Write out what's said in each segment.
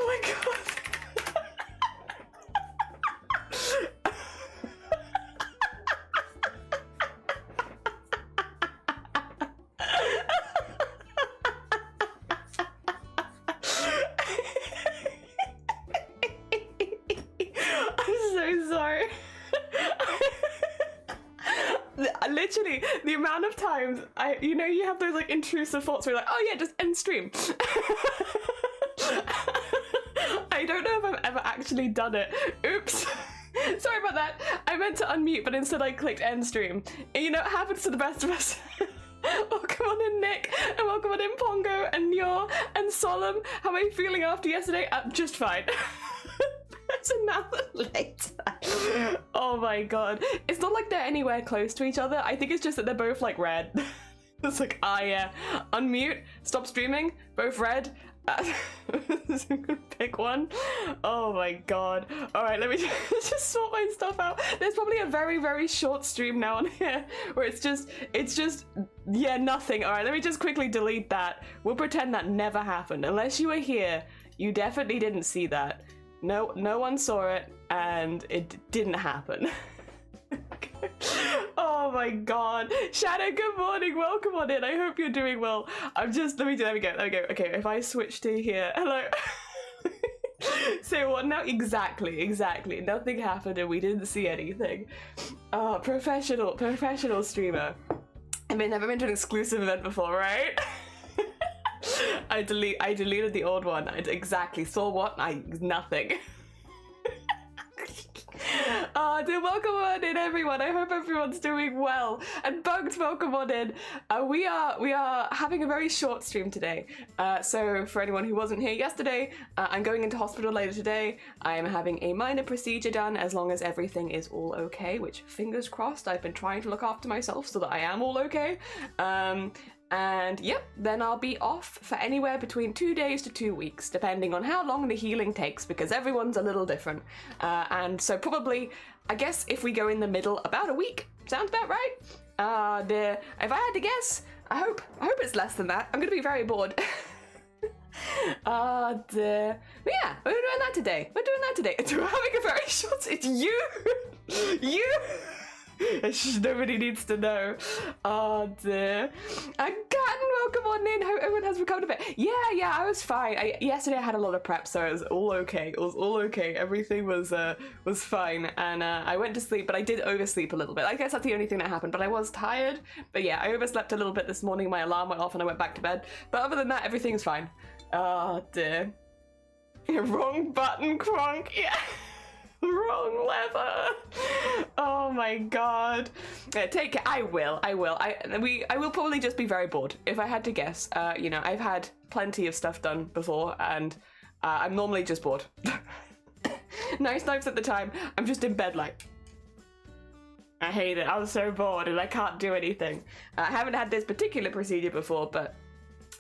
Oh my god. Literally, the amount of times you know, you have those like intrusive thoughts where you're like, oh yeah, just end stream. I don't know if I've ever actually done it. Oops. Sorry about that. I meant to unmute, but instead I clicked end stream. And you know, it happens to the best of us. Welcome on in, Nick, and welcome on in, Pongo, and Yor, and Solemn. How are you feeling after yesterday? Just fine. It's an hour later. Oh my god. It's not like they're anywhere close to each other. I think it's just that they're both like red. It's like, ah yeah, unmute, stop streaming, both red. Pick one. Oh my god. Alright, let me just sort my stuff out. There's probably a very, very short stream now on here where it's just, yeah, nothing. Alright, let me just quickly delete that. We'll pretend that never happened. Unless you were here, you definitely didn't see that. No one saw it, and it didn't happen. Oh my god. Shadow, good morning, welcome on in. I hope you're doing well. I'm just, there we go. Okay, if I switch to here, hello. Say what now? Exactly. Nothing happened and we didn't see anything. Oh, professional streamer. I've never been to an exclusive event before, right? I deleted the old one. Exactly. Saw what? Nothing. Dude, welcome on in, everyone. I hope everyone's doing well. And Bugged, welcome on in. We are having a very short stream today. So for anyone who wasn't here yesterday, I'm going into hospital later today. I am having a minor procedure done as long as everything is all okay, which fingers crossed. I've been trying to look after myself so that I am all okay. And yep, then I'll be off for anywhere between 2 days to 2 weeks, depending on how long the healing takes, because everyone's a little different. And so probably, I guess if we go in the middle, about a week. Sounds about right. If I had to guess, I hope it's less than that. I'm gonna be very bored. But yeah, we're doing that today. We're having a very short, it's you. Nobody needs to know. Oh dear. And Gatton, welcome on in. Hope everyone has recovered a bit. Yeah, I was fine. Yesterday I had a lot of prep, so it was all okay. Everything was fine, and I went to sleep, but I did oversleep a little bit. I guess that's the only thing that happened, but I was tired. But yeah, I overslept a little bit this morning. My alarm went off and I went back to bed. But other than that, everything's fine. Oh dear. Wrong button, Kronk. Yeah. Wrong lever. Oh my god. Yeah, take it. I will. I will probably just be very bored if I had to guess. You know, I've had plenty of stuff done before, and I'm normally just bored. Nice times at the time. I'm just in bed like, I hate it. I was so bored and I can't do anything. I haven't had this particular procedure before, but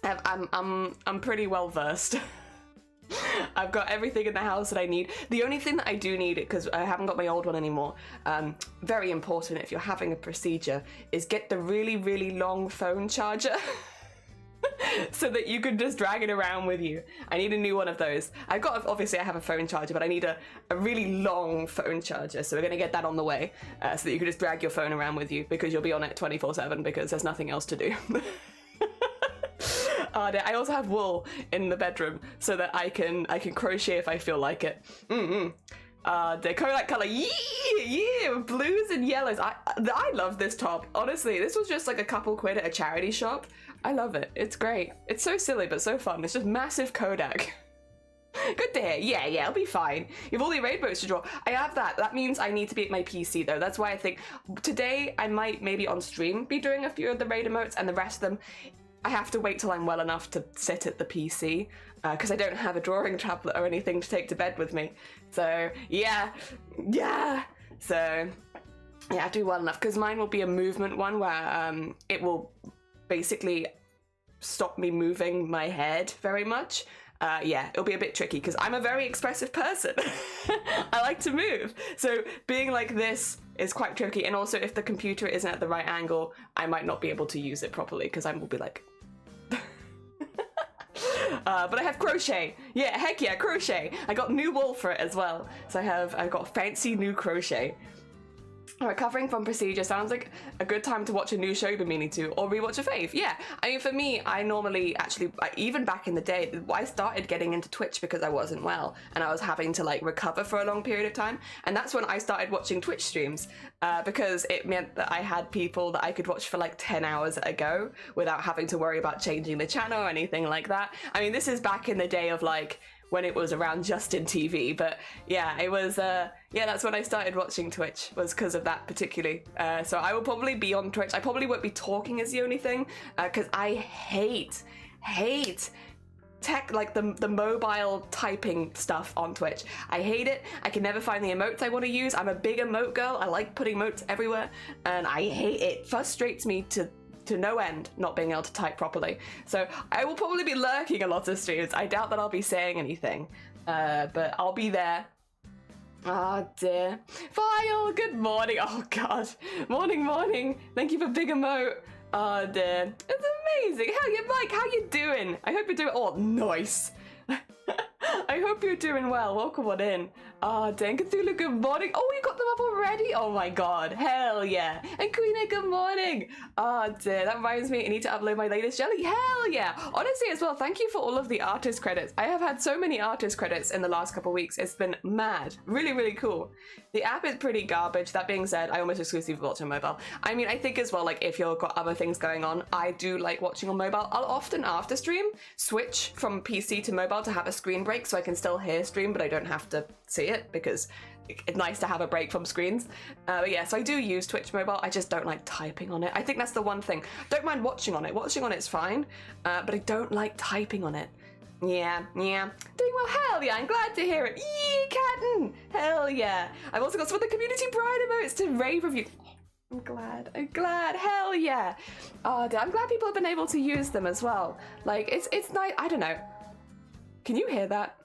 I'm pretty well versed. I've got everything in the house that I need. The only thing that I do need, because I haven't got my old one anymore, very important if you're having a procedure, is get the really, really long phone charger. So that you can just drag it around with you. I need a new one of those. Obviously I have a phone charger, but I need a really long phone charger. So we're gonna get that on the way, so that you can just drag your phone around with you, because you'll be on it 24/7 because there's nothing else to do. I also have wool in the bedroom so that I can crochet if I feel like it. The Kodak color, yeah, blues and yellows. I love this top. Honestly, this was just like a couple quid at a charity shop. I love it. It's great. It's so silly but so fun. It's just massive Kodak. Good to hear. Yeah, it'll be fine. You have all the rainbows to draw. I have that. That means I need to be at my PC though. That's why I think today I might maybe on stream be doing a few of the raid emotes, and the rest of them I have to wait till I'm well enough to sit at the PC, because I don't have a drawing tablet or anything to take to bed with me. So yeah. So yeah, I have to be well enough, because mine will be a movement one where it will basically stop me moving my head very much. Yeah, it'll be a bit tricky because I'm a very expressive person. I like to move. So being like this is quite tricky. And also if the computer isn't at the right angle, I might not be able to use it properly because I will be like... But I have crochet. Yeah, heck yeah, crochet. I got new wool for it as well. So I've got fancy new crochet. Recovering from procedure sounds like a good time to watch a new show you've been meaning to, or rewatch a fave. Yeah, I mean, for me, I normally actually, even back in the day, I started getting into Twitch because I wasn't well and I was having to like recover for a long period of time, and that's when I started watching Twitch streams because it meant that I had people that I could watch for like 10 hours at a go without having to worry about changing the channel or anything like that. I mean, this is back in the day of like when it was around Justin TV, but yeah, it was yeah, that's when I started watching Twitch, was because of that particularly. So I will probably be on Twitch. I probably won't be talking as the only thing, because I hate tech, like the mobile typing stuff on Twitch. I hate it. I can never find the emotes I want to use. I'm a big emote girl. I like putting emotes everywhere, and I hate it. It frustrates me to no end not being able to type properly. So I will probably be lurking a lot of streams. I doubt that I'll be saying anything, but I'll be there. Oh dear. File, good morning. Oh god. Morning. Thank you for big emote. Oh dear. It's amazing. Hell yeah, Mike, how you doing? I hope you're doing, oh, nice. I hope you're doing well. Welcome on in. Oh, dang, Cthulhu, good morning. Oh, you got them up already? Oh my god, hell yeah. And Queena, good morning. Oh dear, that reminds me, I need to upload my latest jelly. Hell yeah. Honestly as well, thank you for all of the artist credits. I have had so many artist credits in the last couple of weeks. It's been mad. Really cool. The app is pretty garbage. That being said, I almost exclusively watch on mobile. I mean, I think as well, like if you've got other things going on, I do like watching on mobile. I'll often after stream switch from PC to mobile to have a screen break so I can still hear stream, but I don't have to see it because it's nice to have a break from screens. But yeah, so I do use Twitch mobile. I just don't like typing on it. I think that's the one thing. Don't mind watching on it. Watching on it's fine, but I don't like typing on it. Yeah. Doing well, hell yeah, I'm glad to hear it. Yee, Catton! Hell yeah. I've also got some of the community pride emotes to rave review. I'm glad, hell yeah. Oh, I'm glad people have been able to use them as well. Like, it's nice, I don't know. Can you hear that?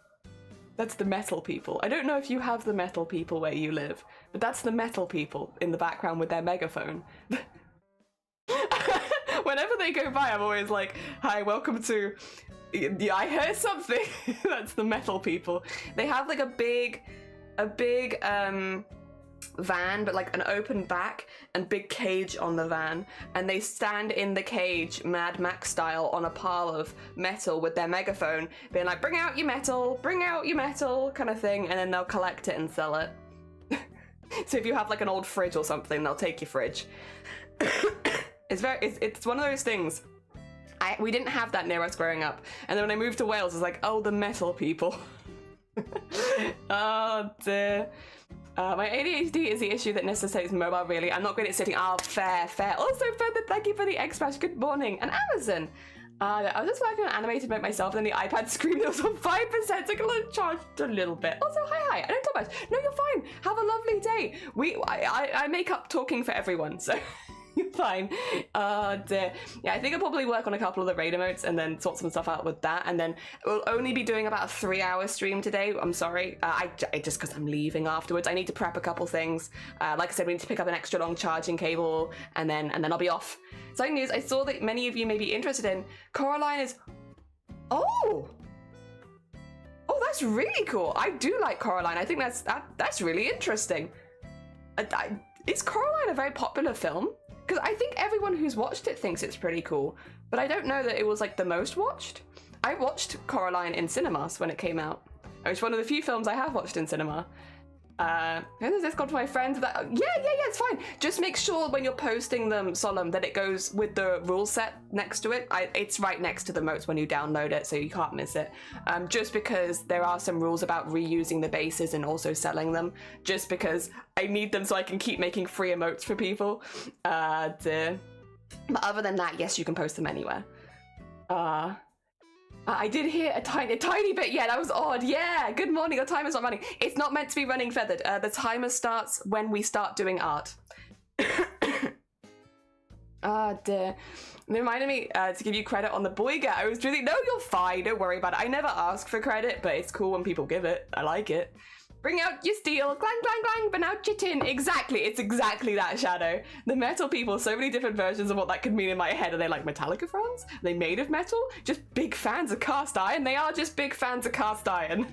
That's the metal people. I don't know if you have the metal people where you live, but that's the metal people in the background with their megaphone. Whenever they go by, I'm always like, hi, welcome to... Yeah, I heard something. That's the metal people. They have like a big van, but like an open back and big cage on the van, and they stand in the cage Mad Max style on a pile of metal with their megaphone being like, bring out your metal kind of thing, and then they'll collect it and sell it. So if you have like an old fridge or something, they'll take your fridge. It's one of those things. We didn't have that near us growing up, and then when I moved to Wales, it's like, oh, the metal people. Oh dear. My ADHD is the issue that necessitates mobile, really. I'm not great at sitting. Oh, fair. Also, Feather, thank you for the X-Bash. Good morning. And Amazon. I was just working on animated mode myself, and then the iPad screen was on 5%, so I got charged a little bit. Also, hi. I don't talk much. No, you're fine. Have a lovely day. I make up talking for everyone, so... You're fine. Dear. Yeah, I think I'll probably work on a couple of the raid emotes and then sort some stuff out with that, and then we'll only be doing about a 3-hour stream today. I'm sorry. I just because I'm leaving afterwards. I need to prep a couple things. Like I said, we need to pick up an extra long charging cable, and then I'll be off. Exciting news, I saw that many of you may be interested in Coraline is... Oh, that's really cool. I do like Coraline. I think that's really interesting. Is Coraline a very popular film? Because I think everyone who's watched it thinks it's pretty cool, but I don't know that it was like the most watched. I watched Coraline in cinemas when it came out. It's one of the few films I have watched in cinema. There's Discord for my friends. Yeah, it's fine. Just make sure when you're posting them, Solemn, that it goes with the rule set next to it. It's right next to the motes when you download it, so you can't miss it. Just because there are some rules about reusing the bases and also selling them, just because I need them so I can keep making free emotes for people. But other than that, yes, you can post them anywhere. I did hear a tiny bit. Yeah, that was odd. Yeah, good morning. Your timer's not running. It's not meant to be running, Feathered. The timer starts when we start doing art. Dear. It reminded me to give you credit on the Boyga. I was really... No, you're fine. Don't worry about it. I never ask for credit, but it's cool when people give it. I like it. Bring out your steel, clang, clang, clang, bring out your tin. Exactly, it's exactly that, Shadow. The metal people, so many different versions of what that could mean in my head. Are they like Metallica fans? Are they made of metal? Just big fans of cast iron? They are just big fans of cast iron.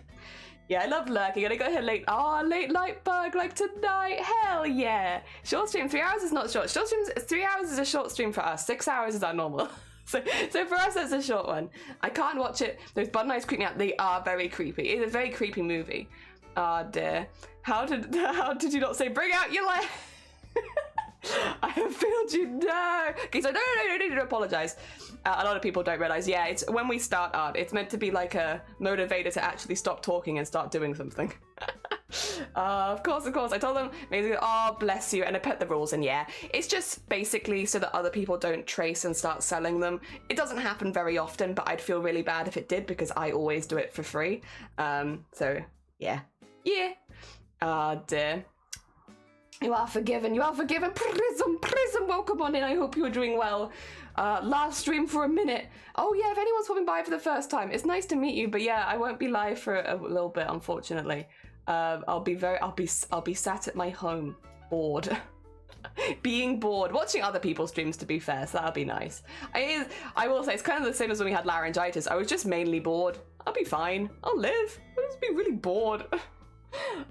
Yeah, I love lurking. I got here late. Oh, late light bug, like tonight. Hell yeah. Short stream, 3 hours is not short. Short streams, 3 hours is a short stream for us. 6 hours is our normal. So for us, that's a short one. I can't watch it. Those button eyes creep me out. They are very creepy. It's a very creepy movie. Oh dear. How did you not say bring out your light? I have failed you. No. Okay, so no need to apologize. A lot of people don't realize. Yeah, it's when we start art, it's meant to be like a motivator to actually stop talking and start doing something. Of course. I told them, oh, bless you, and I put the rules in. Yeah, it's just basically so that other people don't trace and start selling them. It doesn't happen very often, but I'd feel really bad if it did because I always do it for free. So yeah. Oh dear. You are forgiven. Prism, welcome on in. I hope you're doing well. Last stream for a minute. Oh yeah, if anyone's popping by for the first time, it's nice to meet you, but yeah, I won't be live for a little bit, unfortunately. I'll be sat at my home, bored. Being bored, watching other people's streams, to be fair, so that'll be nice. I will say, it's kind of the same as when we had laryngitis. I was just mainly bored. I'll be fine. I'll live. I'll just be really bored.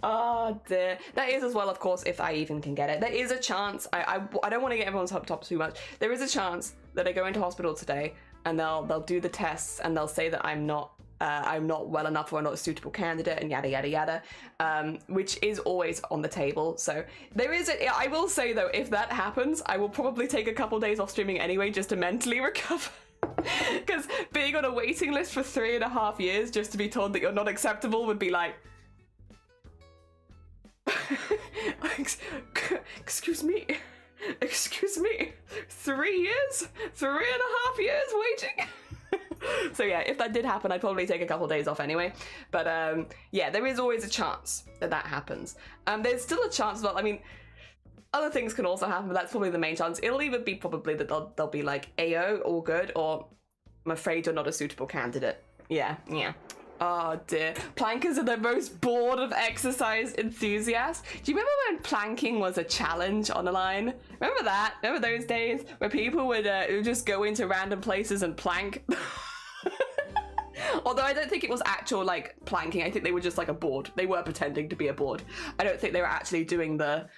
Oh dear. That is as well, of course, if I even can get it. There is a chance, I don't want to get everyone's hopes up too much. There is a chance that I go into hospital today and they'll do the tests and they'll say that I'm not well enough or I'm not a suitable candidate and yada yada yada, which is always on the table. So there is I will say though, if that happens, I will probably take a couple days off streaming anyway just to mentally recover. Because being on a waiting list for 3.5 years just to be told that you're not acceptable would be like, excuse me, 3 years, 3.5 years waiting. So yeah, if that did happen, I'd probably take a couple days off anyway. But yeah, there is always a chance that happens. There's still a chance that, I mean, other things can also happen, but that's probably the main chance. It'll either be probably that they'll be like, Ayo, all good, or I'm afraid you're not a suitable candidate. Yeah. Oh dear. Plankers are the most bored of exercise enthusiasts. Do you remember when planking was a challenge on a line? Remember that? Remember those days where people would just go into random places and plank? Although I don't think it was actual like planking. I think they were just like a board. They were pretending to be a board. I don't think they were actually doing the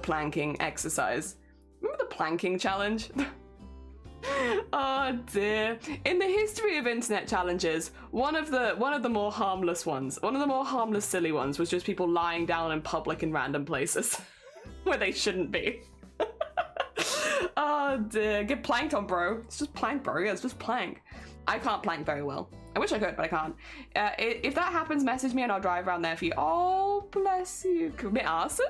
planking exercise. Remember the planking challenge? Oh dear. In the history of internet challenges, one of the more harmless ones, one of the more harmless silly ones was just people lying down in public in random places where they shouldn't be. Oh dear. Get planked on, bro. It's just plank, bro. Yeah, it's just plank. I can't plank very well. I wish I could, but I can't. If that happens, message me and I'll drive around there for you. Oh, bless you. Commit arson?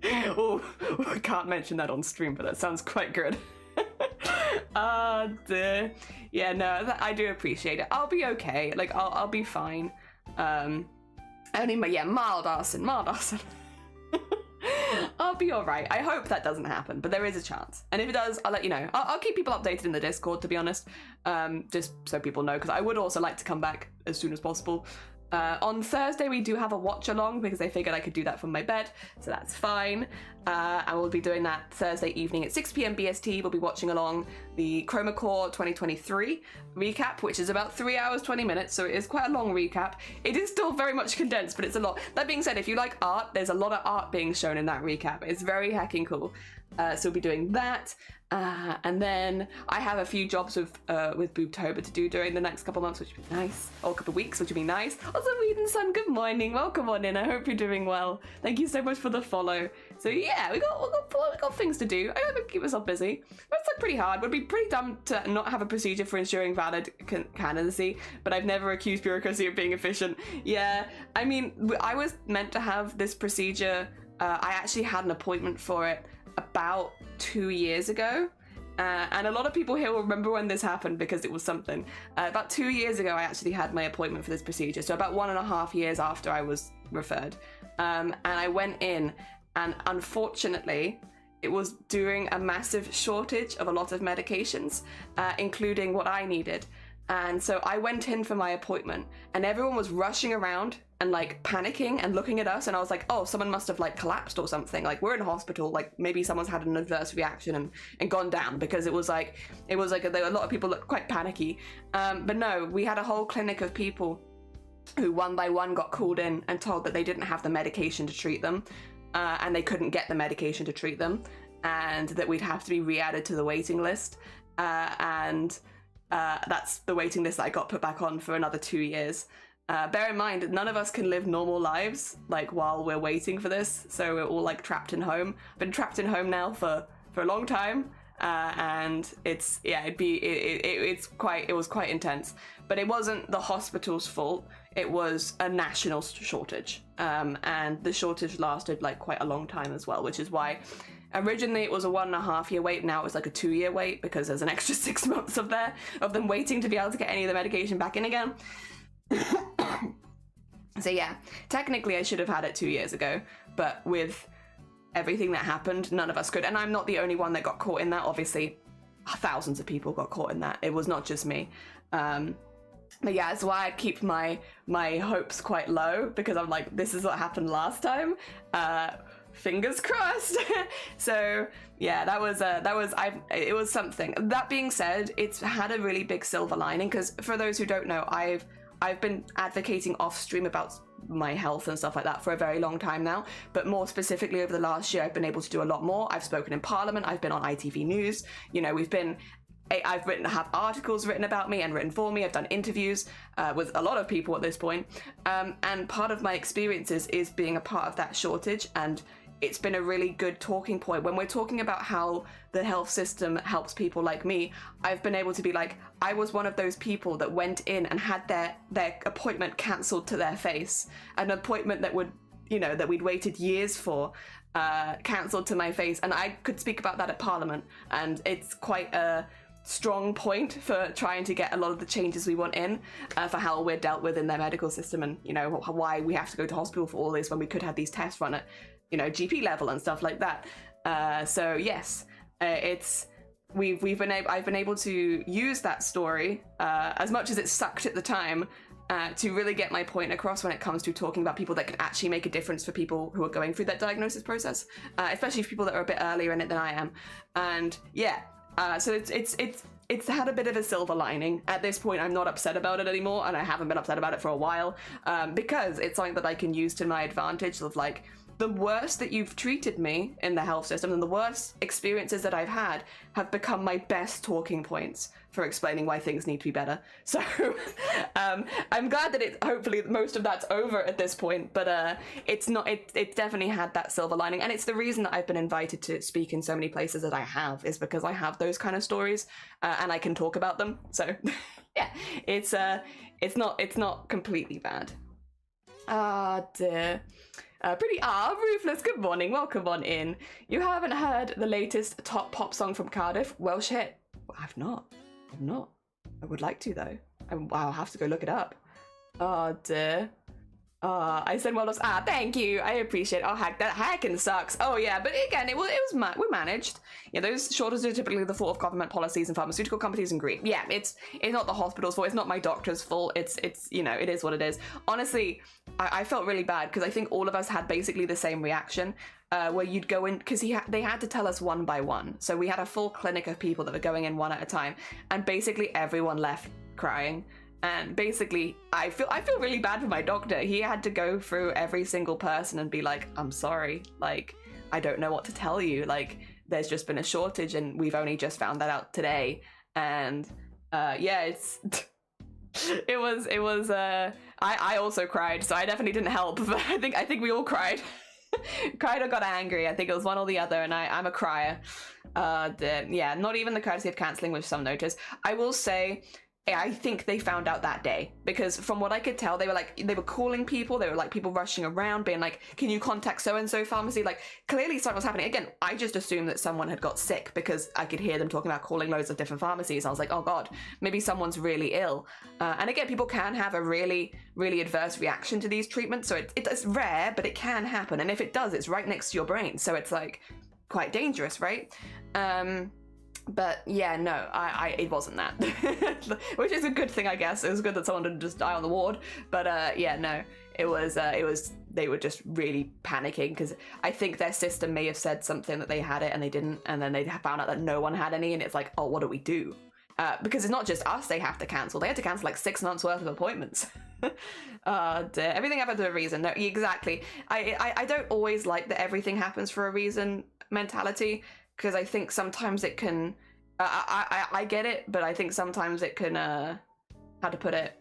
Oh, I can't mention that on stream, but that sounds quite good. Oh dear. Yeah, no, I do appreciate it. I'll be okay. Like, I'll be fine. Mild arson. I'll be alright. I hope that doesn't happen, but there is a chance. And if it does, I'll let you know. I'll keep people updated in the Discord, to be honest. Just so people know, because I would also like to come back as soon as possible. On Thursday, we do have a watch along because I figured I could do that from my bed, so that's fine. I will be doing that Thursday evening at 6 p.m. BST. We'll be watching along the Chroma Core 2023 recap, which is about 3 hours, 20 minutes, so it is quite a long recap. It is still very much condensed, but it's a lot. That being said, if you like art, there's a lot of art being shown in that recap. It's very hecking cool. So we'll be doing that. And then I have a few jobs with Boobtober to do during the next couple months, which would be nice. Or a couple of weeks, which would be nice. Also, Whedon Sun, good morning. Welcome on in. I hope you're doing well. Thank you so much for the follow. So yeah, we got things to do. I gotta keep myself busy. It's like pretty hard. It would be pretty dumb to not have a procedure for ensuring valid candidacy, but I've never accused bureaucracy of being efficient. Yeah, I mean, I was meant to have this procedure. I actually had an appointment for it about 2 years ago. And a lot of people here will remember when this happened because it was something. About 2 years ago, I actually had my appointment for this procedure. So about 1.5 years after I was referred. And I went in, and unfortunately, it was during a massive shortage of a lot of medications, including what I needed. And so I went in for my appointment and everyone was rushing around and like panicking and looking at us, and I was like, oh, someone must have like collapsed or something. Like, we're in hospital, like maybe someone's had an adverse reaction and gone down, because it was like there were a lot of people looked quite panicky. But no, we had a whole clinic of people who one by one got called in and told that they didn't have the medication to treat them, and they couldn't get the medication to treat them, and that we'd have to be re-added to the waiting list. And that's the waiting list that I got put back on for another 2 years. Bear in mind, none of us can live normal lives like while we're waiting for this, so we're all like trapped in home. Been trapped in home now for a long time, and it's it was quite intense. But it wasn't the hospital's fault. It was a national shortage, and the shortage lasted like quite a long time as well, which is why originally it was a 1.5 year wait. Now it's like a 2 year wait, because there's an extra 6 months of them waiting to be able to get any of the medication back in again. So yeah, technically I should have had it 2 years ago, but with everything that happened, none of us could. And I'm not the only one that got caught in that. Obviously, thousands of people got caught in that. It was not just me. But yeah, that's why I keep my hopes quite low, because I'm like, this is what happened last time. Fingers crossed. So yeah, it was something. That being said, it's had a really big silver lining, because for those who don't know, I've been advocating off stream about my health and stuff like that for a very long time now, but more specifically over the last year I've been able to do a lot more. I've spoken in Parliament, I've been on ITV News, you know, have articles written about me and written for me. I've done interviews with a lot of people at this point, and part of my experiences is being a part of that shortage, and it's been a really good talking point. When we're talking about how the health system helps people like me, I've been able to be like, I was one of those people that went in and had their appointment cancelled to their face. An appointment that we'd waited years for, cancelled to my face. And I could speak about that at Parliament. And it's quite a strong point for trying to get a lot of the changes we want in, for how we're dealt with in their medical system, and, you know, why we have to go to hospital for all this when we could have these tests run at, you know, GP level and stuff like that. So yes, I've been able to use that story, as much as it sucked at the time, to really get my point across when it comes to talking about people that can actually make a difference for people who are going through that diagnosis process, especially for people that are a bit earlier in it than I am. And yeah, so it's had a bit of a silver lining. At this point, I'm not upset about it anymore, and I haven't been upset about it for a while, because it's something that I can use to my advantage. Of like, the worse that you've treated me in the health system and the worst experiences that I've had have become my best talking points for explaining why things need to be better. So I'm glad that hopefully most of that's over at this point, but it's definitely had that silver lining. And it's the reason that I've been invited to speak in so many places that I have, is because I have those kind of stories, and I can talk about them. So yeah, it's not completely bad. Ah, dear. Ruthless, good morning, welcome on in. You haven't heard the latest top pop song from Cardiff? Well, shit, I've not. I would like to, though. I'll have to go look it up. Oh, dear. I said, well, thank you, I appreciate it. Oh, heck, that hacking sucks. Oh, yeah, but again, we managed. Yeah, those shortages are typically the fault of government policies and pharmaceutical companies and greed. Yeah, it's not the hospital's fault, it's not my doctor's fault, it's you know, it is what it is. Honestly, I felt really bad, because I think all of us had basically the same reaction, where you'd go in, because they had to tell us one by one. So we had a full clinic of people that were going in one at a time, and basically everyone left crying. And basically, I feel really bad for my doctor. He had to go through every single person and be like, I'm sorry, like, I don't know what to tell you. Like, there's just been a shortage and we've only just found that out today. And yeah, I also cried, so I definitely didn't help, but I think we all cried. Cried or got angry. I think it was one or the other, and I'm a crier. Yeah, not even the courtesy of cancelling with some notice. I will say, I think they found out that day, because from what I could tell, they were calling people. They were like people rushing around being like, can you contact so-and-so pharmacy? Like, clearly something was happening. Again, I just assumed that someone had got sick, because I could hear them talking about calling loads of different pharmacies. I was like, oh God, maybe someone's really ill. And again, people can have a really, really adverse reaction to these treatments. So it's rare, but it can happen. And if it does, it's right next to your brain. So it's like quite dangerous, right? But yeah, no, it wasn't that. Which is a good thing, I guess. It was good that someone didn't just die on the ward. But yeah, no, it was, they were just really panicking because I think their system may have said something that they had it and they didn't. And then they found out that no one had any and it's like, oh, what do we do? Because it's not just us they have to cancel. They had to cancel like 6 months worth of appointments. Dear. Everything happens for a reason. No, exactly. I don't always like that everything happens for a reason mentality. Because I think sometimes it can, I get it, but I think sometimes it can, how to put it,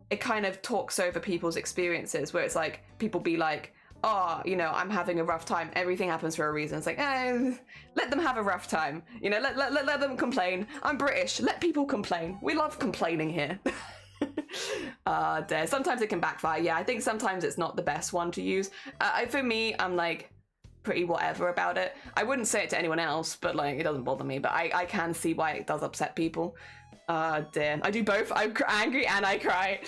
it kind of talks over people's experiences where it's like, people be like, oh, you know, I'm having a rough time. Everything happens for a reason. It's like, let them have a rough time. You know, let them complain. I'm British. Let people complain. We love complaining here. Sometimes it can backfire. Yeah, I think sometimes it's not the best one to use. For me, I'm like, pretty whatever about it. I wouldn't say it to anyone else, but like it doesn't bother me, but I can see why it does upset people. Dear. I do both. I'm angry and I cry.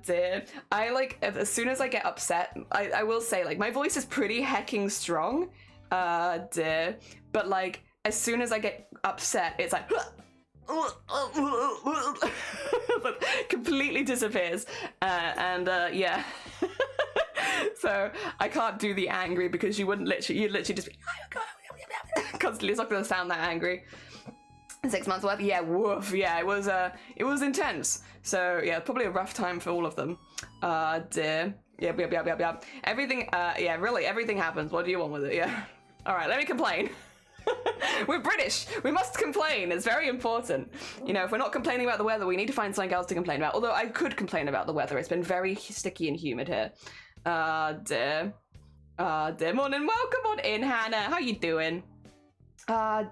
Dear. I like, as soon as I get upset, I will say like my voice is pretty hecking strong. Dear. But like as soon as I get upset, it's like completely disappears. Yeah. So I can't do the angry because you'd literally just be constantly. It's not gonna sound that angry. 6 months worth, yeah, woof, yeah, it was intense. So yeah, probably a rough time for all of them. Dear, yeah. Everything, yeah, really, everything happens. What do you want with it? Yeah. All right, let me complain. We're British. We must complain. It's very important. You know, if we're not complaining about the weather, we need to find something else to complain about. Although I could complain about the weather. It's been very sticky and humid here. Dear. Morning. Welcome on in, Hannah. How you doing?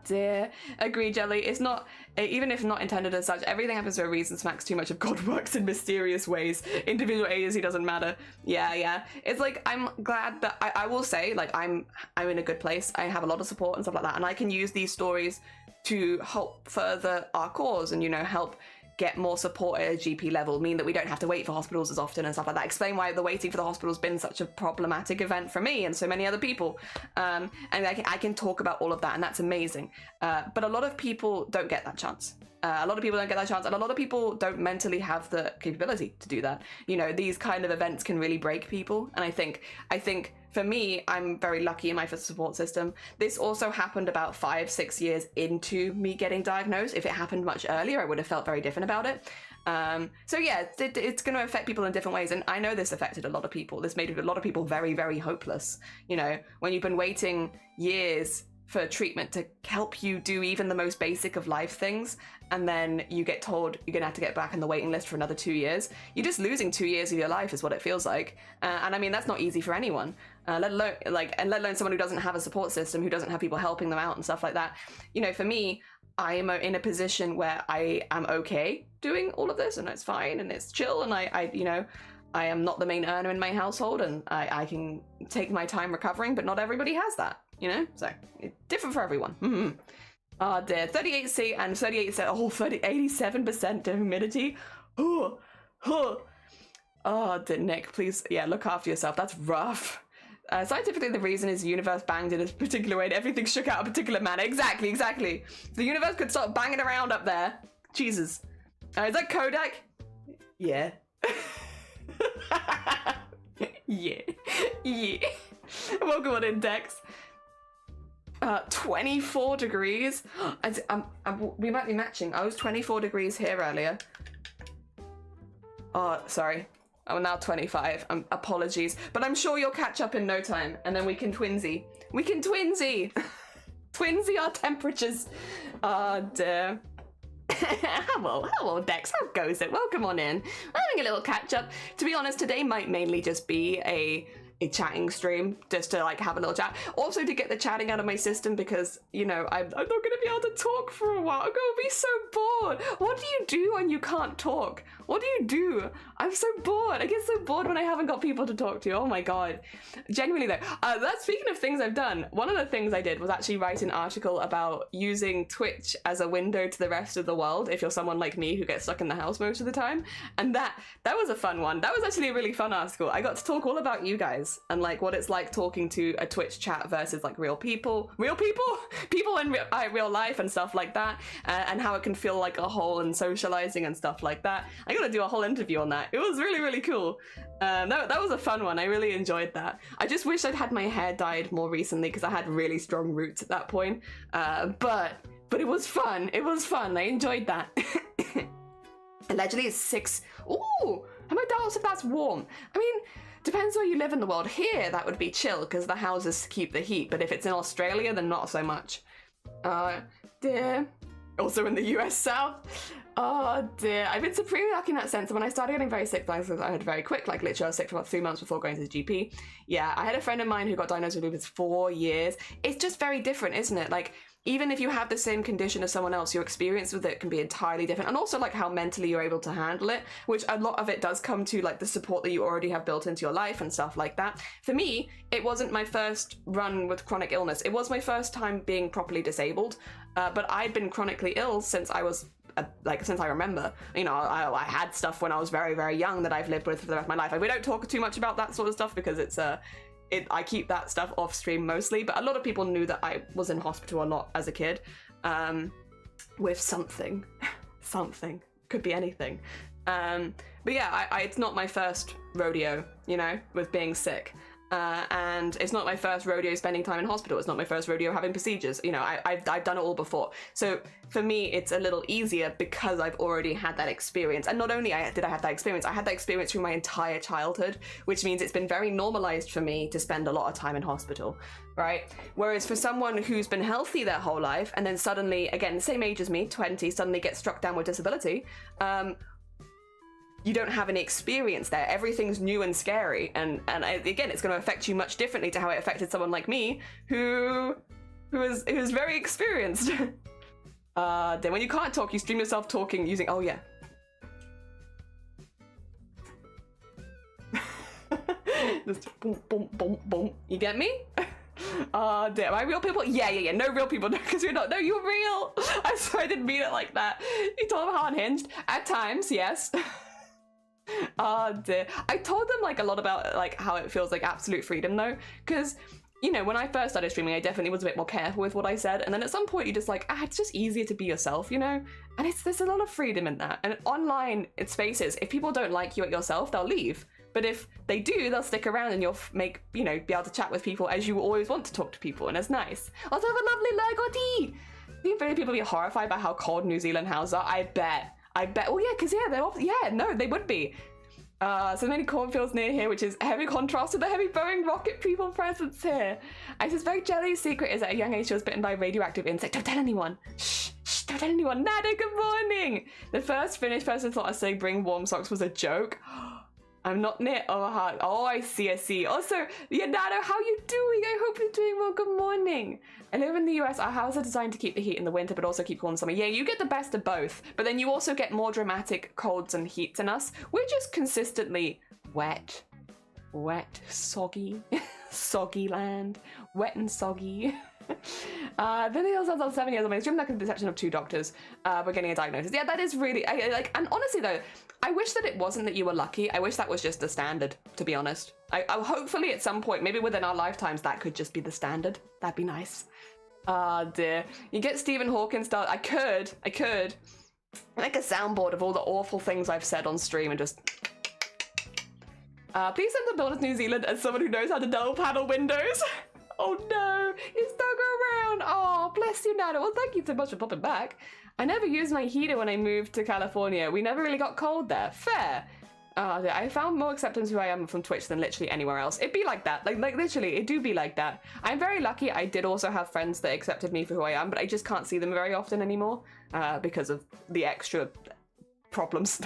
Dear. Agree, Jelly. It's not, even if not intended as such, everything happens for a reason. Smacks too much of God works in mysterious ways. Individual agency doesn't matter. Yeah. It's like, I'm glad that, I will say, like, I'm in a good place. I have a lot of support and stuff like that. And I can use these stories to help further our cause and, you know, help get more support at a GP level, mean that we don't have to wait for hospitals as often and stuff like that. Explain why the waiting for the hospital has been such a problematic event for me and so many other people. And I can talk about all of that, and that's amazing. But a lot of people don't get that chance. A lot of people don't get that chance, and a lot of people don't mentally have the capability to do that. You know, these kind of events can really break people, and I think for me, I'm very lucky in my support system. This also happened about 5-6 years into me getting diagnosed. If it happened much earlier, I would have felt very different about it. So yeah, it's going to affect people in different ways, and I know this affected a lot of people. This made a lot of people very, very hopeless. You know, when you've been waiting years for treatment to help you do even the most basic of life things, and then you get told you're gonna have to get back on the waiting list for another 2 years. You're just losing 2 years of your life is what it feels like. And I mean, that's not easy for anyone, let alone someone who doesn't have a support system, who doesn't have people helping them out and stuff like that. You know, for me, I am in a position where I am okay doing all of this, and it's fine and it's chill, and I you know, I am not the main earner in my household, and I can take my time recovering, but not everybody has that. You know, so it's different for everyone. Dear, 38C and 38%, 87% humidity. Dear Nick, please, yeah, look after yourself. That's rough. Scientifically, the reason is the universe banged in a particular way and everything shook out a particular manner. Exactly. If the universe could stop banging around up there. Jesus. Is that Kodak? Yeah. Yeah. Welcome on Index. 24 degrees. We might be matching. I was 24 degrees here earlier. Oh, sorry. I'm now 25. Apologies. But I'm sure you'll catch up in no time, and then we can twinsy. Twinsy our temperatures. Dear. Hello, Dex. How goes it? Welcome on in. I'm having a little catch up. To be honest, today might mainly just be a chatting stream, just to like have a little chat. Also to get the chatting out of my system, because, you know, I'm not going to be able to talk for a while. I'm going to be so bored. What do you do when you can't talk? What do you do? I'm so bored. I get so bored when I haven't got people to talk to. Oh my god. Genuinely though, that's speaking of things I've done. One of the things I did was actually write an article about using Twitch as a window to the rest of the world if you're someone like me who gets stuck in the house most of the time. And that was a fun one. That was actually a really fun article. I got to talk all about you guys. ills and like what it's like talking to a Twitch chat versus like real people people in real life and stuff like that, and how it can feel like a whole and socializing and stuff like that. I gotta do a whole interview on that. It was really, really cool. That was a fun one. I really enjoyed that. I just wish I'd had my hair dyed more recently because I had really strong roots at that point. But it was fun. It was fun. I enjoyed that. Allegedly it's 6. Ooh, how about dollars if that's warm? I mean, depends where you live in the world. Here, that would be chill because the houses keep the heat. But if it's in Australia, then not so much. Dear. Also in the US South. Oh dear, I've been supremely lucky in that sense. When I started getting very sick, I had very quick, like literally I was sick for about 3 months before going to the GP. Yeah, I had a friend of mine who got diagnosed with lupus 4 years. It's just very different, isn't it? Like, even if you have the same condition as someone else, your experience with it can be entirely different. And also like how mentally you're able to handle it, which a lot of it does come to like the support that you already have built into your life and stuff like that. For me, it wasn't my first run with chronic illness. It was my first time being properly disabled, but I'd been chronically ill since I was since I remember. You know, I had stuff when I was very, very young that I've lived with for the rest of my life. We don't talk too much about that sort of stuff because it's I keep that stuff off stream mostly, but a lot of people knew that I was in hospital a lot as a kid with something. Something. Could be anything. But yeah, it's not my first rodeo, you know, with being sick. And it's not my first rodeo spending time in hospital. It's not my first rodeo having procedures. You know, I've done it all before. So for me, it's a little easier because I've already had that experience. And not only did I have that experience, I had that experience through my entire childhood, which means it's been very normalized for me to spend a lot of time in hospital, right? Whereas for someone who's been healthy their whole life and then suddenly, again, same age as me, 20, suddenly gets struck down with disability, you don't have any experience there. Everything's new and scary, and again, it's going to affect you much differently to how it affected someone like me, who is very experienced. Then when you can't talk, you stream yourself talking using. Oh yeah. Just boom, boom, boom, boom. You get me? Damn, am I real people? Yeah. No real people, because you're not. No, you're real. I'm sorry, I didn't mean it like that. You told them how unhinged. At times, yes. Dear. I told them like a lot about like how it feels like absolute freedom though, because you know, when I first started streaming, I definitely was a bit more careful with what I said, and then at some point you're just like, it's just easier to be yourself, you know? And there's a lot of freedom in that. And online spaces, if people don't like you at yourself, they'll leave. But if they do, they'll stick around and you'll be able to chat with people as you always want to talk to people, and it's nice. Also have a lovely Lego tea! I think many people be horrified by how cold New Zealand houses are. I bet. Oh yeah, because they would be. So many cornfields near here, which is heavy contrast to the heavy Boeing rocket people presence here. I suspect Jelly's secret is at a young age she was bitten by a radioactive insect. Don't tell anyone. Shh, don't tell anyone. Nada, good morning. The first Finnish person thought I saying bring warm socks was a joke. I'm not near Oahu. Oh, I see. Also, Nada, how you doing? I hope you're doing well. Good morning. I live in the US. Our houses are designed to keep the heat in the winter, but also keep cool in summer. Yeah, you get the best of both, but then you also get more dramatic colds and heats than us. We're just consistently wet, soggy, soggy land, wet and soggy. Then they also 7 years old. I streamed like a deception of 2 doctors. We're getting a diagnosis. Yeah, that is really and honestly though, I wish that it wasn't that you were lucky. I wish that was just the standard, to be honest. I hopefully at some point, maybe within our lifetimes, that could just be the standard. That'd be nice. Dear. You get Stephen Hawking style. I could make a soundboard of all the awful things I've said on stream and just. Please send the Builders New Zealand as someone who knows how to double panel windows. Oh no, it's stuck around. Oh, bless you, Nana. Well, thank you so much for popping back. I never used my heater when I moved to California. We never really got cold there. Fair. I found more acceptance who I am from Twitch than literally anywhere else. It'd be like that. Like literally, it do be like that. I'm very lucky. I did also have friends that accepted me for who I am, but I just can't see them very often anymore because of the extra problems.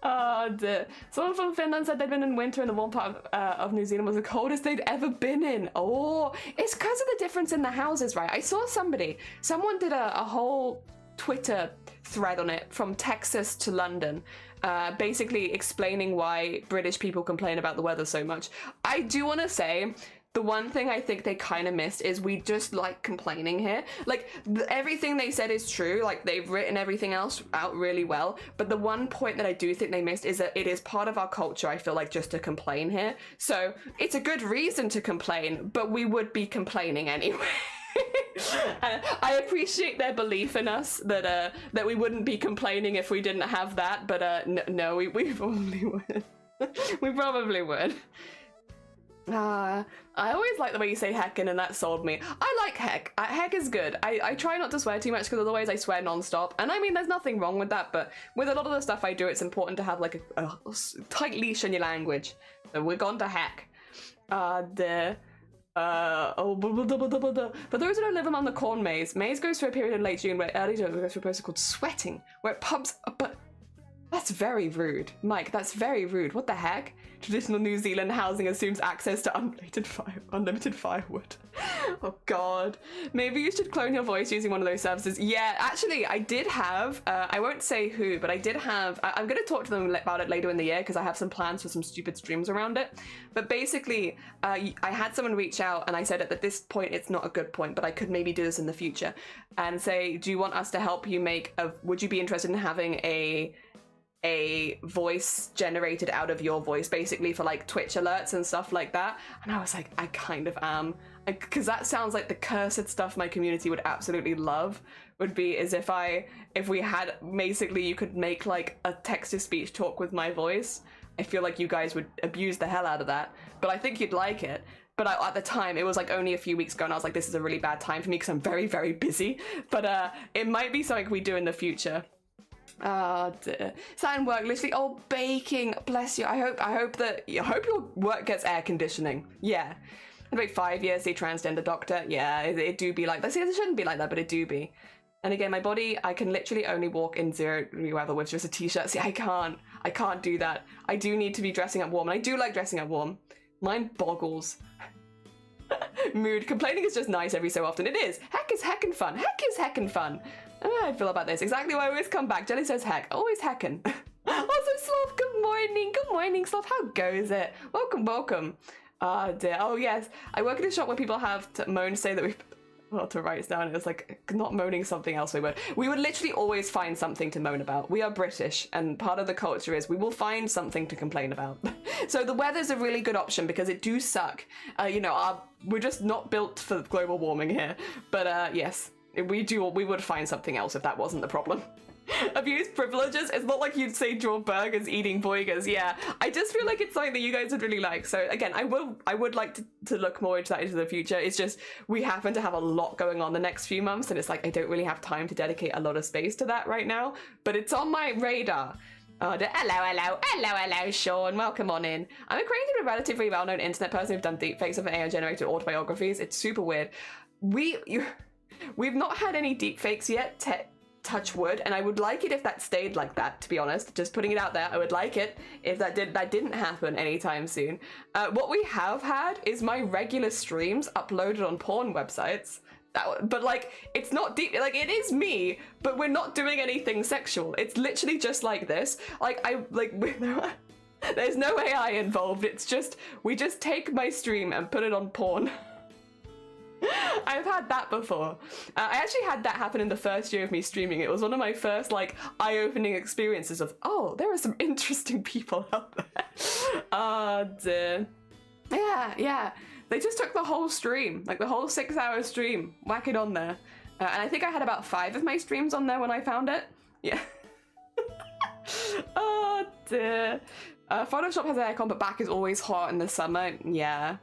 Someone from Finland said they'd been in winter and the warm part of New Zealand was the coldest they'd ever been in. Oh, it's because of the difference in the houses, right? I saw someone did a whole Twitter thread on it from Texas to London, basically explaining why British people complain about the weather so much. I do want to say the one thing I think they kind of missed is we just like complaining here. Like everything they said is true, like they've written everything else out really well, but the one point that I do think they missed is that it is part of our culture, I feel like, just to complain here. So it's a good reason to complain, but we would be complaining anyway. I appreciate their belief in us that we wouldn't be complaining if we didn't have that, but no, we probably would. We probably would. I always like the way you say heckin', and that sold me. I like heck. Heck is good. I try not to swear too much because otherwise I swear non-stop. And I mean, there's nothing wrong with that, but with a lot of the stuff I do, it's important to have like a tight leash on your language. So we're gone to heck. For those who don't live among the corn maze, maze goes through a period in late June where early June goes through a process called sweating, where pubs. But that's very rude, Mike. That's very rude. What the heck? Traditional New Zealand housing assumes access to unlimited firewood. Oh God. Maybe you should clone your voice using one of those services. Yeah, actually, I did have. I won't say who, but I did have. I'm going to talk to them about it later in the year because I have some plans for some stupid streams around it. But basically, I had someone reach out and I said at this point it's not a good point, but I could maybe do this in the future and say, do you want us to help you make a? Would you be interested in having a voice generated out of your voice, basically for like Twitch alerts and stuff like that? And I was like, I kind of am, because that sounds like the cursed stuff my community would absolutely love. Would be is if we had basically you could make like a text-to-speech talk with my voice. I feel like you guys would abuse the hell out of that, but I think you'd like it. But at the time, it was like only a few weeks ago, and I was like, this is a really bad time for me because I'm very, very busy. But it might be something we do in the future. Oh dear. Sat in work, literally, oh, baking, bless you. I hope your work gets air conditioning. Yeah. In about 5 years, the transgender doctor. Yeah, it do be like that. See, it shouldn't be like that, but it do be. And again, my body, I can literally only walk in 0-degree weather with just a t-shirt. See, I can't do that. I do need to be dressing up warm, and I do like dressing up warm. Mine boggles. Mood. Complaining is just nice every so often. It is. Heck is heckin' fun. Heck is heckin' fun. I don't know how I feel about this. Exactly why I always come back. Jelly says heck. Always heckin'. Also, Sloth, good morning. Good morning, Sloth. How goes it? Welcome, welcome. Ah, dear. Oh, yes. I work in a shop where people have to moan say that we've... Well, to write it down, it was like not moaning something else we would. We would literally always find something to moan about. We are British, and part of the culture is we will find something to complain about. So the weather's a really good option because it do suck. We're just not built for global warming here. But yes, we would find something else if that wasn't the problem. Abuse privileges. It's not like you'd say draw burgers eating boigers. Yeah, I just feel like it's something that you guys would really like. So again, I would like to look more into that into the future. It's just we happen to have a lot going on the next few months, and it's like I don't really have time to dedicate a lot of space to that right now. But it's on my radar. Hello, Sean. Welcome on in. I'm acquainted with a relatively well-known internet person who've done deepfakes of AI-generated autobiographies. It's super weird. We've not had any deepfakes yet. Touch wood, and I would like it if that stayed like that, to be honest. Just putting it out there, I would like it if that didn't happen anytime soon. What we have had is my regular streams uploaded on porn websites. But like, it's not deep, like it is me, but we're not doing anything sexual. It's literally just like this. There's no AI involved. It's just, we just take my stream and put it on porn. I've had that before. I actually had that happen in the first year of me streaming. It was one of my first like eye-opening experiences of, oh, there are some interesting people out there. Dear. Yeah. They just took the whole stream, like the whole 6-hour stream, whack it on there. And I think I had about 5 of my streams on there when I found it. Yeah. Oh dear. Photoshop has aircon, but back is always hot in the summer. Yeah.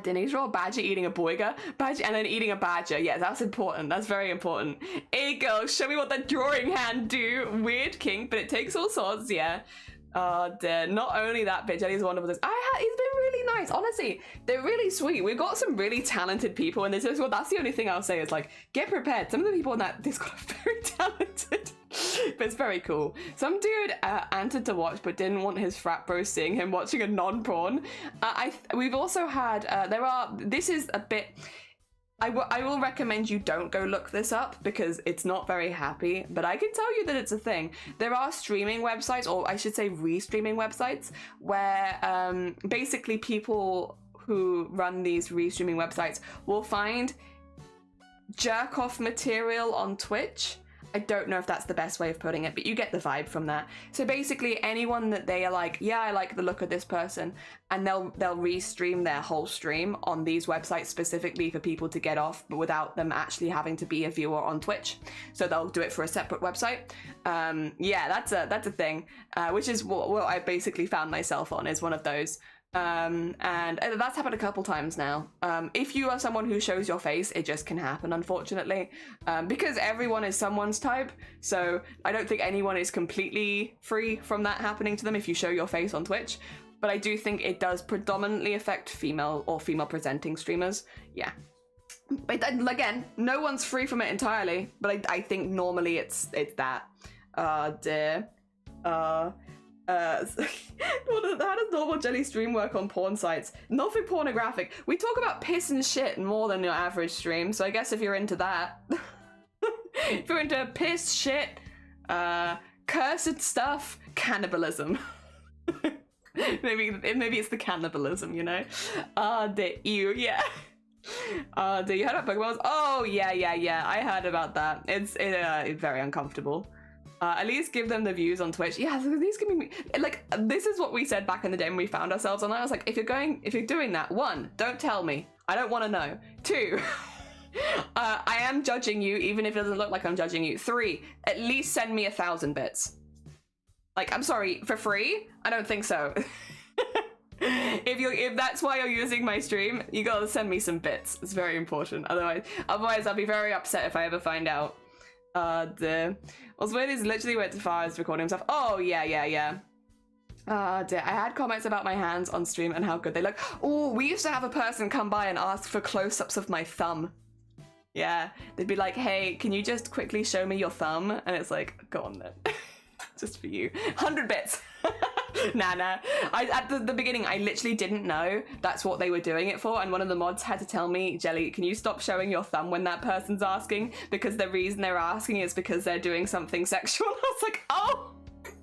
Denise raw badger eating a boiger, badger, and then eating a badger. Yeah, that's important. That's very important. Hey girl, show me what that drawing hand do. Weird kink, but it takes all sorts. Yeah. Dear. Not only that, but Jelly's wonderful. He's been really nice. Honestly, they're really sweet. We've got some really talented people in this as well. That's the only thing I'll say is like, get prepared. Some of the people in that Discord are very talented. But it's very cool. Some dude answered to watch but didn't want his frat bro seeing him watching a non-porn. We've also had this is a bit, I will recommend you don't go look this up because it's not very happy, but I can tell you that it's a thing. There are streaming websites, or I should say restreaming websites, where basically people who run these restreaming websites will find jerk off material on Twitch. I don't know if that's the best way of putting it, but you get the vibe from that. So basically anyone that they are like, yeah, I like the look of this person, and they'll restream their whole stream on these websites specifically for people to get off, but without them actually having to be a viewer on Twitch. So they'll do it for a separate website. Yeah, that's a thing, which is what I basically found myself on, is one of those. And that's happened a couple times now. If you are someone who shows your face, it just can happen, unfortunately, because everyone is someone's type. So I don't think anyone is completely free from that happening to them if you show your face on Twitch. But I do think it does predominantly affect female or female presenting streamers. Yeah. But again, no one's free from it entirely, but I think normally it's that. Dear. How does normal jelly stream work on porn sites? Nothing pornographic. We talk about piss and shit more than your average stream, so I guess if you're into that. If you're into piss, shit, cursed stuff, cannibalism. maybe it's the cannibalism, you know? Yeah. Do you heard about Pokeballs? Oh, yeah. I heard about that. It's very uncomfortable. At least give them the views on Twitch. Yeah, these can be like, this is what we said back in the day when we found ourselves online. I was like, if you're doing that, 1, don't tell me. I don't want to know. 2, I am judging you, even if it doesn't look like I'm judging you. 3, at least send me 1,000 bits. Like, I'm sorry, for free? I don't think so. If that's why you're using my stream, you gotta send me some bits. It's very important. Otherwise I'll be very upset if I ever find out. What's weird is literally went to far as recording himself. Oh, yeah. I had comments about my hands on stream and how good they look. Oh, we used to have a person come by and ask for close-ups of my thumb. Yeah, they'd be like, hey, can you just quickly show me your thumb? And it's like, go on then. Just for you. 100 bits. Nah. At the beginning, I literally didn't know that's what they were doing it for, and one of the mods had to tell me, Jelly, can you stop showing your thumb when that person's asking? Because the reason they're asking is because they're doing something sexual. I was like, oh!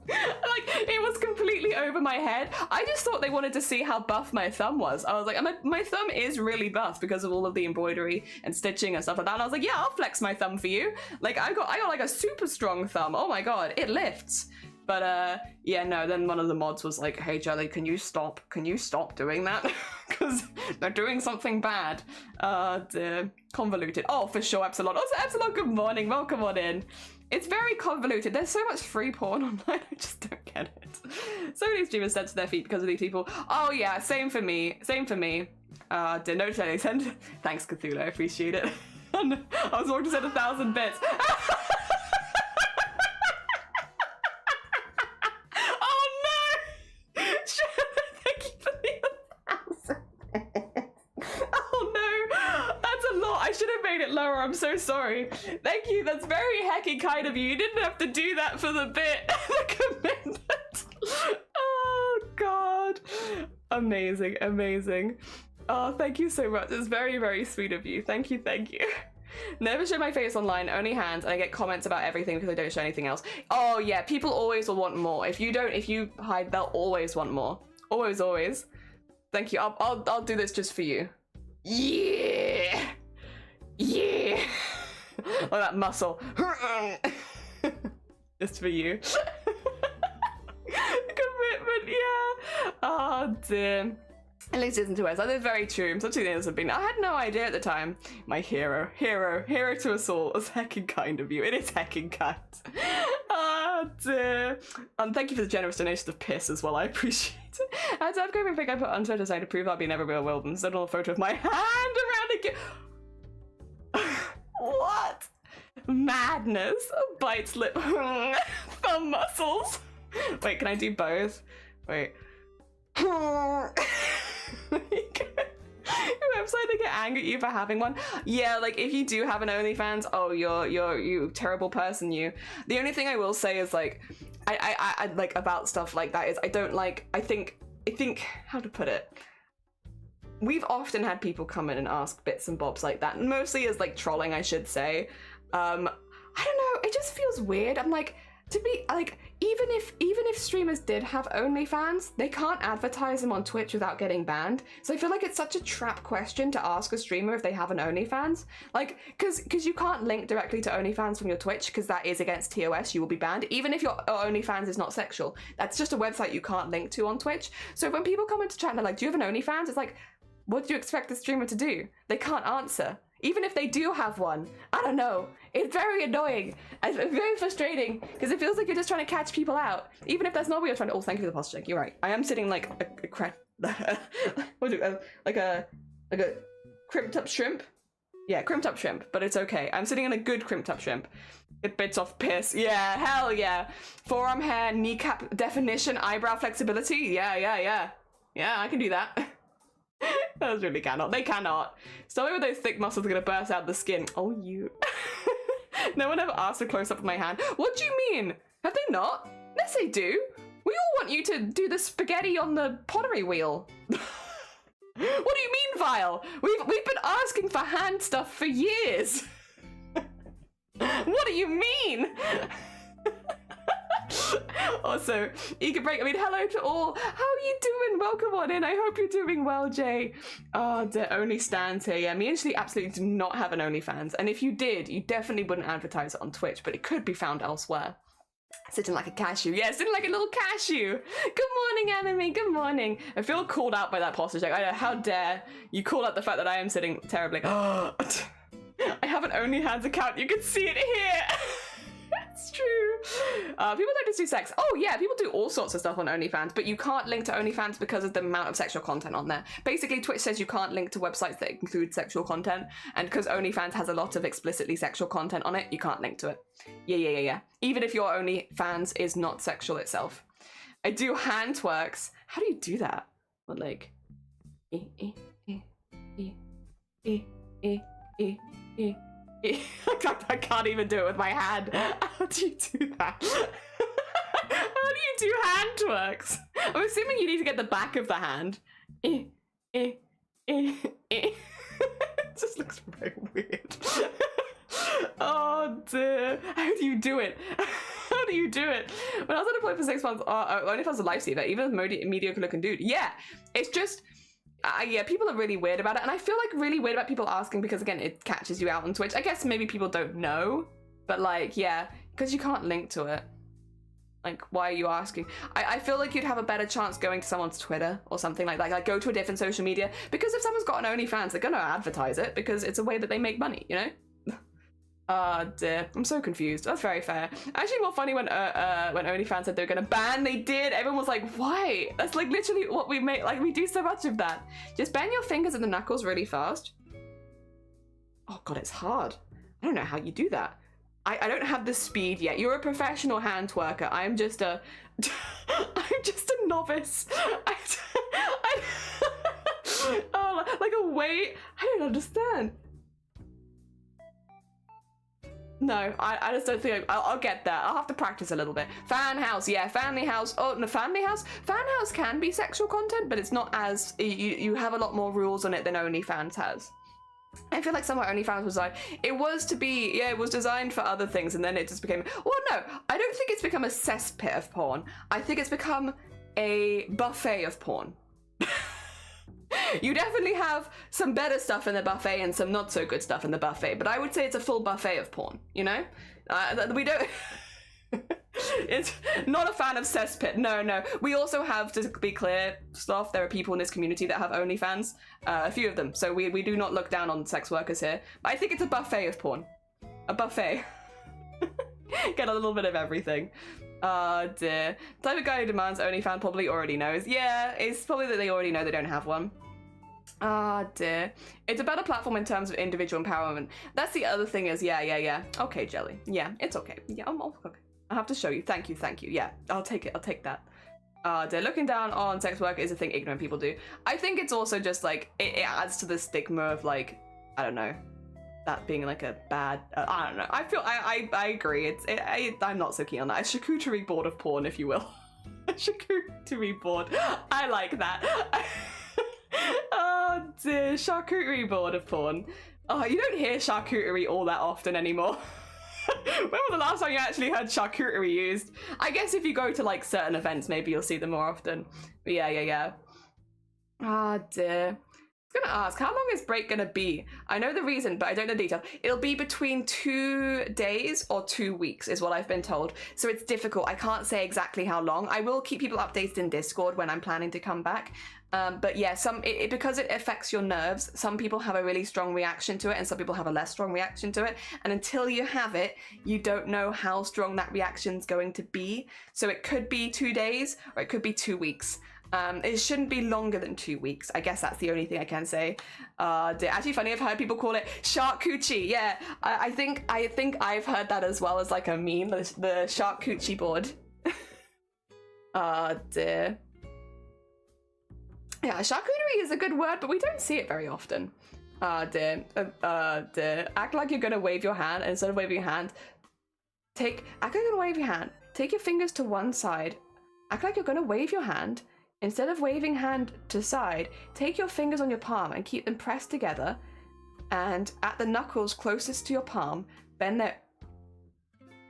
Like, it was completely over my head. I just thought they wanted to see how buff my thumb was. I was like, my thumb is really buff because of all of the embroidery and stitching and stuff like that. And I was like, yeah, I'll flex my thumb for you. Like, I got like a super strong thumb. Oh my god, it lifts. But yeah, no, then one of the mods was like, hey Jelly, can you stop doing that? Because they're doing something bad. Convoluted. Oh, for sure, Epsilon. Oh, Epsilon, good morning, welcome on in. It's very convoluted. There's so much free porn online, I just don't get it. So many streamers sent to their feet because of these people. Oh yeah, same for me. No Jelly, send. Thanks Cthulhu, I appreciate it. I was going to send 1,000 bits. Lower, I'm so sorry. Thank you, that's very hecky kind of you. You didn't have to do that for the bit. The commitment. Oh god. Amazing. Oh, thank you so much. It's very, very sweet of you. Thank you. Never show my face online, only hands, and I get comments about everything because I don't show anything else. Oh yeah, people always will want more. If you hide, they'll always want more. Always. Thank you. I'll do this just for you. Yeah. Look at that muscle. Just for you. Commitment, yeah. Oh dear. At least it isn't to us. That is very true. Such things have been. I had no idea at the time. My hero to us all. It's heckin' kind of you. It is heckin' kind. Oh dear. Thank you for the generous donation of piss as well. I appreciate it. I've got everything I put on Twitter to prove I'll be never real Wildens. I don't have a photo of my hand around again. What? Madness. Bites lip. Thumb muscles. Wait, can I do both? Wait. Website they get angry at you for having one. Yeah, like if you do have an OnlyFans, oh you terrible person you. The only thing I will say is like I like about stuff like that is I think how to put it. We've often had people come in and ask bits and bobs like that, mostly as like trolling, I should say. I don't know, it just feels weird. I'm like, to be like, even if streamers did have OnlyFans, they can't advertise them on Twitch without getting banned. So I feel like it's such a trap question to ask a streamer if they have an OnlyFans. Like, because you can't link directly to OnlyFans from your Twitch, because that is against TOS, you will be banned. Even if your OnlyFans is not sexual, that's just a website you can't link to on Twitch. So when people come into chat and they're like, do you have an OnlyFans? It's like, what do you expect the streamer to do? They can't answer. Even if they do have one, I don't know. It's very annoying. It's very frustrating because it feels like you're just trying to catch people out. Even if that's not what you're trying to. Oh, thank you for the posture check. You're right. I am sitting like like a crimped up shrimp. Yeah, crimped up shrimp, but it's okay. I'm sitting in a good crimped up shrimp. It bits off piss. Yeah, hell yeah. Forearm hair, kneecap definition, eyebrow flexibility. Yeah, I can do that. Those really cannot. They cannot. Stop with those thick muscles are gonna burst out the skin. Oh, you. No one ever asked a close up of my hand. What do you mean? Have they not? Yes, they do. We all want you to do the spaghetti on the pottery wheel. What do you mean, Vile? We've been asking for hand stuff for years. What do you mean? Also, eager break. I mean, hello to all. How are you doing? Welcome on in. I hope you're doing well, Jay. Oh, the only stands here. Yeah, me and she absolutely do not have an OnlyFans. And if you did, you definitely wouldn't advertise it on Twitch, but it could be found elsewhere. Sitting like a cashew. Yeah, sitting like a little cashew. Good morning, Anime. Good morning. I feel called out by that posture check. I know, how dare you call out the fact that I am sitting terribly. I have an OnlyFans account. You can see it here. It's true. People don't just do sex. Oh yeah, people do all sorts of stuff on OnlyFans, but you can't link to OnlyFans because of the amount of sexual content on there. Basically, Twitch says you can't link to websites that include sexual content, and because OnlyFans has a lot of explicitly sexual content on it, you can't link to it. Yeah. Even if your OnlyFans is not sexual itself. I do hand twerks. How do you do that? What, like... I can't even do it with my hand. How do you do that? How do you do hand twerks? I'm assuming you need to get the back of the hand. It just looks very weird. Oh dear. How do you do it? How do you do it? When I was unemployed for 6 months, only if I was a lifesaver, even a mediocre looking dude. Yeah, it's just... yeah, people are really weird about it, and I feel like really weird about people asking because, again, it catches you out on Twitch. I guess maybe people don't know, but like, yeah, because you can't link to it. Like, why are you asking? I feel like you'd have a better chance going to someone's Twitter or something like that. Like, go to a different social media, because if someone's got an OnlyFans, they're gonna advertise it because it's a way that they make money, you know? Dear, I'm so confused. That's very fair. Actually, more funny when OnlyFans said they were gonna ban, they did. Everyone was like, why? That's like literally what we make. Like, we do so much of that. Just bend your fingers and the knuckles really fast. Oh god, it's hard. I don't know how you do that. I don't have the speed yet. You're a professional hand twerker. I'm just a I'm just a novice. Oh, like a weight. I don't understand. No, I just don't think I'll get that. I'll have to practice a little bit. Fan house, yeah, family house. Oh, no, family house? Fan house can be sexual content, but it's not as, you have a lot more rules on it than OnlyFans has. I feel like somewhere OnlyFans was like, it was to be, yeah, it was designed for other things, and then it just became, well, no, I don't think it's become a cesspit of porn. I think it's become a buffet of porn. You definitely have some better stuff in the buffet and some not so good stuff in the buffet, but I would say it's a full buffet of porn, you know? We don't... It's not a fan of cesspit. No. We also have, to be clear, stuff, there are people in this community that have OnlyFans, a few of them, so we do not look down on sex workers here. But I think it's a buffet of porn. A buffet. Get a little bit of everything. Oh dear. The type of guy who demands OnlyFans probably already knows. Yeah, it's probably that they already know they don't have one. Ah dear. It's a better platform in terms of individual empowerment. That's the other thing is, yeah. Okay, Jelly. Yeah, it's okay. Yeah, I'm okay. I have to show you. Thank you. Yeah, I'll take it. I'll take that. Dear, looking down on sex work is a thing ignorant people do. I think it's also just like, it adds to the stigma of like, I don't know, that being like a bad, I don't know. I feel, I agree. I'm not so keen on that. A charcuterie board of porn, if you will. A charcuterie board. I like that. Oh dear, charcuterie board of porn. Oh, you don't hear charcuterie all that often anymore. When was the last time you actually heard charcuterie used? I guess if you go to like certain events, maybe you'll see them more often. But yeah. Ah, dear. I was gonna ask, how long is break gonna be? I know the reason, but I don't know the detail. It'll be between 2 days or 2 weeks is what I've been told. So it's difficult. I can't say exactly how long. I will keep people updated in Discord when I'm planning to come back. But yeah, because it affects your nerves, some people have a really strong reaction to it and some people have a less strong reaction to it. And until you have it, you don't know how strong that reaction's going to be. So it could be 2 days or it could be 2 weeks. It shouldn't be longer than 2 weeks. I guess that's the only thing I can say. Actually funny, I've heard people call it shark coochie. Yeah, I think I've heard that as well as like a meme, the shark coochie board. Dear. Yeah, charcuterie is a good word, but we don't see it very often. Dear. Act like you're gonna wave your hand, and instead of waving your hand, act like you're gonna wave your hand. Take your fingers to one side. Act like you're gonna wave your hand. Instead of waving hand to side, take your fingers on your palm and keep them pressed together. And at the knuckles closest to your palm, bend their...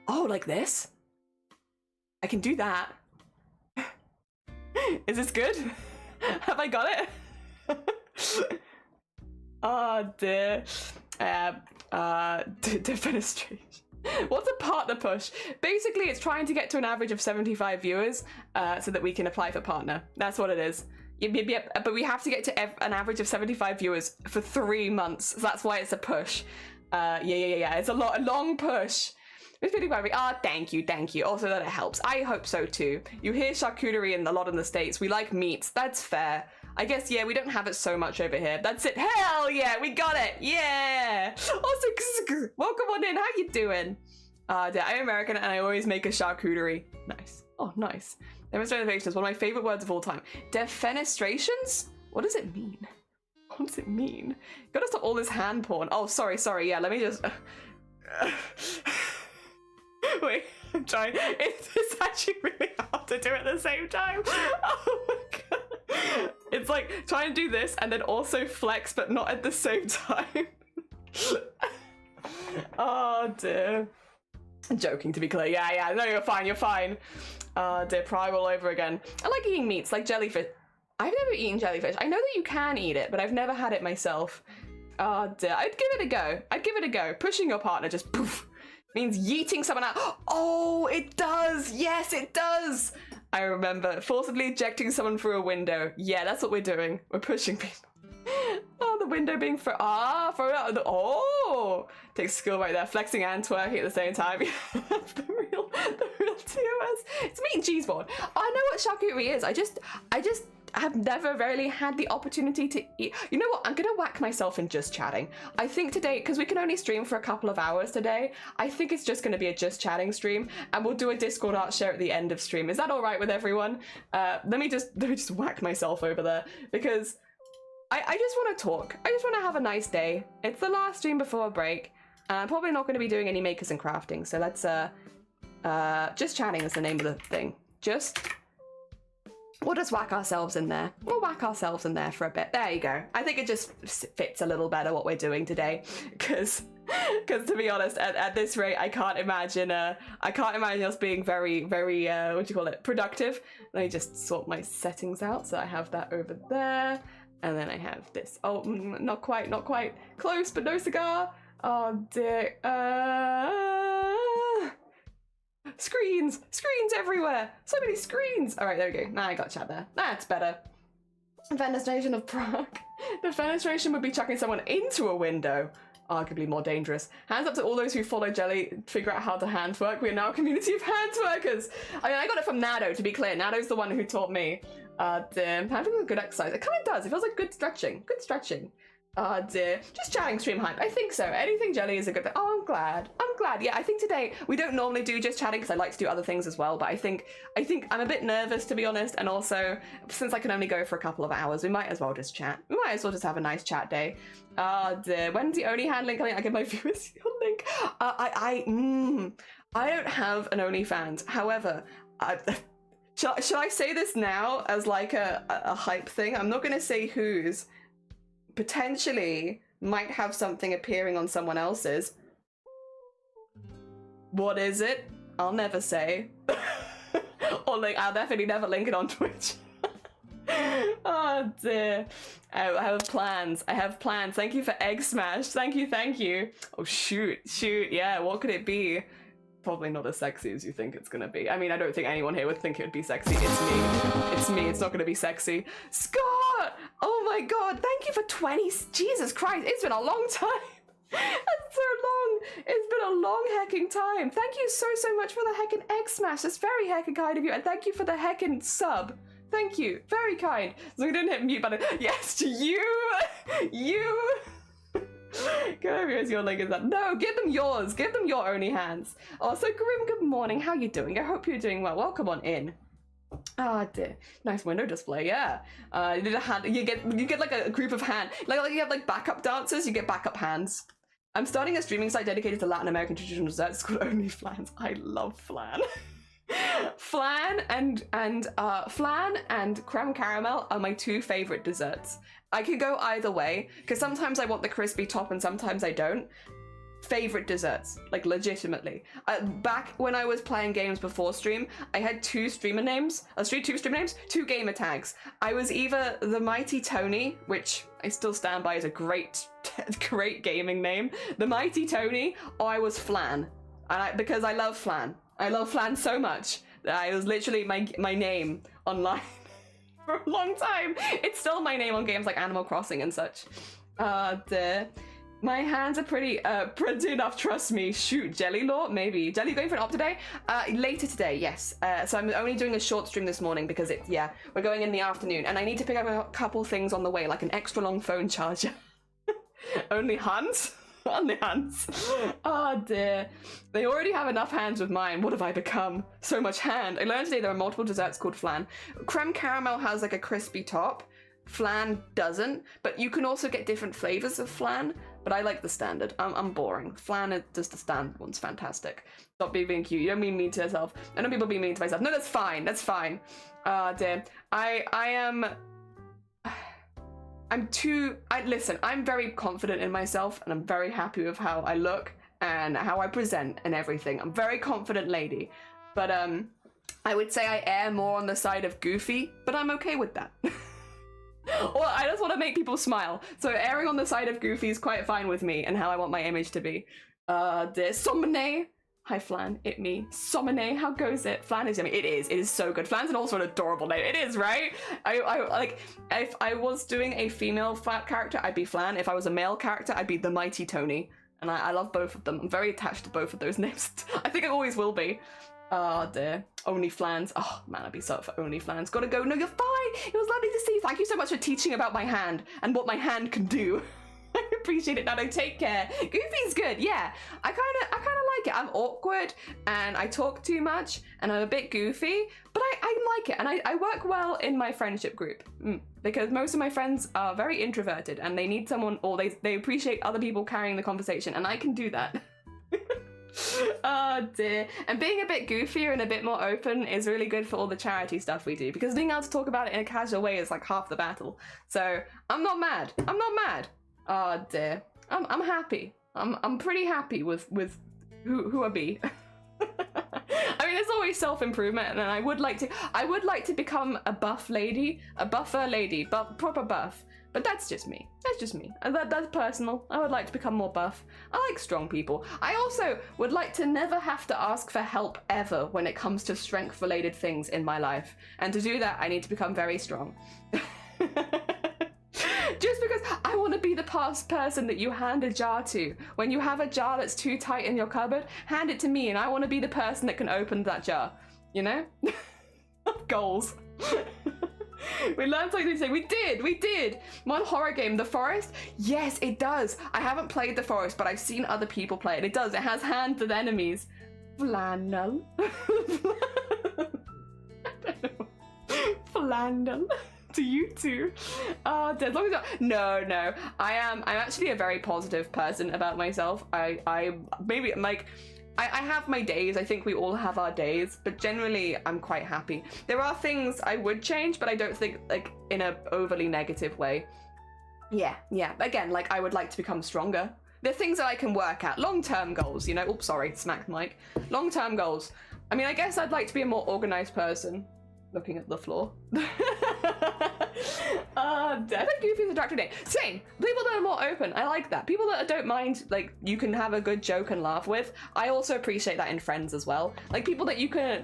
Oh, like this? I can do that. Is this good? Have I got it? Oh dear. Defenestration. What's a partner push? Basically, it's trying to get to an average of 75 viewers so that we can apply for partner. That's what it is. Yep. But we have to get to an average of 75 viewers for 3 months. So that's why it's a push. Yeah. It's a long push. It's pretty worried. Thank you. Also that it helps. I hope so too. You hear charcuterie a lot in the States. We like meats. That's fair. I guess, yeah, we don't have it so much over here. That's it. Hell yeah, we got it. Yeah. Also, welcome on in. How you doing? I'm American and I always make a charcuterie. Nice. Oh, nice. Demonstration is one of my favorite words of all time. Defenestrations? What does it mean? What does it mean? Gotta stop all this hand porn. Oh, sorry. Yeah, let me just... Wait, I'm trying. It's actually really hard to do at the same time. Oh my god. It's like trying to do this and then also flex, but not at the same time. Oh dear. I'm joking, to be clear. Yeah. No, you're fine. Dear, pry all over again. I like eating meats, like jellyfish. I've never eaten jellyfish. I know that you can eat it, but I've never had it myself. Oh dear. I'd give it a go. Pushing your partner just poof. Means yeeting someone out. Oh, it does. Yes, it does. I remember forcibly ejecting someone through a window. Yeah, that's what we're doing. We're pushing people. Oh, the window being throw it out of the... Oh, takes skill right there. Flexing and twerking at the same time. That's the real TOS. It's meat and cheese board. I know what charcuterie is. I just have never really had the opportunity to eat. You know what? I'm gonna whack myself in just chatting. I think today, because we can only stream for a couple of hours today, I think it's just gonna be a just chatting stream, and we'll do a Discord art share at the end of stream. Is that all right with everyone? Let me just whack myself over there because I just want to talk. I just want to have a nice day. It's the last stream before a break. I'm probably not going to be doing any makers and crafting, so let's just chatting is the name of the thing. We'll just whack ourselves in there. We'll whack ourselves in there for a bit. There you go. I think it just fits a little better what we're doing today, because to be honest, at this rate, I can't imagine us being very productive. Let me just sort my settings out. So I have that over there, and then I have this. Oh, not quite close, but no cigar. Oh dear. Screens everywhere. So many screens. All right, there we go. Now I got chat there. That's better. Fenestration of Prague. The fenestration would be chucking someone into a window. Arguably more dangerous. Hands up to all those who follow Jelly, figure out how to hand work. We are now a community of hand workers. I mean, I got it from Nado, to be clear. Nado's the one who taught me. Damn, having a good exercise. It kind of does. It feels like good stretching. Oh dear. Just chatting stream hype. I think so. Anything Jelly is a good thing. Oh, I'm glad. Yeah, I think today we don't normally do just chatting because I like to do other things as well, but I think I'm a bit nervous, to be honest, and also since I can only go for a couple of hours, we might as well just chat. We might as well just have a nice chat day. Oh dear. When's the only hand link coming? I give my viewers your link. I don't have an OnlyFans. However, should I say this now as like a hype thing? I'm not gonna say whose. Potentially might have something appearing on someone else's. What is it? I'll never say. Or like, I'll definitely never link it on Twitch. Oh dear. I have plans. I have plans. Thank you for Egg Smash. Thank you, thank you. Oh shoot, yeah, what could it be? Probably not as sexy as you think it's gonna be. I mean, I don't think anyone here would think it would be sexy. It's me. It's me. It's not gonna be sexy. Scott! Oh my god, thank you for 20. Jesus Christ, it's been a long time. That's so long. It's been a long hecking time. Thank you so much for the heckin' Egg Smash. That's very heckin' kind of you. And thank you for the heckin' sub. Thank you. Very kind. So we didn't hit mute button. Yes, to you. You. Go over here's your link is that. No, give them yours. Give them your only hands. Also, Grim, good morning. How you doing? I hope you're doing well. Welcome on in. Ah, dear. Nice window display, yeah. You did a hand. You get like a group of hand. Like you have like backup dancers. You get backup hands. I'm starting a streaming site dedicated to Latin American traditional desserts. It's called Only Flans. I love flan. Flan and creme caramel are my two favorite desserts. I could go either way because sometimes I want the crispy top and sometimes I don't. Favorite desserts, like legitimately. Back when I was playing games before stream, I had two streamer names, two gamer tags. I was either the Mighty Tony, which I still stand by as a great gaming name, the Mighty Tony, or I was Flan, because I love Flan. I love Flan so much that it was literally my name online for a long time. It's still my name on games like Animal Crossing and such. My hands are pretty enough, trust me. Shoot, Jelly Law, maybe. Jelly going for an op today? Later today, yes. So I'm only doing a short stream this morning because we're going in the afternoon and I need to pick up a couple things on the way, like an extra long phone charger. Only hands? Only hands. Oh dear. They already have enough hands with mine. What have I become? So much hand. I learned today there are multiple desserts called flan. Creme caramel has like a crispy top. Flan doesn't, but you can also get different flavors of flan, but I like the standard. I'm boring. Flan is just the standard one's fantastic. Stop being cute. You don't mean mean to yourself. I know people being mean to myself. No, that's fine. That's fine. Dear. Listen, I'm very confident in myself and I'm very happy with how I look and how I present and everything. I'm a very confident lady, but I would say I err more on the side of goofy, but I'm okay with that. Well, I just want to make people smile, so erring on the side of goofy is quite fine with me and how I want my image to be. Dear Somene. Hi Flan, it me. Somene, how goes it? Flan is yummy. It is so good. Flan's also an adorable name. It is, right? I like, if I was doing a female character, I'd be Flan. If I was a male character, I'd be the Mighty Tony. And I love both of them. I'm very attached to both of those names. I think I always will be. Oh dear. Only Flans. Oh man, I'd be so up for Only Flans. Gotta go. No, you're fine. It was lovely to see you. Thank you so much for teaching about my hand and what my hand can do. I appreciate it. Now, take care. Goofy's good, yeah. I kind of like it. I'm awkward and I talk too much and I'm a bit goofy, but I like it and I work well in my friendship group because most of my friends are very introverted and they need someone, or they appreciate other people carrying the conversation, and I can do that. Oh dear. And being a bit goofier and a bit more open is really good for all the charity stuff we do, because being able to talk about it in a casual way is like half the battle. So I'm not mad. Oh dear. I'm happy. I'm pretty happy with who I be. I mean, there's always self-improvement, and I would like to become a buffer lady, but proper buff. But that's just me. That's personal. I would like to become more buff. I like strong people. I also would like to never have to ask for help ever when it comes to strength-related things in my life. And to do that, I need to become very strong. Just because I want to be the person that you hand a jar to. When you have a jar that's too tight in your cupboard, hand it to me and I want to be the person that can open that jar. You know? Goals. We learned something today. We did. One horror game, The Forest. Yes, it does. I haven't played The Forest, but I've seen other people play it. It does. It has hands with enemies. Flannel. Flannel. To you too. As long as no. I'm actually a very positive person about myself. I maybe like I have my days. I think we all have our days, but generally I'm quite happy. There are things I would change, but I don't think like in a overly negative way. Yeah. Again, like I would like to become stronger. they're things that I can work at. Long-term goals, you know. Oops, sorry, smacked mic. Long-term goals. I mean, I guess I'd like to be a more organized person. Looking at the floor. I think Goofy's a director today. Same. People that are more open. I like that. People that don't mind, like, you can have a good joke and laugh with. I also appreciate that in friends as well. Like, people that you can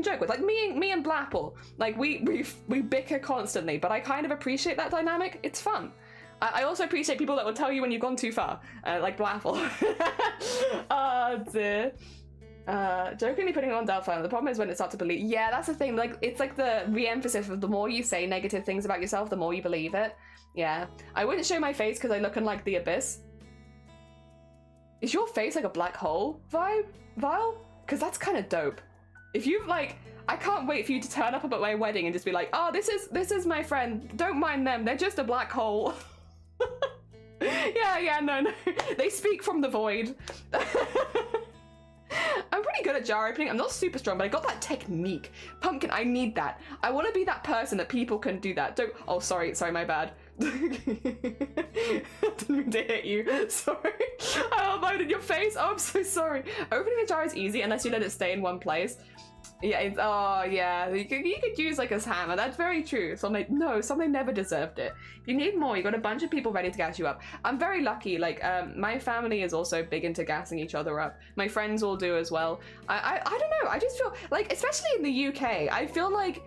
joke with. Like me and Blapple. Like, we bicker constantly, but I kind of appreciate that dynamic. It's fun. I also appreciate people that will tell you when you've gone too far. Like Blapple. Oh, dear. Jokingly putting it on Delphi. The problem is when it starts to believe. Yeah, that's the thing. Like, it's like the re-emphasis of the more you say negative things about yourself, the more you believe it. Yeah. I wouldn't show my face because I look like the abyss. Is your face like a black hole vibe, Vile? Because that's kind of dope. If you've like, I can't wait for you to turn up at my wedding and just be like, oh, this is my friend. Don't mind them. They're just a black hole. Yeah, no. They speak from the void. I'm pretty good at jar opening. I'm not super strong, but I got that technique. Pumpkin, I need that. I want to be that person that people can do that. Don't. Oh, sorry, my bad. Didn't mean to hit you. Sorry. I elbowed in your face. Oh, I'm so sorry. Opening a jar is easy unless you let it stay in one place. Yeah, oh yeah, you could use like a hammer. That's very true. Some never deserved it. If you need more, you got a bunch of people ready to gas you up. I'm very lucky. Like, my family is also big into gassing each other up. My friends all do as well. I don't know. I just feel like, especially in the UK, I feel like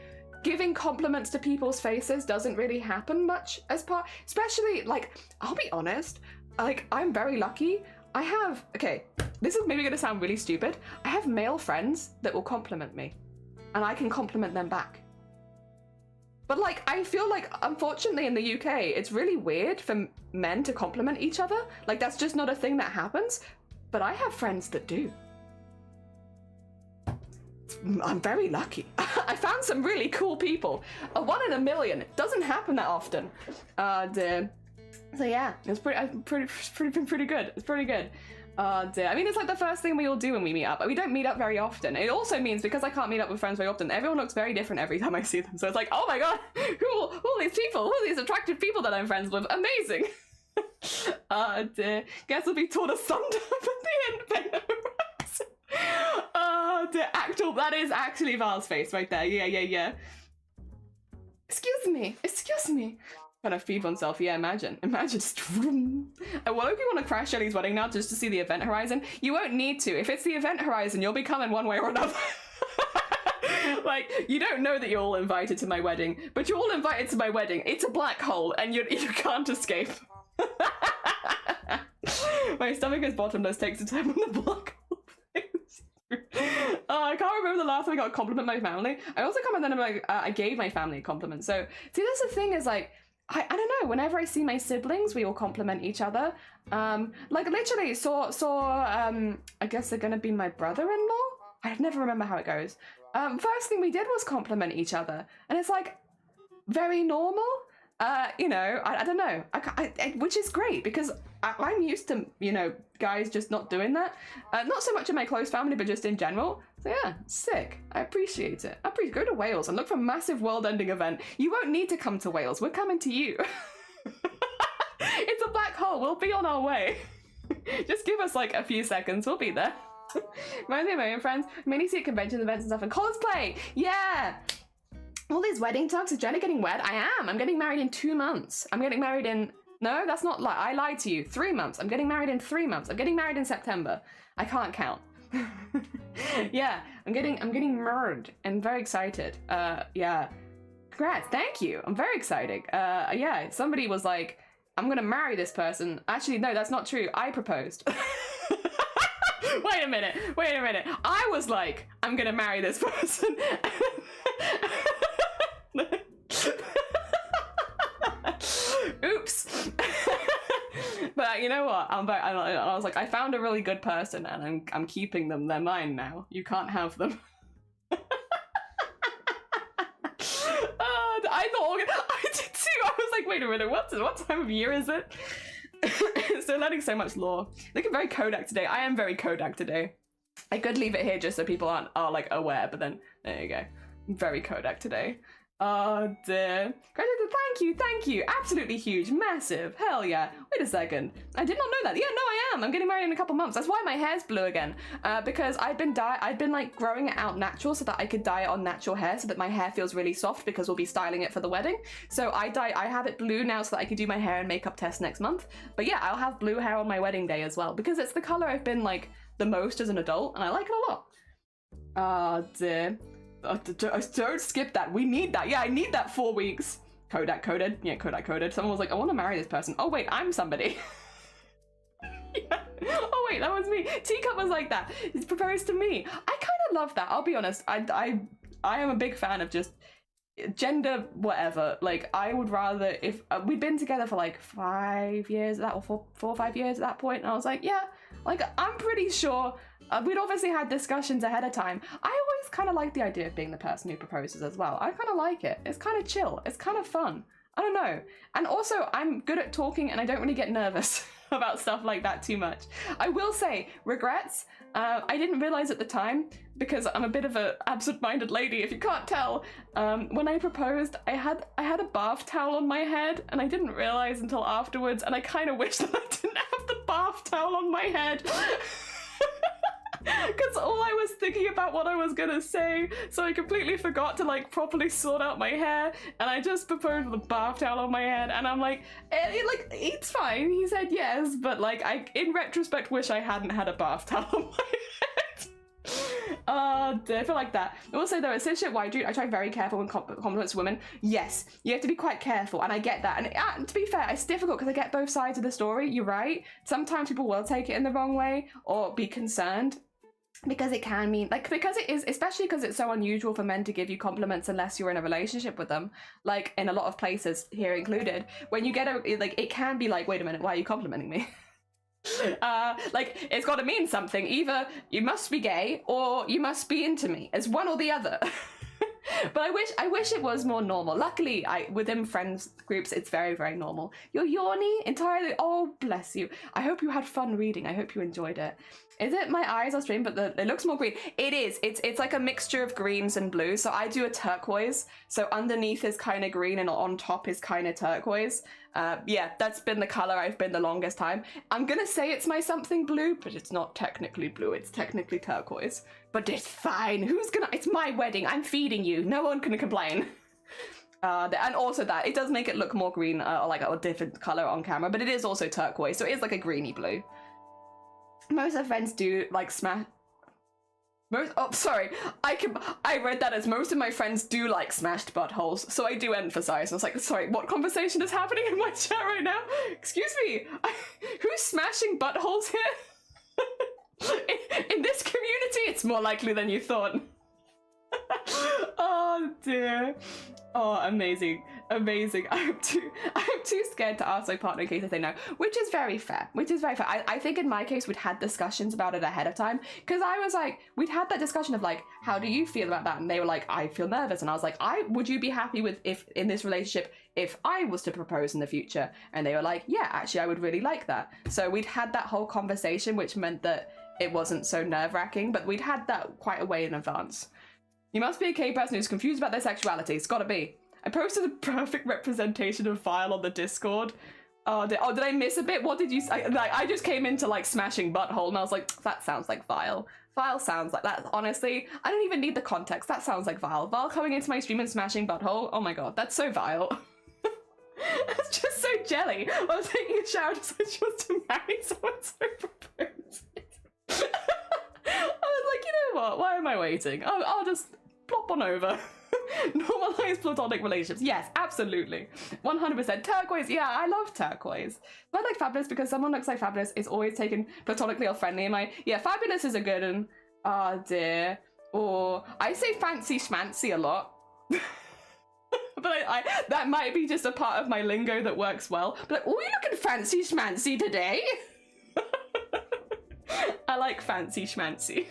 giving compliments to people's faces doesn't really happen much as part. Especially like, I'll be honest. Like, I'm very lucky. I have, okay, this is maybe gonna sound really stupid. I have male friends that will compliment me and I can compliment them back. But like, I feel like, unfortunately in the UK, it's really weird for men to compliment each other. Like, that's just not a thing that happens, but I have friends that do. I'm very lucky. I found some really cool people. A 1 in a million. It doesn't happen that often. So yeah, it's been pretty good. It's pretty good. I mean, it's like the first thing we all do when we meet up. We don't meet up very often. It also means, because I can't meet up with friends very often, everyone looks very different every time I see them. So it's like, oh my god, who are all these people? Who are these attractive people that I'm friends with? Amazing. Guess we'll be taught a thunder at the end. That is actually Val's face right there. Yeah. Excuse me. Kind of feed oneself, yeah, imagine just I want to want to crash Shelly's wedding now just to see the event horizon. You won't need to. If it's the event horizon, you'll be coming one way or another. Like, you don't know that you're all invited to my wedding, but you're all invited to my wedding. It's a black hole and you can't escape. My stomach is bottomless, takes a time on the black hole. I can't remember the last time I got a compliment by my family. I also come and then I'm like, I gave my family a compliment. So see, that's the thing, is like, I don't know, whenever I see my siblings, we all compliment each other. Like, literally saw I guess they're gonna be my brother-in-law? I never remember how it goes. First thing we did was compliment each other, and it's like very normal. You know, I don't know, which is great, because I'm used to, you know, guys just not doing that. Not so much in my close family, but just in general. So yeah, sick. I appreciate it. Go to Wales and look for a massive world-ending event. You won't need to come to Wales. We're coming to you. It's a black hole. We'll be on our way. Just give us like a few seconds. We'll be there. Reminds me of my own friends. Mainly see at conventions, events and stuff, and cosplay. Yeah. All these wedding talks. Is Jenna getting wed? I am. I'm getting married in 2 months. I'm getting married in... No, that's not I lied to you. 3 months. I'm getting married in 3 months. I'm getting married in September. I can't count. Yeah, I'm getting married and very excited. Yeah. Congrats. Thank you. I'm very excited. Yeah, somebody was like, I'm gonna marry this person. Actually, no, that's not true. I proposed. Wait a minute. I was like, I'm gonna marry this person. Oops. But you know what? I was like, I found a really good person, and I'm keeping them. They're mine now. You can't have them. I did too. I was like, wait a minute. What time of year is it? So learning so much lore. Looking very Kodak today. I am very Kodak today. I could leave it here just so people are like aware, but then there you go. I'm very Kodak today. Oh dear. Thank you. Absolutely huge, massive. Hell yeah. Wait a second. I did not know that. Yeah, no, I am. I'm getting married in a couple months. That's why my hair's blue again. Because I've been like growing it out natural so that I could dye it on natural hair so that my hair feels really soft because we'll be styling it for the wedding. So I have it blue now so that I can do my hair and makeup test next month. But yeah, I'll have blue hair on my wedding day as well because it's the color I've been like the most as an adult and I like it a lot. Oh dear. Don't skip that. We need that. Yeah, I need that 4 weeks. Kodak coded. Yeah, Kodak coded. Someone was like, I want to marry this person. Oh wait, I'm somebody. Yeah. Oh wait, that was me. Teacup was like that. He's proposed to me. I kind of love that. I'll be honest. I am a big fan of just gender whatever. Like I would rather if we'd been together for like 5 years at that or 4 or 5 years at that point, and I was like, yeah, like I'm pretty sure. We'd obviously had discussions ahead of time. I always kind of like the idea of being the person who proposes as well. I kind of like it. It's kind of chill. It's kind of fun. I don't know. And also, I'm good at talking and I don't really get nervous about stuff like that too much. I will say, regrets. I didn't realize at the time because I'm a bit of a absent-minded lady, if you can't tell. When I proposed, I had a bath towel on my head and I didn't realize until afterwards, and I kind of wish that I didn't have the bath towel on my head. Because all I was thinking about what I was gonna say, so I completely forgot to like properly sort out my hair, and I just proposed with a bath towel on my head, and I'm like, it's fine. He said yes, but like I, in retrospect, wish I hadn't had a bath towel on my head. I feel like that. Also though, at Cis Shit White Dude, I try very careful when compliments women. Yes, you have to be quite careful, and I get that. And to be fair, it's difficult because I get both sides of the story. You're right. Sometimes people will take it in the wrong way or be concerned. Because it can mean, like, because it is, especially because it's so unusual for men to give you compliments unless you're in a relationship with them, like in a lot of places here included, when you get like, it can be like, wait a minute, why are you complimenting me? Like, it's got to mean something. Either you must be gay or you must be into me. It's one or the other. But I wish it was more normal. Luckily, within friends groups, it's very, very normal. You're yawny entirely. Oh, bless you. I hope you had fun reading. I hope you enjoyed it. Is it my eyes are streaming, but it looks more green? It is. It's like a mixture of greens and blues. So I do a turquoise. So underneath is kind of green and on top is kind of turquoise. Yeah, that's been the color I've been the longest time. I'm gonna say it's my something blue, but it's not technically blue. It's technically turquoise. But it's fine. It's my wedding. I'm feeding you. No one can complain. And also that, it does make it look more green or like a different color on camera, but it is also turquoise. So it is like a greeny blue. Most of friends do like smash. I read that as most of my friends do like smashed buttholes, so I do emphasize. I was like, sorry, what conversation is happening in my chat right now? Excuse me, who's smashing buttholes here? in this community, it's more likely than you thought. Oh dear. Oh, amazing. I'm too scared to ask my partner in case they say no, which is very fair. I think in my case, we'd had discussions about it ahead of time, because I was like, we'd had that discussion of like, how do you feel about that? And they were like, I feel nervous. And I was like, would you be happy with if in this relationship, if I was to propose in the future? And they were like, yeah, actually, I would really like that. So we'd had that whole conversation, which meant that it wasn't so nerve-wracking, but we'd had that quite a way in advance. You must be a gay person who's confused about their sexuality. It's gotta be. I posted a perfect representation of Vile on the Discord. Did I miss a bit? What did you say? I just came into like smashing butthole and I was like, that sounds like Vile. Vile sounds like that. Honestly, I don't even need the context. That sounds like Vile. Vile coming into my stream and smashing butthole. Oh my god, that's so vile. That's just so jelly. I was taking a shower just when she was to marry someone so proposed. I was like, you know what? Why am I waiting? I'll just plop on over. Normalize platonic relationships. Yes, absolutely. 100%. Turquoise. Yeah, I love turquoise. I like Fabulous because someone looks like Fabulous is always taken platonically or friendly in my... Yeah, Fabulous is a good one. Oh dear. Or I say fancy schmancy a lot. But I that might be just a part of my lingo that works well. But like, oh, you looking fancy schmancy today? I like fancy schmancy.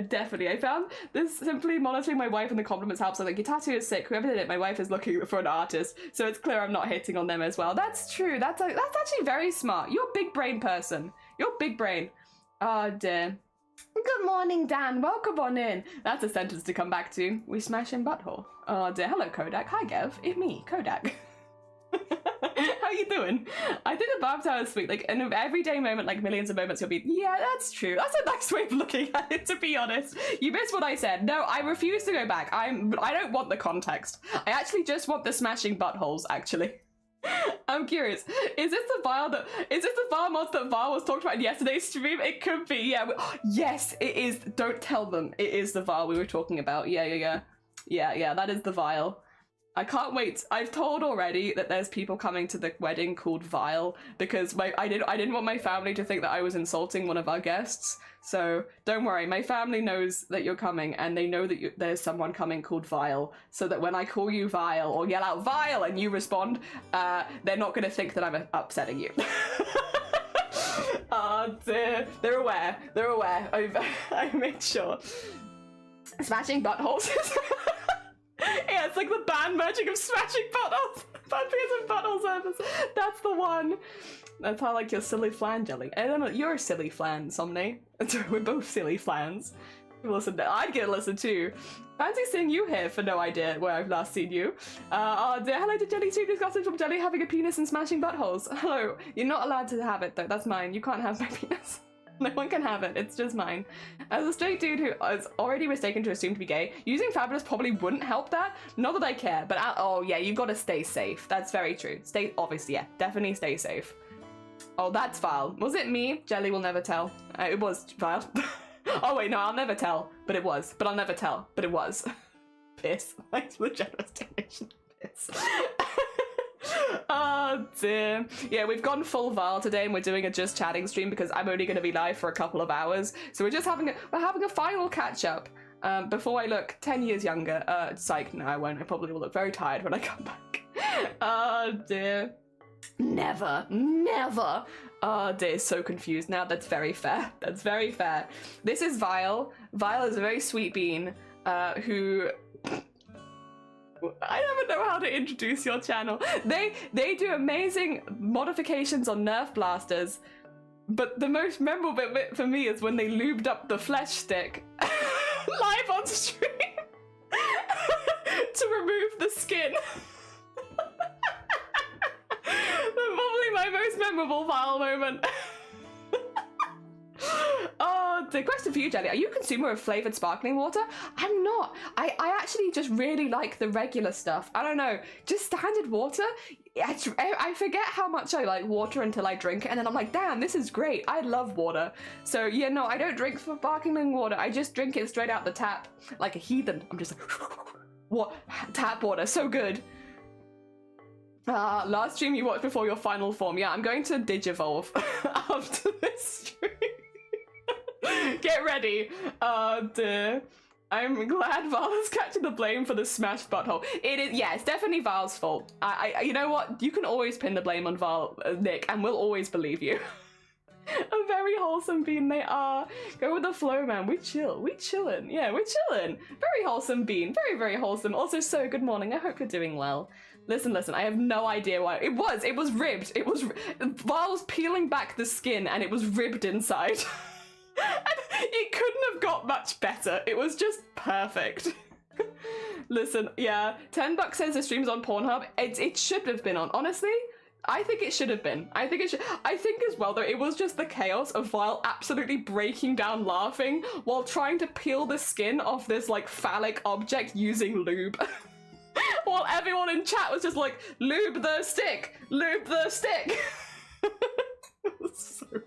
Definitely. I found this simply monitoring my wife and the compliments helps. So like, your tattoo is sick. Whoever did it, my wife is looking for an artist. So it's clear I'm not hitting on them as well. That's true. That's actually very smart. You're a big brain person. You're big brain. Oh dear. Good morning, Dan. Welcome on in. That's a sentence to come back to. We smash in butthole. Oh dear. Hello, Kodak. Hi, Gev. It's me, Kodak. How you doing? I think the barb tower is sweet. Like, in an everyday moment, like millions of moments, you'll be, yeah, that's true. That's a nice way of looking at it, to be honest. You missed what I said. No, I refuse to go back. I don't want the context. I actually just want the smashing buttholes, actually. I'm curious. Is this the file mods that Val was talked about in yesterday's stream? It could be, yeah. Yes, it is. Don't tell them. It is the vial we were talking about. Yeah, that is the vial. I can't wait. I've told already that there's people coming to the wedding called Vile because I didn't want my family to think that I was insulting one of our guests. So don't worry, my family knows that you're coming and they know that there's someone coming called Vile, so that when I call you Vile or yell out Vile and you respond, they're not going to think that I'm upsetting you. They're aware. I made sure. Smashing buttholes. Yeah, it's like the band merging of smashing buttholes. Buttholes and butthole service. That's the one. That's how I like your silly flan jelly. I don't know, you're a silly flan, Somni. We're both silly flans. Listen, I'd get a listen too. Fancy seeing you here for no idea where I've last seen you. Hello to Jelly too, disgusted from Jelly having a penis and smashing buttholes. Hello, you're not allowed to have it though, that's mine. You can't have my penis. No one can have it, it's just mine. As a straight dude who is already mistaken to assume to be gay, using Fabulous probably wouldn't help that. Not that I care, but oh yeah, you've got to stay safe. That's very true. Obviously, yeah, definitely stay safe. Oh, that's Vile. Was it me? Jelly will never tell. It was Vile. Oh wait, no, I'll never tell, but it was. But I'll never tell, but it was. Piss. Thanks for the generous donation. Piss. Oh dear. Yeah, we've gone full Val today and we're doing a just chatting stream because I'm only going to be live for a couple of hours. So we're having a final catch up before I look 10 years younger. Psych, no I won't. I probably will look very tired when I come back. Oh dear. Never. Oh dear, so confused now. That's very fair. That's very fair. This is Vile. Vile is a very sweet bean who... I never know how to introduce your channel. They do amazing modifications on Nerf blasters, but the most memorable bit for me is when they lubed up the flesh stick live on stream to remove the skin. Probably my most memorable Vile moment. Oh, the question for you, Jelly. Are you a consumer of flavoured sparkling water? I'm not. I actually just really like the regular stuff. I don't know. Just standard water? I forget how much I like water until I drink it, and then I'm like, damn, this is great. I love water. So, yeah, no, I don't drink sparkling water. I just drink it straight out the tap like a heathen. I'm just like, what? Tap water. So good. Last stream you watched before your final form. Yeah, I'm going to digivolve after this stream. Get ready. Dear. I'm glad Val is catching the blame for the smashed butthole. It is, yeah, it's definitely Val's fault. You know what? You can always pin the blame on Val, Nick, and we'll always believe you. A very wholesome bean they are. Go with the flow, man. We chill. We chillin'. Yeah, we're chillin'. Very wholesome bean. Very, very wholesome. Also, so good morning. I hope you're doing well. Listen, I have no idea why. It was ribbed. Val was peeling back the skin and it was ribbed inside. And it couldn't have got much better. It was just perfect. Listen, yeah, $10 says the stream's on Pornhub. It should have been on. Honestly, I think it should have been. I think as well, though, it was just the chaos of Vile absolutely breaking down laughing while trying to peel the skin off this, like, phallic object using lube. While everyone in chat was just like, lube the stick! Lube the stick! It was so funny.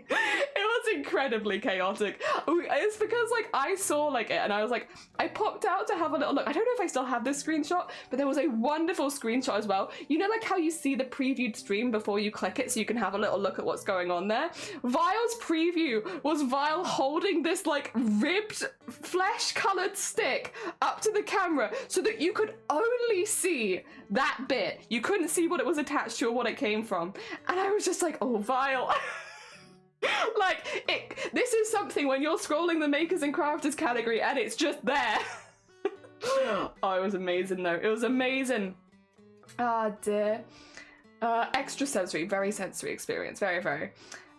It was incredibly chaotic. It's because, like, I saw, like, it and I was like, I popped out to have a little look. I don't know if I still have this screenshot, but there was a wonderful screenshot as well. You know, like how you see the previewed stream before you click it so you can have a little look at what's going on there? Vile's preview was Vile holding this, like, ribbed, flesh-colored stick up to the camera so that you could only see that bit. You couldn't see what it was attached to or what it came from. And I was just like, oh, Vile. Like, this is something when you're scrolling the makers and crafters category and it's just there. Oh, it was amazing though. It was amazing. Ah, dear. Extra sensory, very sensory experience. Very, very.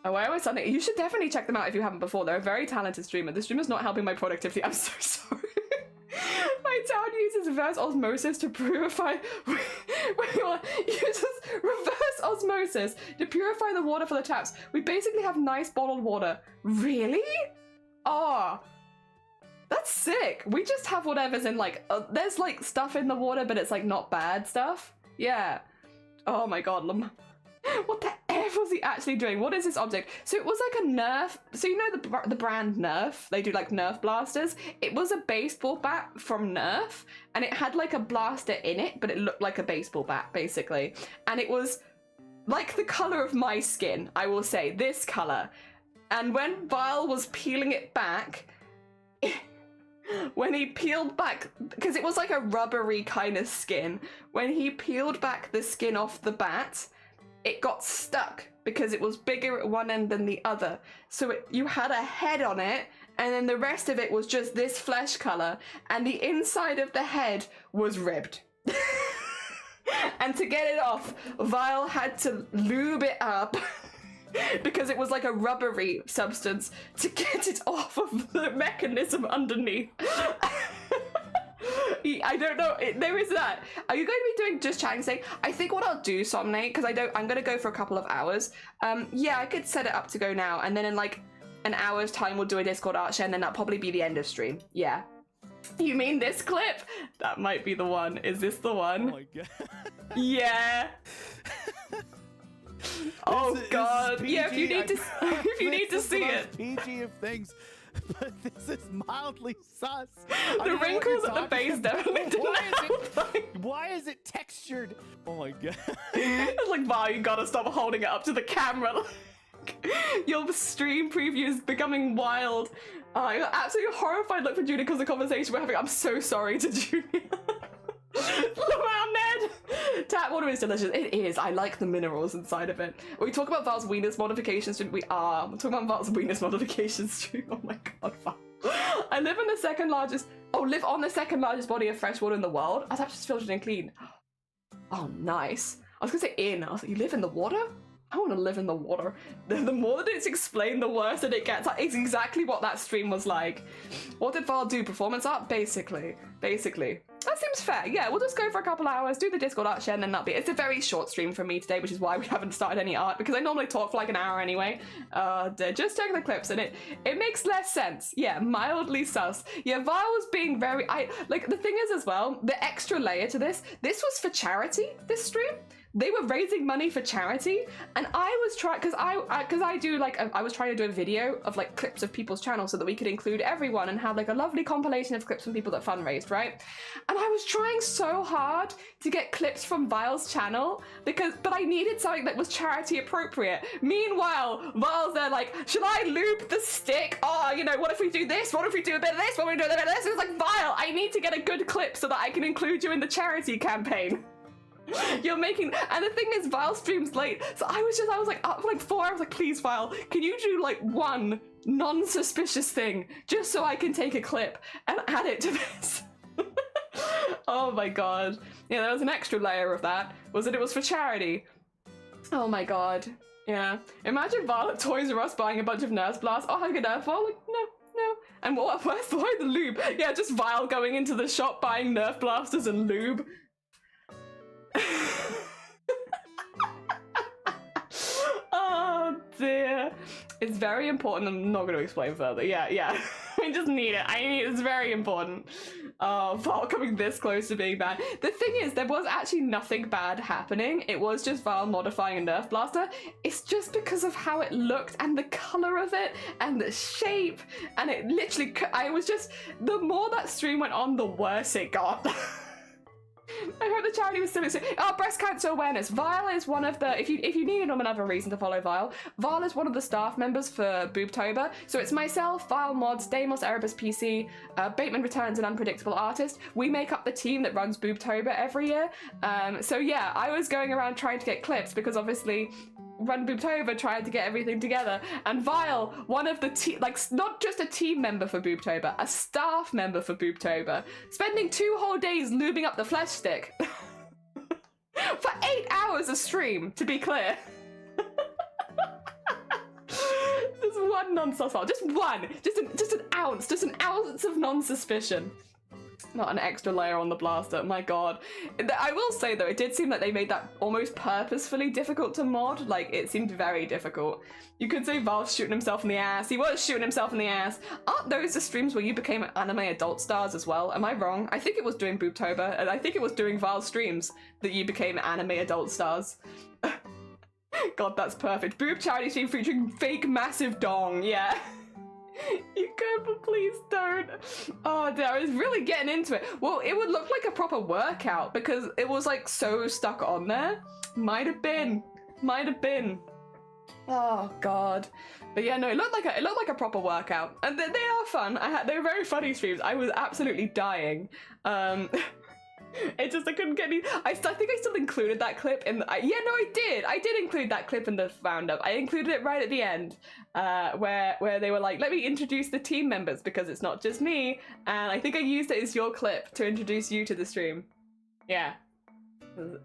Oh, I always said it. You should definitely check them out if you haven't before. They're a very talented streamer. The streamer's not helping my productivity. I'm so sorry. My town uses reverse osmosis to purify. Uses reverse osmosis to purify the water for the taps. We basically have nice bottled water. Really? Oh, that's sick. We just have whatever's in like. There's like stuff in the water, but it's like not bad stuff. Yeah. Oh my god. What the F was he actually doing? What is this object? So it was like a Nerf. So you know the brand Nerf? They do like Nerf blasters. It was a baseball bat from Nerf, and it had like a blaster in it, but it looked like a baseball bat basically. And it was like the color of my skin, I will say, this color. And when Vile was peeling it back, when he peeled back, because it was like a rubbery kind of skin, when he peeled back the skin off the bat, it got stuck because it was bigger at one end than the other. So you had a head on it, and then the rest of it was just this flesh color, and the inside of the head was ribbed. And to get it off, Vile had to lube it up because it was like a rubbery substance to get it off of the mechanism underneath. I don't know. There is that. Are you going to be doing just chatting today? I think what I'll do, Somnate, because I'm going to go for a couple of hours. Yeah, I could set it up to go now, and then in like an hour's time, we'll do a Discord art share, and then that'll probably be the end of stream. Yeah. You mean this clip? That might be the one. Is this the one? Oh my god. Yeah. Oh god. Yeah, if you need to, if you need to see it. PG of things. But this is mildly sus. The wrinkles at the base definitely didn't help. Why is it textured? Oh my god. It's like, wow, you gotta stop holding it up to the camera. Your stream preview is becoming wild. You're absolutely horrified look for Judy because of the conversation we're having. I'm so sorry to Judy. Wow, Ned! Tap water is delicious. It is. I like the minerals inside of it. We talk about Val's weenus modifications. We are. We're talking about Val's weenus modifications too. Oh my god, Val. I live in the second largest. Oh, live on the second largest body of fresh water in the world. I thought just filtered and clean. Oh, nice. I was gonna say in. I was like, you live in the water? I want to live in the water. The more that it's explained, the worse that it gets. It's exactly what that stream was like. What did Val do? Performance art? Basically. That seems fair. Yeah, we'll just go for a couple hours, do the Discord art share, and then that'll be it. It's a very short stream for me today, which is why we haven't started any art, because I normally talk for like an hour anyway. Just check the clips, and it makes less sense. Yeah, mildly sus. Yeah, Val was being very... like, the thing is as well, the extra layer to this was for charity, this stream. They were raising money for charity, and I was trying, because I do like, I was trying to do a video of like clips of people's channels so that we could include everyone and have like a lovely compilation of clips from people that fundraised, right? And I was trying so hard to get clips from Vile's channel but I needed something that was charity appropriate. Meanwhile, Vile's there like, should I loop the stick? Oh, you know, what if we do this? What if we do a bit of this? What if we do a bit of this? It's like, Vile, I need to get a good clip so that I can include you in the charity campaign. You're making, and the thing is, Vile streams late, so I was like up for like 4 hours, like, please Vile, can you do like one non-suspicious thing just so I can take a clip and add it to this? Oh my god. Yeah, there was an extra layer of that, was that it was for charity. Oh my god. Yeah. Imagine Vile at Toys R Us buying a bunch of Nerf blasts. Oh, have a Nerf ball? Like, no. And why the lube? Yeah, just Vile going into the shop buying Nerf blasters and lube. Oh dear. It's very important. I'm not going to explain further. Yeah. I just need it. It's very important. Oh, Val coming this close to being bad. The thing is, there was actually nothing bad happening. It was just Val modifying a Nerf blaster. It's just because of how it looked and the color of it and the shape. And it literally, the more that stream went on, the worse it got. I hope the charity was still... Oh, breast cancer awareness. Vile is one of the... If you needed another reason to follow Vile is one of the staff members for Boobtober. So it's myself, Vile Mods, Deimos, Erebus PC, Bateman Returns, and Unpredictable Artist. We make up the team that runs Boobtober every year. So yeah, I was going around trying to get clips because obviously... Run Boobtober tried to get everything together, and Vile, one of the not just a team member for Boobtober, a staff member for Boobtober, spending 2 whole days lubing up the flesh stick for 8 hours of stream, to be clear. one non-suspicion, just one, just an ounce of non-suspicion. Not an extra layer on the blaster, my god. I will say though, it did seem like they made that almost purposefully difficult to mod. Like, it seemed very difficult. You could say Val's shooting himself in the ass. He was shooting himself in the ass. Aren't those the streams where you became anime adult stars as well? Am I wrong? I think it was during Boobtober, and I think it was during Val's streams that you became anime adult stars. God, that's perfect. Boob charity stream featuring fake massive dong, yeah. You could, but please don't. Oh dear, I was really getting into it. Well, it would look like a proper workout because it was like so stuck on there. Might have been. Oh god. But yeah, no, it looked like a proper workout, and they are fun. They were very funny streams. I was absolutely dying. It just, I couldn't get any. I think I still included that clip in the, yeah, no, I did include that clip in the roundup. I included it right at the end, where they were like, let me introduce the team members because it's not just me, and I think I used it as your clip to introduce you to the stream. Yeah,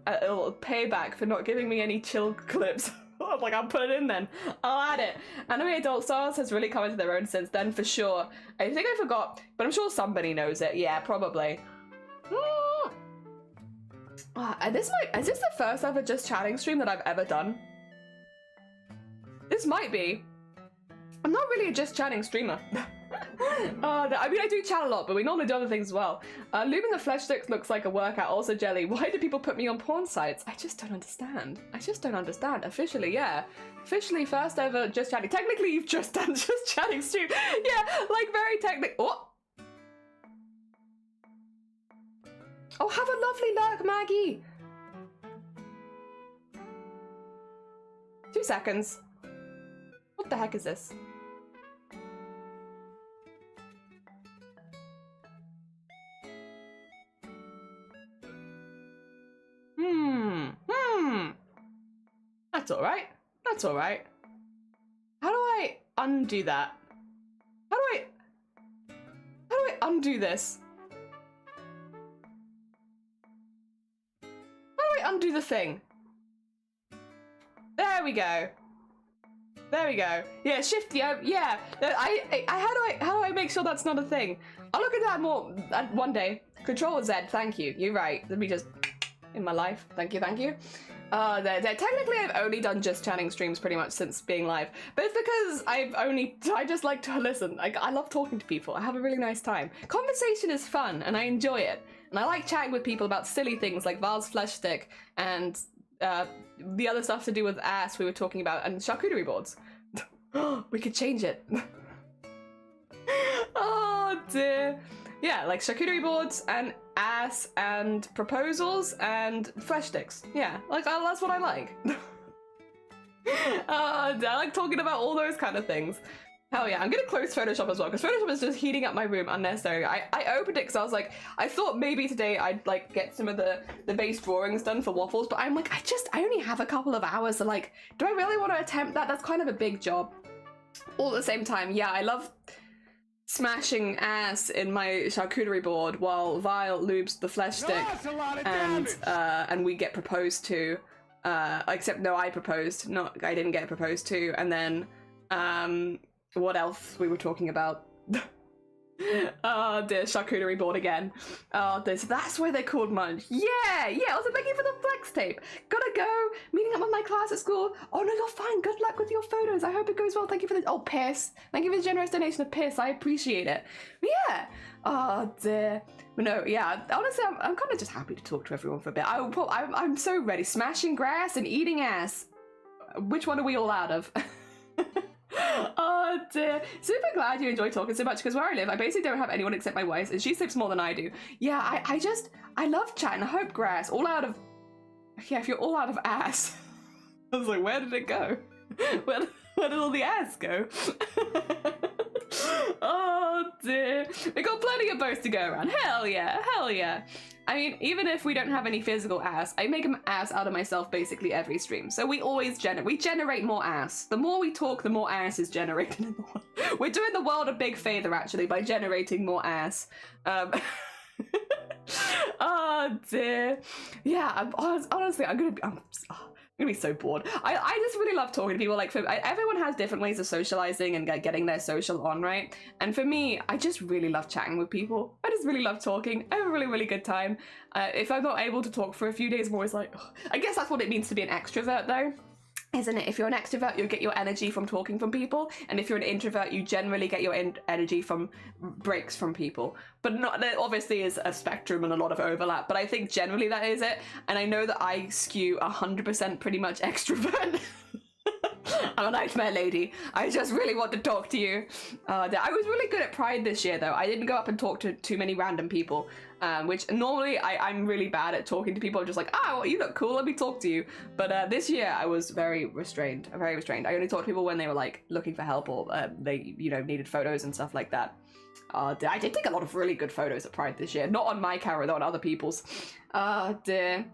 a little payback for not giving me any chill clips. I was like, I'll put it in then. I'll add it. Anime Adult Stars has really come into their own since then, for sure. I think I forgot, but I'm sure somebody knows it. Yeah, probably. And is this the first ever Just Chatting stream that I've ever done? This might be. I'm not really a Just Chatting streamer. I mean, I do chat a lot, but we normally do other things as well. Looming the flesh sticks looks like a workout. Also, Jelly, why do people put me on porn sites? I just don't understand. Officially, yeah. Officially, first ever Just Chatting. Technically, you've just done Just Chatting stream. Yeah, like very technical. Oh, have a lovely lurk, Maggie. 2 seconds. What the heck is this? That's alright. That's alright. How do I undo that? How do I undo this? Undo the thing. There we go. Yeah, shift. Yeah. How do I make sure that's not a thing? I'll look at that more one day. Control Z. Thank you. You're right. Let me just in my life. Thank you. Technically, I've only done Just Chatting streams pretty much since being live, but it's because I just like to listen. I love talking to people. I have a really nice time. Conversation is fun, and I enjoy it. And I like chatting with people about silly things like Val's flesh stick and the other stuff to do with ass we were talking about and charcuterie boards. We could change it. Oh dear. Yeah, like charcuterie boards and ass and proposals and flesh sticks. Yeah, like that's what I like. I like talking about all those kind of things. Hell yeah, I'm gonna close Photoshop as well, because Photoshop is just heating up my room unnecessarily. I opened it because I was like, I thought maybe today I'd like get some of the base drawings done for Waffles, but I'm like, I only have a couple of hours, so like, do I really want to attempt that? That's kind of a big job. All at the same time, yeah, I love smashing ass in my charcuterie board while Vile lubes the flesh stick, and we get proposed to, except no, I proposed, I didn't get proposed to, and then, what else we were talking about? Oh, dear, charcuterie board again. Oh, dear, so that's why they're called Munch. Yeah, also thank you for the flex tape. Gotta go, meeting up with my class at school. Oh no, you're fine, good luck with your photos. I hope it goes well. Thank you for the, oh, piss. Thank you for the generous donation of piss, I appreciate it. But yeah, oh dear. But no, yeah, honestly, I'm kind of just happy to talk to everyone for a bit. I'm so ready. Smashing grass and eating ass. Which one are we all out of? Oh dear. Super glad you enjoy talking so much, because where I live I basically don't have anyone except my wife, and she sleeps more than I do. Yeah, I love chatting. I hope grass all out of, yeah, if you're all out of ass. I was like, where did it go? Where did all the ass go? Oh dear. We got plenty of both to go around. Hell yeah. I mean, even if we don't have any physical ass, I make an ass out of myself basically every stream. So we always generate more ass. The more we talk, the more ass is generated in the world. We're doing the world a big favor actually by generating more ass. Oh dear. Yeah, honestly, I'm gonna be so bored. I just really love talking to people. Like, everyone has different ways of socializing and getting their social on, right? And for me, I just really love chatting with people. I just really love talking. I have a really, really good time. If I'm not able to talk for a few days, I'm always like, ugh. I guess that's what it means to be an extrovert, though. Isn't it? If you're an extrovert, you'll get your energy from talking from people, and if you're an introvert, you generally get your energy from breaks from people. But not, there obviously is a spectrum and a lot of overlap, but I think generally that is it. And I know that I skew 100% pretty much extrovert. I'm a nightmare lady. I just really want to talk to you. I was really good at Pride this year, though. I didn't go up and talk to too many random people, which normally I'm really bad at talking to people. I'm just like, well, you look cool, let me talk to you. But this year I was very restrained, very restrained. I only talked to people when they were like looking for help or they, needed photos and stuff like that. I did take a lot of really good photos at Pride this year. Not on my camera, though, on other people's. Dear.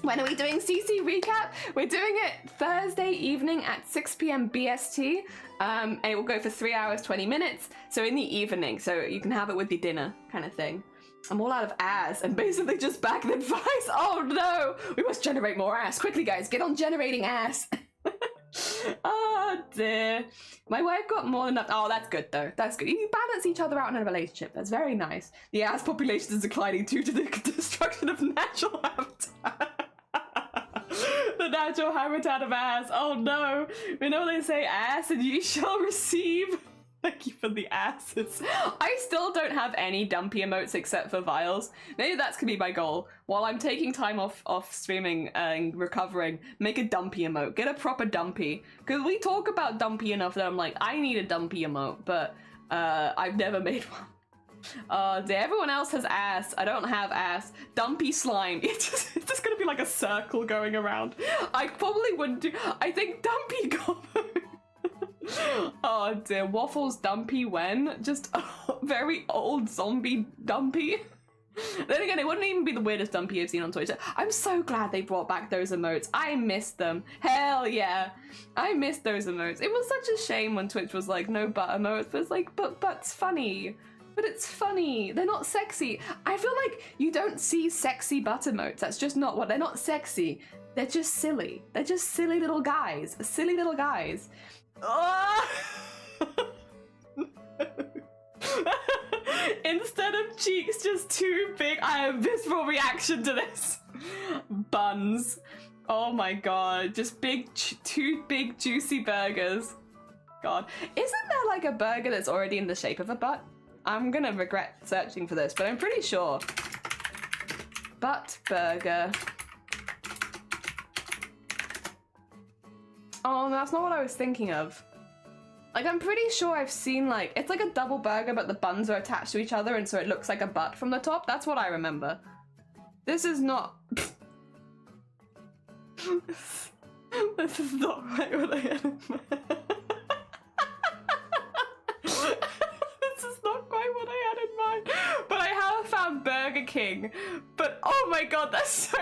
When are we doing CC recap? We're doing it Thursday evening at 6 p.m. BST, and it will go for 3 hours, 20 minutes, so in the evening, so you can have it with your dinner kind of thing. I'm all out of ass and basically just back the advice. Oh no, we must generate more ass. Quickly guys, get on generating ass. Oh dear. My wife got more than enough. Oh, that's good though. That's good. You balance each other out in a relationship. That's very nice. The ass population is declining due to the destruction of natural habitat. The natural habitat of ass. Oh no. You know they say ass and you shall receive. Thank you for the asses. I still don't have any dumpy emotes except for vials. Maybe that's gonna be my goal. While I'm taking time off streaming and recovering, make a dumpy emote. Get a proper dumpy. Because we talk about dumpy enough that I'm like, I need a dumpy emote, but I've never made one. Everyone else has ass. I don't have ass. Dumpy slime. It's just gonna be like a circle going around. I probably wouldn't do. I think dumpy combo. Oh dear, Waffles dumpy when? Just very old zombie dumpy. Then again, it wouldn't even be the weirdest dumpy I've seen on Twitter. I'm so glad they brought back those emotes. I missed them. Hell yeah. I missed those emotes. It was such a shame when Twitch was like, no butt emotes, but it's like, but's funny. But it's funny. They're not sexy. I feel like you don't see sexy butt emotes. That's just not what, they're not sexy. They're just silly. They're just silly little guys. Silly little guys. Oh! Instead of cheeks just too big, I have visceral reaction to this. Buns. Oh my god. Just two big juicy burgers. God. Isn't there like a burger that's already in the shape of a butt? I'm gonna regret searching for this, but I'm pretty sure. Butt burger. Oh, that's not what I was thinking of. Like, I'm pretty sure I've seen, like, it's like a double burger, but the buns are attached to each other, and so it looks like a butt from the top. That's what I remember. This is not... This is not right what I had in mind. This is not quite what I had in mind. But I have found Burger King. But, oh my god, that's so...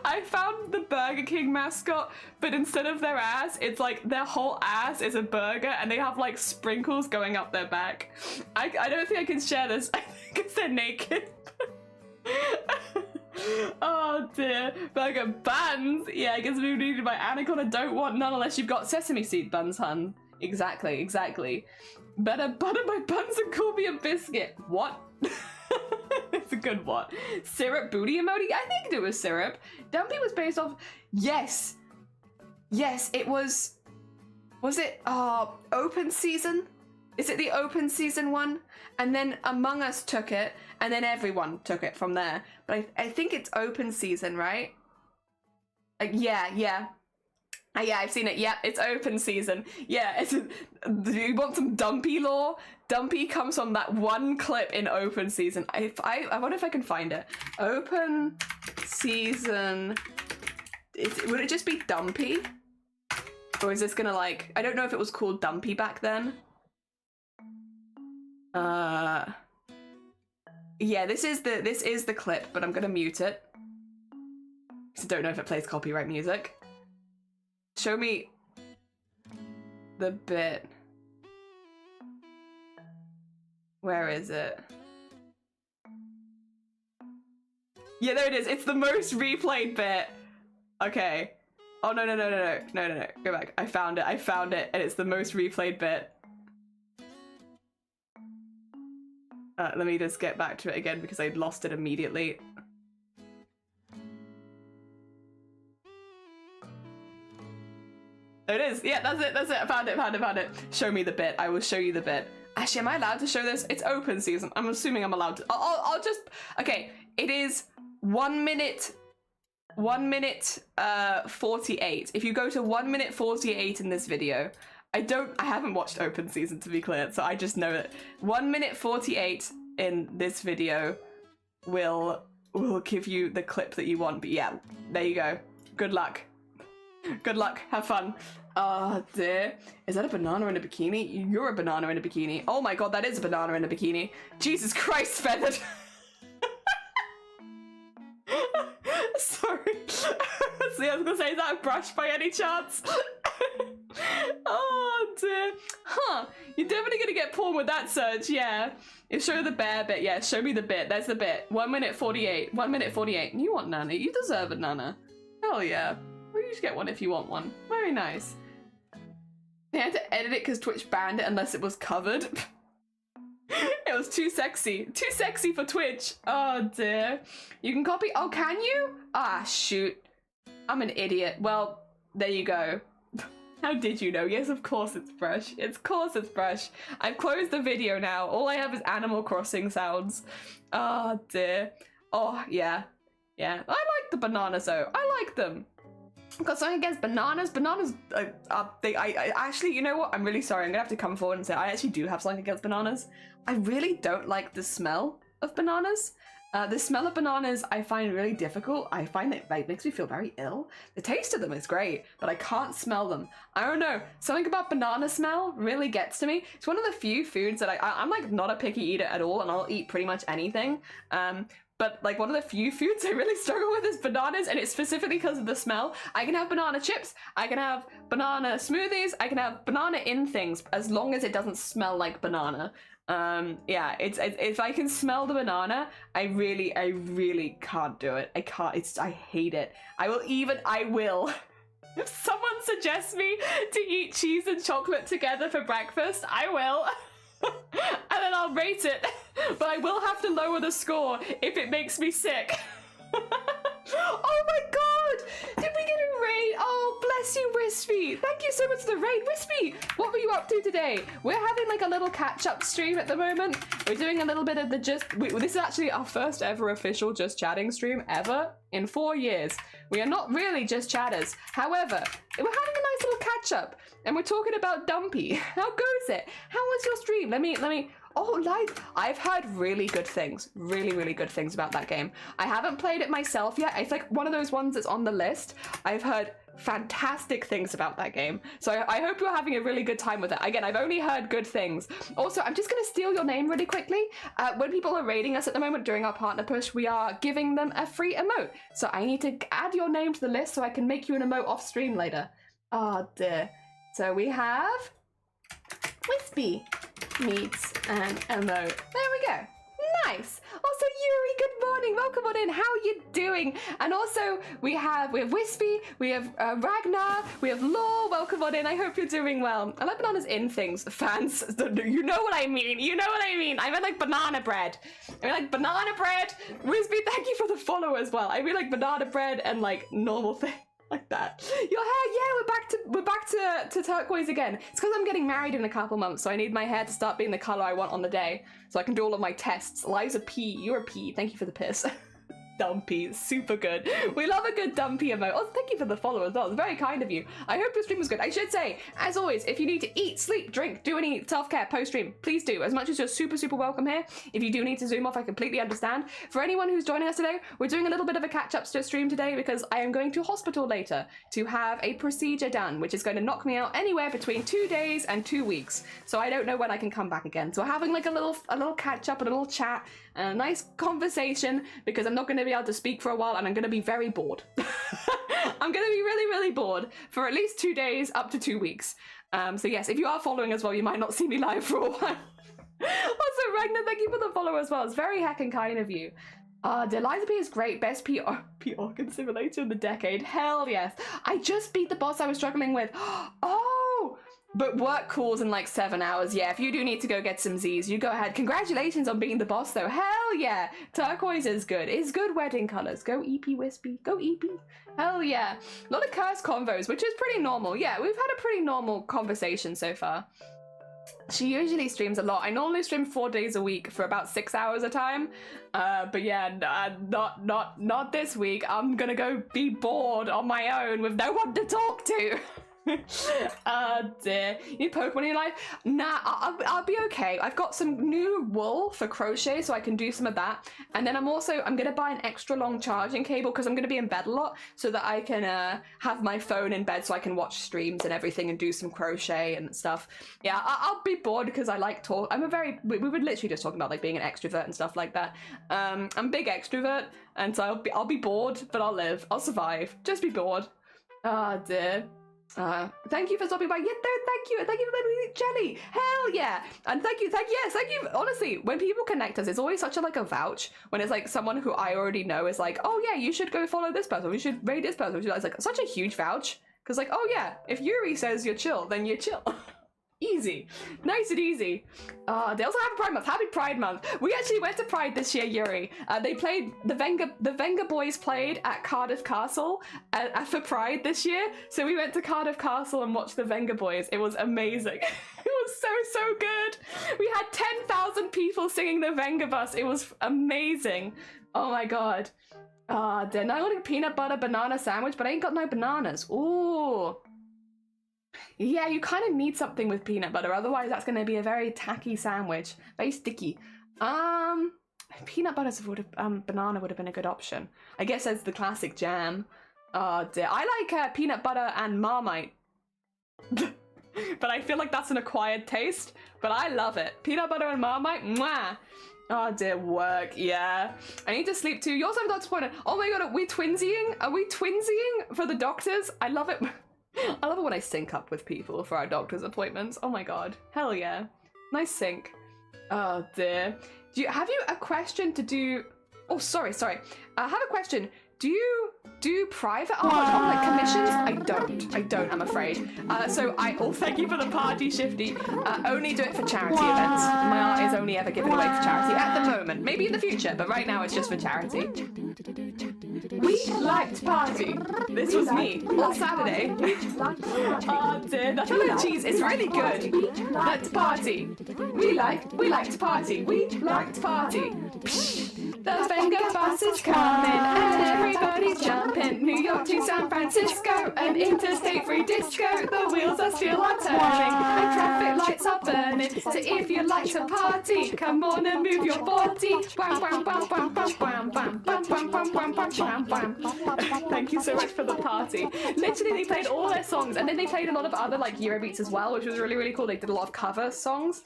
I found the Burger King mascot, but instead of their ass, it's like their whole ass is a burger and they have like sprinkles going up their back. I don't think I can share this. I think because they're naked. Oh dear. Burger buns. Yeah, I guess we needed by Anaconda. Don't want none unless you've got sesame seed buns, hun. Exactly, exactly. Better butter my buns and call me a biscuit. What? It's a good one. Syrup booty emoji? I think it was syrup. Dumpy was based off... Yes. Yes, it was... Was it open season? Is it the open season one? And then Among Us took it, and then everyone took it from there. But I think it's open season, right? Yeah. Yeah, I've seen it. Yeah, it's open season. Yeah, do you want some Dumpy lore? Dumpy comes from that one clip in open season. I wonder if I can find it. Open season. Would it just be Dumpy? Or is this gonna like... I don't know if it was called Dumpy back then. Yeah, this is the clip, but I'm gonna mute it. I don't know if it plays copyright music. Show me the bit. Where is it? Yeah, there it is. It's the most replayed bit. Okay. Oh, no. Go back. I found it, and it's the most replayed bit. Let me just get back to it again because I'd lost it immediately. There it is. Yeah, that's it. I found it. Show me the bit. I will show you the bit. Actually, am I allowed to show this? It's open season. I'm assuming I'm allowed to. I'll just... Okay, it is 1 minute 48. If you go to 1 minute 48 in this video, I haven't watched open season, to be clear, so I just know that 1 minute 48 in this video will give you the clip that you want. But yeah, there you go. Good luck. Good luck. Have fun. Oh dear. Is that a banana in a bikini? You're a banana in a bikini. Oh my god, that is a banana in a bikini. Jesus Christ, Feathered. Sorry. See, I was gonna say, is that a brush by any chance? Oh dear. Huh. You're definitely gonna get porn with that search, yeah. You show the bear bit, yeah, show me the bit. There's the bit. 1 minute 48. 1 minute 48. You want Nana? You deserve a Nana. Hell yeah. Well, you just get one if you want one. Very nice. They had to edit it because Twitch banned it unless it was covered. It was too sexy. Too sexy for Twitch. Oh dear. You can copy. Oh, can you? Ah, shoot. I'm an idiot. Well, there you go. How did you know? Yes, of course it's Brush. Of course it's Brush. I've closed the video now. All I have is Animal Crossing sounds. Oh dear. Oh, yeah. Yeah. I like the bananas though. I like them. I've got something against bananas. Bananas, I actually, you know what? I'm really sorry. I'm gonna have to come forward and say I actually do have something against bananas. I really don't like the smell of bananas. The smell of bananas I find really difficult. I find that it makes me feel very ill. The taste of them is great, but I can't smell them. I don't know. Something about banana smell really gets to me. It's one of the few foods that I'm like not a picky eater at all, and I'll eat pretty much anything. But like one of the few foods I really struggle with is bananas, and it's specifically because of the smell. I can have banana chips, I can have banana smoothies, I can have banana in things as long as it doesn't smell like banana. Yeah, it's if I can smell the banana, I really can't do it. I can't. I hate it. I will. If someone suggests me to eat cheese and chocolate together for breakfast, I will. And then I'll rate it, but I will have to lower the score if it makes me sick. Oh my god! Did we get a raid? Oh, bless you, Wispy. Thank you so much for the raid. Wispy, what were you up to today? We're having like a little catch-up stream at the moment. We're doing a little bit of the this is actually our first ever official Just Chatting stream ever in 4 years. We are not really just chatters. However, we're having a nice little catch-up, and we're talking about Dumpy. How goes it? How was your stream? Let me. Oh, live. I've heard really good things. Really good things about that game. I haven't played it myself yet. It's like one of those ones that's on the list. I've heard fantastic things about that game. So I hope you're having a really good time with it. Again, I've only heard good things. Also, I'm just going to steal your name really quickly. When people are raiding us at the moment during our partner push, we are giving them a free emote. So I need to add your name to the list so I can make you an emote off stream later. Oh dear. So we have Wispy needs an emote. There we go. Nice. Also, Yuri, good morning. Welcome on in. How are you doing? And also, we have Wispy, we have Ragnar, we have Law. Welcome on in. I hope you're doing well. I like bananas in things. Fans, you know what I mean. You know what I mean. I mean like banana bread. I mean like banana bread. Wispy, thank you for the follow as well. I mean like banana bread and like normal things. Like that. Your hair, yeah, we're back to turquoise again. It's because I'm getting married in a couple months, so I need my hair to start being the color I want on the day, so I can do all of my tests. Liza P, you're a P. Thank you for the piss. Dumpy, super good. We love a good Dumpy emote. Oh, thank you for the follow as well. It's very kind of you. I hope your stream was good. I should say, as always, if you need to eat, sleep, drink, do any self-care post-stream, please do. As much as you're super welcome here, if you do need to zoom off, I completely understand. For anyone who's joining us today, we're doing a little bit of a catch-up stream today because I am going to hospital later to have a procedure done, which is going to knock me out anywhere between 2 days and 2 weeks. So I don't know when I can come back again. So we're having like a little catch-up, a little chat, and a nice conversation because I'm not going to be able to speak for a while and I'm going to be very bored. I'm going to be really bored for at least 2 days up to 2 weeks. So yes, if you are following as well, you might not see me live for a while. Also, Ragnar, thank you for the follow as well. It's very heckin' kind of you. The Eliza P is great. Best PR simulator in the decade. Hell yes. I just beat the boss I was struggling with. Oh, but work calls in like 7 hours. Yeah, if you do need to go get some Z's, you go ahead. Congratulations on beating the boss though. Hell yeah. Turquoise is good. It's good wedding colors. Go EP Wispy. Go EP. Hell yeah. A lot of curse convos, which is pretty normal. Yeah, we've had a pretty normal conversation so far. She usually streams a lot. I normally stream 4 days a week for about 6 hours a time. But yeah, not this week. I'm gonna go be bored on my own with no one to talk to. Dear. You need Pokemon in your life? Nah, I'll be okay. I've got some new wool for crochet, so I can do some of that. And then I'm gonna buy an extra long charging cable because I'm gonna be in bed a lot, so that I can have my phone in bed so I can watch streams and everything and do some crochet and stuff. Yeah, I'll be bored because I like talk. We were literally just talking about like being an extrovert and stuff like that. I'm a big extrovert, and so I'll be bored, but I'll live. I'll survive. Just be bored. Oh dear. Thank you for stopping by. Yeah, no, thank you for letting me eat jelly. Hell yeah. And thank you. Honestly, when people connect us, it's always such a vouch when it's like someone who I already know is like, oh yeah, you should go follow this person, we should raid this person. It's like such a huge vouch because like, oh yeah, if Yuri says you're chill, then you're chill. Easy. Nice and easy. They also have Pride Month. Happy Pride Month. We actually went to Pride this year, Yuri. They played, the Venga boys played at Cardiff Castle for Pride this year. So we went to Cardiff Castle and watched the Venga boys. It was amazing. It was so good. We had 10,000 people singing the Venga bus. It was amazing. Oh my god. Then I want a peanut butter banana sandwich, but I ain't got no bananas. Ooh. Yeah, you kind of need something with peanut butter, otherwise that's going to be a very tacky sandwich, very sticky. Peanut butter banana would have been a good option. I guess as the classic jam. Oh dear, I like peanut butter and Marmite, but I feel like that's an acquired taste. But I love it. Peanut butter and Marmite, mwah. Oh dear, work, yeah. I need to sleep too. You also have a doctor's appointment. Oh my god, are we twinsying? Are we twinsying for the doctors? I love it. I love it when I sync up with people for our doctor's appointments. Oh my god. Hell yeah. Nice sync. Oh dear. Have you a question to do? Oh, sorry. I have a question. Do you do private art like commissions? I don't, I'm afraid. Thank you for the party, Shifty. Only do it for charity events. My art is only ever given away for charity at the moment. Maybe in the future, but right now it's just for charity. We like to party. This was me on Saturday. Oh dear, Nutella and cheese is really good. Like to party. We like to party. We like to party. The Venga bus is coming and everybody's jumping. New York to San Francisco, an interstate free disco. The wheels are still on turning and traffic lights are burning. So if you like to party, come on and move your body. Thank you so much for the party. Literally, they played all their songs, and then they played a lot of other like Eurobeats as well, which was really cool. They did a lot of cover songs.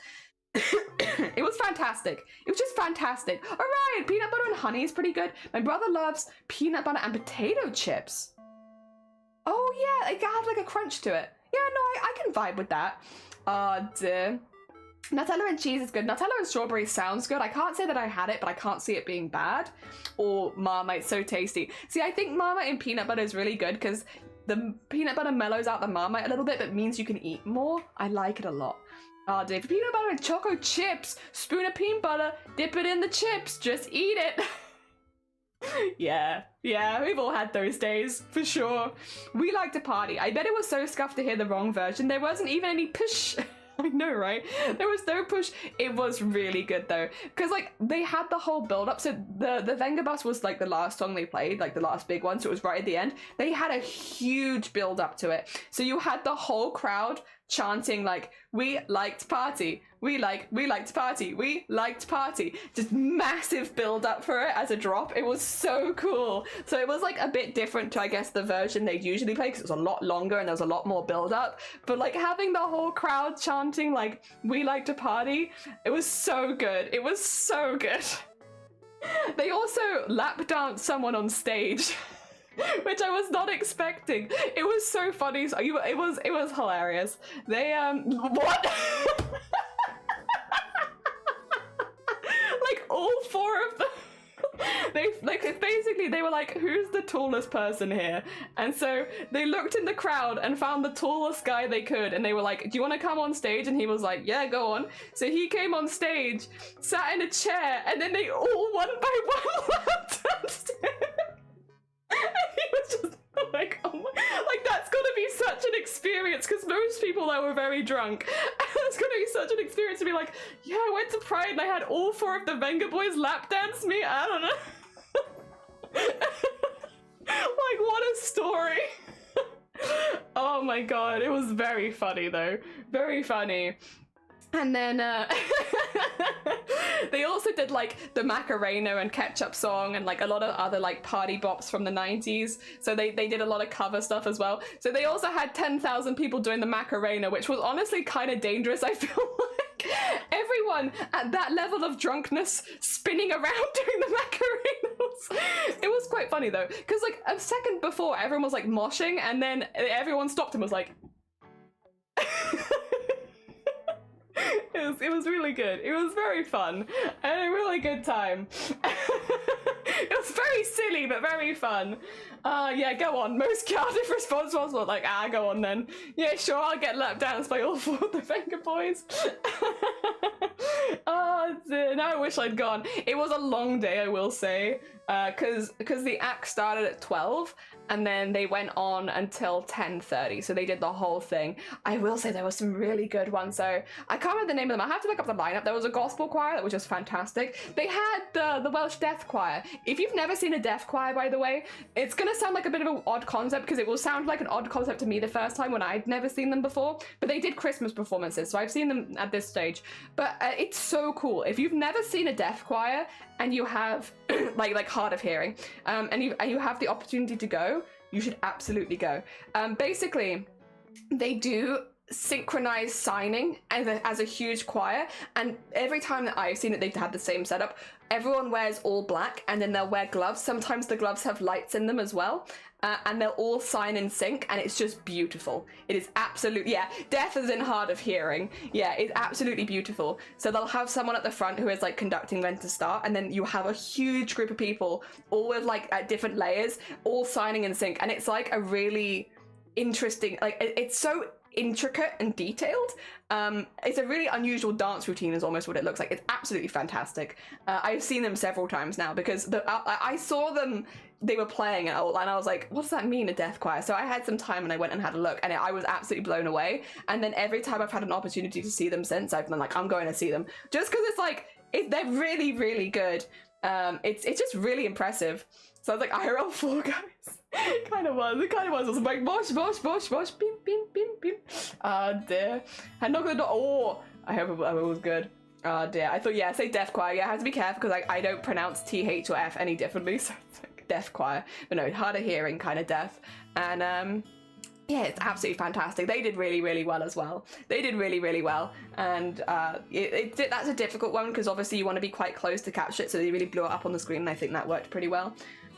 It was fantastic. It was just fantastic. All right, peanut butter and honey is pretty good. My brother loves peanut butter and potato chips. Oh yeah, it had like a crunch to it. Yeah, no, I can vibe with that. Dear. Nutella and cheese is good. Nutella and strawberry sounds good. I can't say that I had it, but I can't see it being bad. Or Marmite's so tasty. See, I think Marmite and peanut butter is really good because the peanut butter mellows out the Marmite a little bit, but means you can eat more. I like it a lot. Oh, Dave, peanut butter and choco chips. Spoon of peanut butter, dip it in the chips, just eat it. Yeah, we've all had those days, for sure. We like to party. I bet it was so scuffed to hear the wrong version. There wasn't even any push. I know, right? There was no push. It was really good though, because like they had the whole build up. So the Venga Bus was like the last song they played, like the last big one. So it was right at the end. They had a huge build up to it. So you had the whole crowd chanting like, we liked party, we liked party, we liked party. Just massive build up for it as a drop. It was so cool. So it was like a bit different to, I guess, the version they usually play because it was a lot longer and there was a lot more build up. But like having the whole crowd chanting like, we like to party, it was so good. It was so good. They also lap danced someone on stage. Which I was not expecting. It was so funny. So it was hilarious. They what? Like all four of them. basically they were like, who's the tallest person here? And so they looked in the crowd and found the tallest guy they could, and they were like, do you want to come on stage? And he was like, yeah, go on. So he came on stage, sat in a chair, and then they all one by one lapped downstairs. And he was just like, oh my, like that's gonna be such an experience, because most people there were very drunk. And it's gonna be such an experience to be like, yeah, I went to Pride and I had all 4 of the Venga boys lap dance me. I don't know. Like, what a story. Oh my god, it was very funny though. Very funny. And then they also did like the Macarena and Ketchup song and like a lot of other like party bops from the 90s. So they did a lot of cover stuff as well. So they also had 10,000 people doing the Macarena, which was honestly kind of dangerous, I feel like. Everyone at that level of drunkenness spinning around doing the Macarenas. It was quite funny though, because like a second before everyone was like moshing, and then everyone stopped and was like... It was really good. It was very fun and a really good time. It was very silly but very fun. Yeah, go on. Most chaotic response was like, go on then. Yeah, sure, I'll get lapped danced by all 4 of the Venga boys. Oh, dear. Now I wish I'd gone. It was a long day, I will say, because the act started at 12 and then they went on until 10:30, so they did the whole thing. I will say there were some really good ones, so I can't remember the name of them. I have to look up the lineup. There was a gospel choir that was just fantastic. They had the Welsh Deaf Choir. If you've never seen a deaf choir, by the way, it's gonna sound like a bit of an odd concept, because it will sound like an odd concept to me the first time when I'd never seen them before, but they did Christmas performances, so I've seen them at this stage. But it's so cool. If you've never seen a deaf choir and you have like hard of hearing, and you have the opportunity to go, you should absolutely go. Basically, they do synchronized signing as a huge choir, and every time that I've seen it, they've had the same setup. Everyone wears all black, and then they'll wear gloves. Sometimes the gloves have lights in them as well, and they'll all sign in sync, and it's just beautiful. It is absolutely, yeah, deaf as in hard of hearing. Yeah, it's absolutely beautiful. So they'll have someone at the front who is like conducting when to start, and then you have a huge group of people, all with like at different layers, all signing in sync, and it's like a really interesting, like it's so intricate and detailed. It's a really unusual dance routine is almost what it looks like. It's absolutely fantastic. I've seen them several times now, because I saw them, they were playing it, and I was like, what does that mean, a deaf choir? So I had some time and I went and had a look, and I was absolutely blown away. And then every time I've had an opportunity to see them since, I've been like, I'm going to see them, just because it's like they're really, really good. It's just really impressive. So I was like, IRL 4 guys. It kind of was. It was like, bosh, bosh, bosh, bosh, bim, bim, bim, bim. Dear. I knocked on the door. Oh, I hope it was good. Dear. I thought, yeah, say deaf choir. Yeah, I have to be careful, because I don't pronounce TH or F any differently. So it's like deaf choir. But no, hard of hearing, kind of deaf. And, yeah, it's absolutely fantastic. They did really, really well as well. They did really, really well. And that's a difficult one, because obviously you want to be quite close to capture it, so they really blew it up on the screen, and I think that worked pretty well.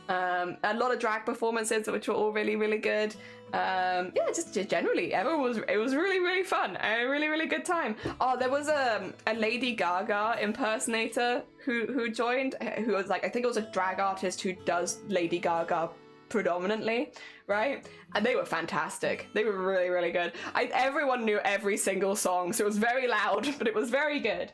A lot of drag performances, which were all really, really good. Yeah, just generally, it was really, really fun. A really, really good time. Oh, there was a Lady Gaga impersonator who joined, who was like, I think it was a drag artist who does Lady Gaga predominantly, right? And they were fantastic. They were really, really good. Everyone knew every single song, so it was very loud, but it was very good.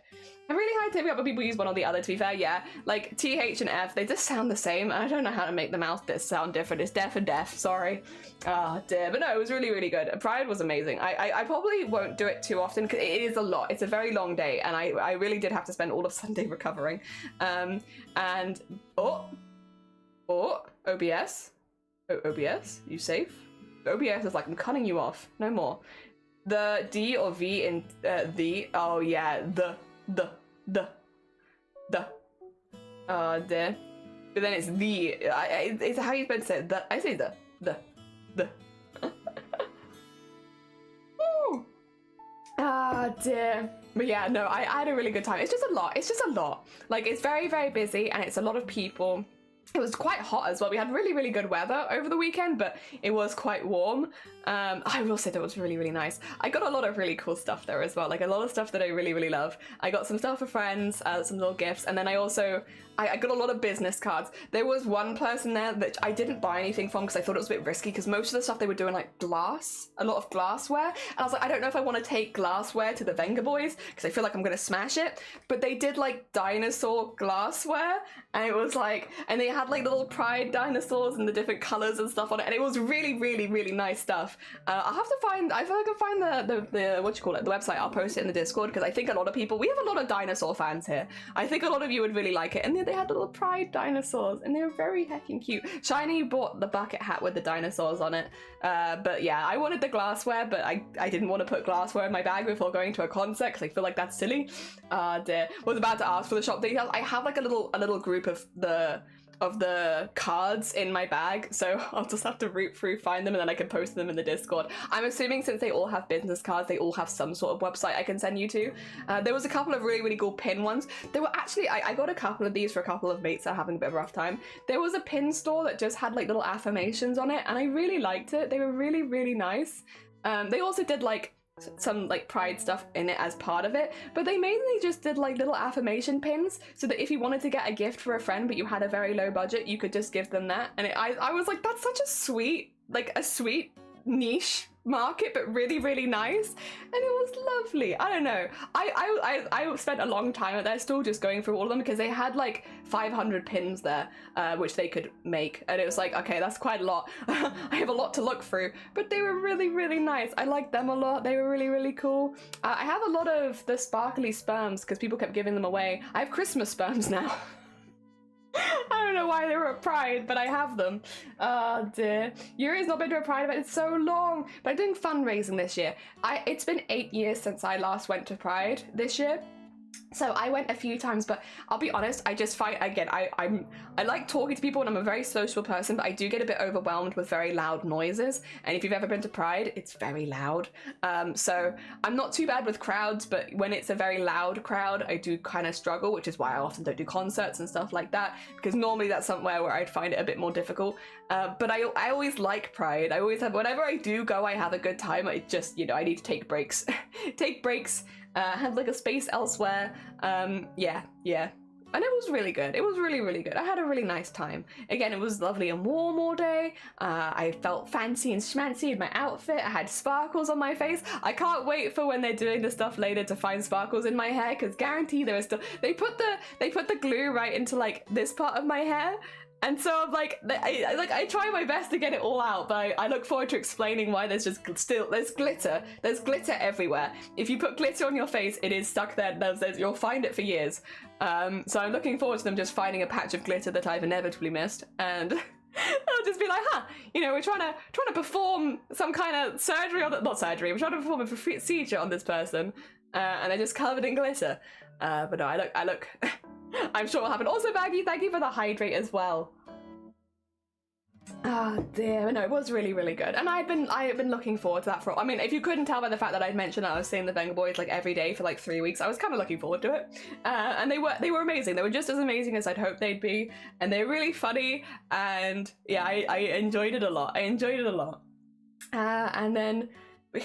I'm really hard to pick up when people use one or the other, to be fair, yeah. Like, TH and F, they just sound the same. I don't know how to make the mouth sound different. It's deaf and deaf, sorry. Oh, dear. But no, it was really, really good. Pride was amazing. I probably won't do it too often, because it is a lot. It's a very long day, and I really did have to spend all of Sunday recovering. And, OBS? OBS? You safe? OBS is like, I'm cutting you off. No more. The D or V in oh yeah, the. Dear. But then it's the. It's how you supposed to say it. I say the. Dear. But yeah, no, I had a really good time. It's just a lot. Like, it's very, very busy, and it's a lot of people. It was quite hot as well. We had really, really good weather over the weekend, but it was quite warm. I will say that was really, really nice. I got a lot of really cool stuff there as well, like a lot of stuff that I really, really love. I got some stuff for friends, some little gifts, and then I also, I got a lot of business cards. There was one person there that I didn't buy anything from because I thought it was a bit risky, because most of the stuff they were doing like glass, a lot of glassware, and I was like, I don't know if I want to take glassware to the Venga Boys because I feel like I'm gonna smash it. But they did like dinosaur glassware, and it was like, and they had like little pride dinosaurs and the different colors and stuff on it, and it was really, really, really nice stuff. I'll have to find, I feel like I can find the what you call it, the website. I'll post it in the Discord, because I think a lot of people, we have a lot of dinosaur fans here. I think a lot of you would really like it. And they had little pride dinosaurs, and they were very heckin' cute. Shiny bought the bucket hat with the dinosaurs on it. But yeah, I wanted the glassware, but I didn't want to put glassware in my bag before going to a concert, because I feel like that's silly. Dear. Was about to ask for the shop details. I have like a little group of the cards in my bag, so I'll just have to root through, find them, and then I can post them in the Discord. I'm assuming since they all have business cards, they all have some sort of website I can send you to. There was a couple of really, really cool pin ones. There were actually, I got a couple of these for a couple of mates that are having a bit of a rough time. There was a pin store that just had like little affirmations on it, and I really liked it. They were really, really nice. They also did like some like pride stuff in it as part of it, but they mainly just did like little affirmation pins, so that if you wanted to get a gift for a friend but you had a very low budget, you could just give them that. And I was like, that's such a sweet, like a sweet niche market, but really, really nice, and it was lovely. I don't know, I spent a long time at their store just going through all of them, because they had like 500 pins there, which they could make, and it was like, okay, that's quite a lot. I have a lot to look through, but they were really, really nice. I liked them a lot. They were really, really cool. I have a lot of the sparkly sperms because people kept giving them away. I have Christmas sperms now. I don't know why they were at Pride, but I have them. Oh dear. Yuri's not been to a Pride event in so long, but I'm doing fundraising this year. It's been 8 years since I last went to Pride this year. So I went a few times, but I'll be honest, I just find, again, I like talking to people, and I'm a very social person, but I do get a bit overwhelmed with very loud noises. And if you've ever been to Pride, it's very loud. So I'm not too bad with crowds, but when it's a very loud crowd, I do kind of struggle, which is why I often don't do concerts and stuff like that, because normally that's somewhere where I'd find it a bit more difficult. But I always like Pride. I always have, whenever I do go, I have a good time. I just, you know, I need to take breaks. Take breaks. Had like a space elsewhere. Yeah. And it was really good. It was really, really good. I had a really nice time. Again, it was lovely and warm all day. I felt fancy and schmancy in my outfit. I had sparkles on my face. I can't wait for when they're doing the stuff later to find sparkles in my hair, because guarantee there is still, they put the glue right into like this part of my hair. And so I'm like, I try my best to get it all out, but I look forward to explaining why there's just still, there's glitter everywhere. If you put glitter on your face, it is stuck there, you'll find it for years. So I'm looking forward to them just finding a patch of glitter that I've inevitably missed, and they'll just be like, you know, we're trying to perform some kind of surgery on not surgery, we're trying to perform a procedure on this person, and they're just covered in glitter. But no, I look I'm sure it'll happen. Also, Baggy, thank you for the hydrate as well. Oh dear, no, it was really, really good, and I had been looking forward to that for. I mean, if you couldn't tell by the fact that I'd mentioned that I was seeing the Venga Boys like every day for like 3 weeks, I was kind of looking forward to it. And they were amazing. They were just as amazing as I'd hoped they'd be, and they're really funny. And yeah, I enjoyed it a lot. And then,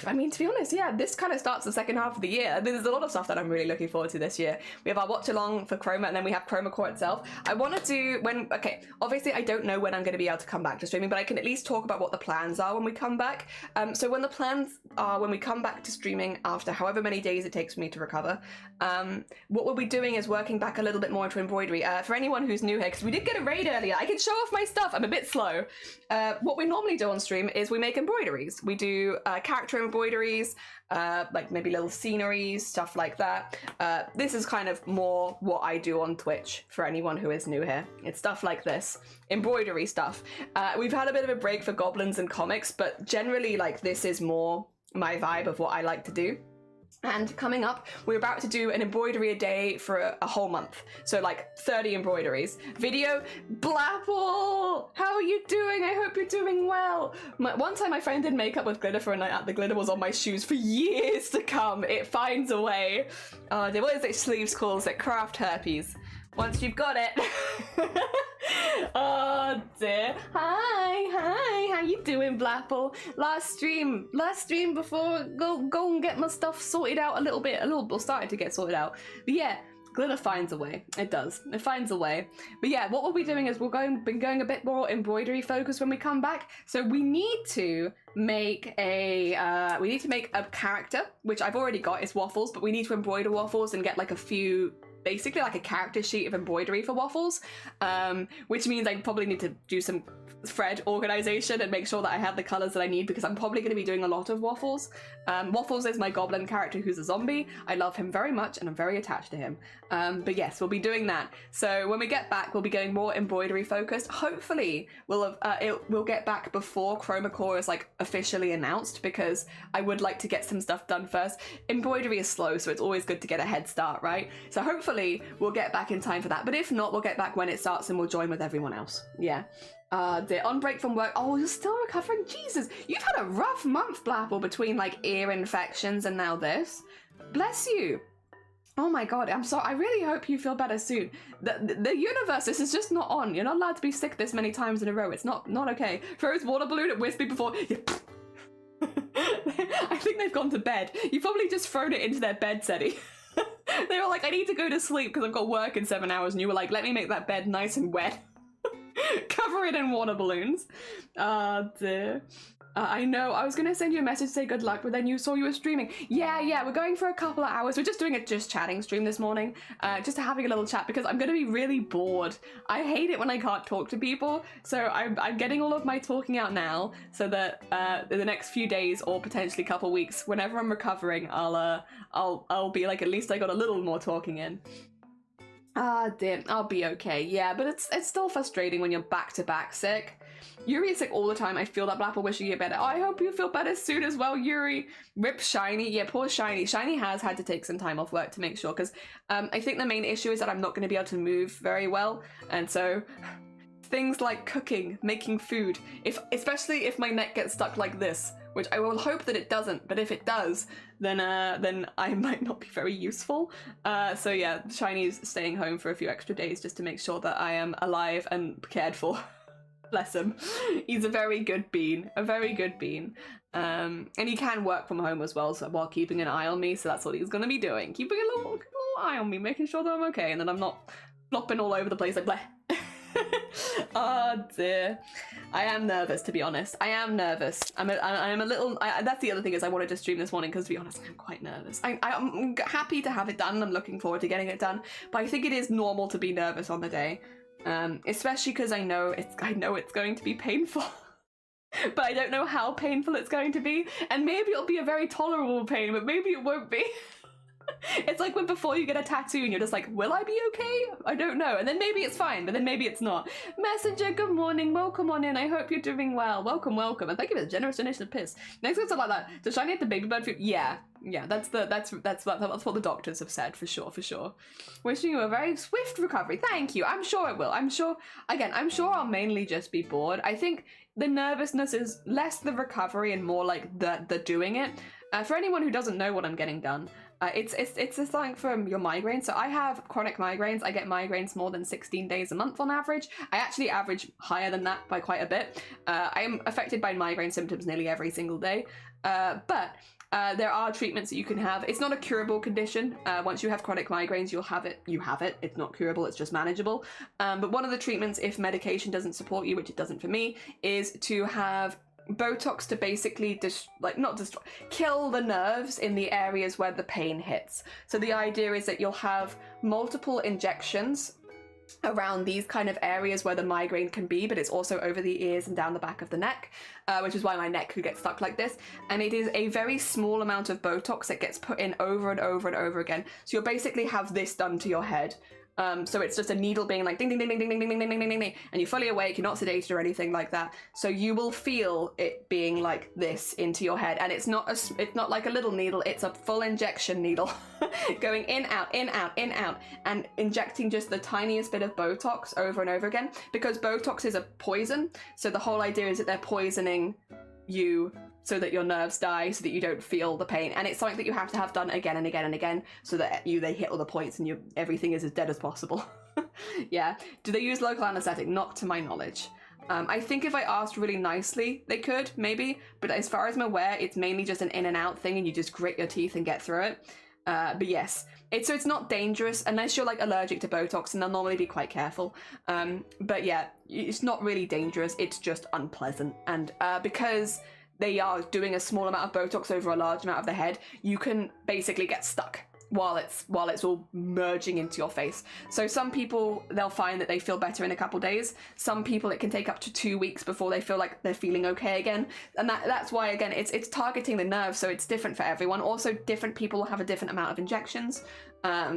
I mean, to be honest, yeah, this kind of starts the second half of the year. There's a lot of stuff that I'm really looking forward to this year. We have our watch along for Chroma, and then we have Chroma Core itself. I want to do okay, obviously I don't know when I'm going to be able to come back to streaming, but I can at least talk about what the plans are when we come back. So when the plans are, when we come back to streaming after however many days it takes me to recover, what we'll be doing is working back a little bit more into embroidery. For anyone who's new here, because we did get a raid earlier, I can show off my stuff. I'm a bit slow. What we normally do on stream is we make embroideries. We do character embroideries, like maybe little sceneries, stuff like that. This is kind of more what I do on Twitch for anyone who is new here. It's stuff like this, embroidery stuff. We've had a bit of a break for goblins and comics, but generally like this is more my vibe of what I like to do. And coming up, we're about to do an embroidery a day for a whole month. So like 30 embroideries. Video, Blapple! How are you doing? I hope you're doing well. One time my friend did makeup with glitter for a night out. The glitter was on my shoes for years to come. It finds a way. What is it? Sleeves calls it craft herpes. once you've got it. Oh dear. Hi, how you doing, Blapple? Last stream before go and get my stuff sorted out a little bit. Started to get sorted out. But yeah, glitter finds a way. It does. It finds a way. But yeah, what we'll be doing is been going a bit more embroidery focused when we come back. So we need to make a character, which I've already got. It's Waffles, but we need to embroider Waffles and get like a few, basically like a character sheet of embroidery for Waffles, which means I probably need to do some thread organization and make sure that I have the colors that I need, because I'm probably going to be doing a lot of Waffles. Waffles is my goblin character who's a zombie. I love him very much and I'm very attached to him. But yes, we'll be doing that. So when we get back, we'll be going more embroidery focused. Hopefully we'll get back before Chroma Core is like officially announced, because I would like to get some stuff done first. Embroidery is slow, so it's always good to get a head start, right? So hopefully we'll get back in time for that. But if not, we'll get back when it starts and we'll join with everyone else. Yeah. They're on break from work. Oh, you're still recovering? Jesus, you've had a rough month, Blapple, between like ear infections and now this. Bless you. Oh my god, I'm sorry. I really hope you feel better soon. The universe, this is just not on. You're not allowed to be sick this many times in a row. It's not okay. Throws water balloon at Wispy before... I think they've gone to bed. You've probably just thrown it into their bed, Seti. They were like, I need to go to sleep because I've got work in 7 hours. And you were like, let me make that bed nice and wet. Cover it in water balloons. Dear. I know, I was gonna send you a message to say good luck, but then you saw you were streaming. Yeah, we're going for a couple of hours. We're just doing a just chatting stream this morning, just having a little chat, because I'm gonna be really bored. I hate it when I can't talk to people, so I'm getting all of my talking out now, so that in the next few days or potentially couple weeks, whenever I'm recovering, I'll be like, at least I got a little more talking in. Dear, I'll be okay. Yeah, but it's still frustrating when you're back to back sick. Yuri is sick all the time. I feel that, Blapple, wishing you better. Oh, I hope you feel better soon as well, Yuri. Rip Shiny. Yeah, poor Shiny. Shiny has had to take some time off work to make sure, because I think the main issue is that I'm not going to be able to move very well, and so things like cooking, making food, especially if my neck gets stuck like this, which I will hope that it doesn't, but if it does, then I might not be very useful. So yeah, Shiny's staying home for a few extra days just to make sure that I am alive and cared for. Bless him. He's a very good bean. And he can work from home as well, so while keeping an eye on me, so that's what he's going to be doing. Keeping a little eye on me, making sure that I'm okay, and then I'm not flopping all over the place like bleh. Oh dear. I am nervous, to be honest. I am nervous. I'm a little... that's the other thing, is I wanted to stream this morning because, to be honest, I'm quite nervous. I'm happy to have it done. I'm looking forward to getting it done. But I think it is normal to be nervous on the day. Especially because I know it's going to be painful. But I don't know how painful it's going to be. And maybe it'll be a very tolerable pain, but maybe it won't be. It's like when before you get a tattoo and you're just like, will I be okay? I don't know. And then maybe it's fine, but then maybe it's not. Messenger, good morning. Welcome on in. I hope you're doing well. Welcome. And thank you for the generous donation of piss. Next one's like that. Does Shiny have the baby bird food? Yeah, that's what the doctors have said, for sure. Wishing you a very swift recovery. Thank you. I'm sure it will. I'm sure I'll mainly just be bored. I think the nervousness is less the recovery and more like the doing it. For anyone who doesn't know what I'm getting done, it's something from your migraines. So I have chronic migraines. I get migraines more than 16 days a month on average. I actually average higher than that by quite a bit. I am affected by migraine symptoms nearly every single day. But there are treatments that you can have. It's not a curable condition. Once you have chronic migraines, you have it. It's not curable, it's just manageable. But one of the treatments, if medication doesn't support you, which it doesn't for me, is to have Botox to basically kill the nerves in the areas where the pain hits. So the idea is that you'll have multiple injections around these kind of areas where the migraine can be, but it's also over the ears and down the back of the neck, which is why my neck could get stuck like this. And it is a very small amount of Botox that gets put in over and over and over again. So you'll basically have this done to your head. So it's just a needle being like ding, ding, ding, ding, ding, ding, ding, ding, ding, ding, ding, and you're fully awake, you're not sedated or anything like that. So you will feel it being like this into your head, and it's not like a little needle, it's a full injection needle going in, out, in, out, in, out, and injecting just the tiniest bit of Botox over and over again, because Botox is a poison. So the whole idea is that they're poisoning you so that your nerves die, so that you don't feel the pain, and it's something that you have to have done again and again and again, so that they hit all the points and everything is as dead as possible. Yeah. Do they use local anesthetic? Not to my knowledge. I think if I asked really nicely, they could, maybe. But as far as I'm aware, it's mainly just an in and out thing and you just grit your teeth and get through it. But yes, so it's not dangerous unless you're like allergic to Botox, and they'll normally be quite careful. But yeah, it's not really dangerous. It's just unpleasant. And because they are doing a small amount of Botox over a large amount of the head, you can basically get stuck while it's all merging into your face. So some people, they'll find that they feel better in a couple days. Some people, it can take up to 2 weeks before they feel like they're feeling okay again. And that's why, again, it's targeting the nerve, so it's different for everyone. Also, different people have a different amount of injections,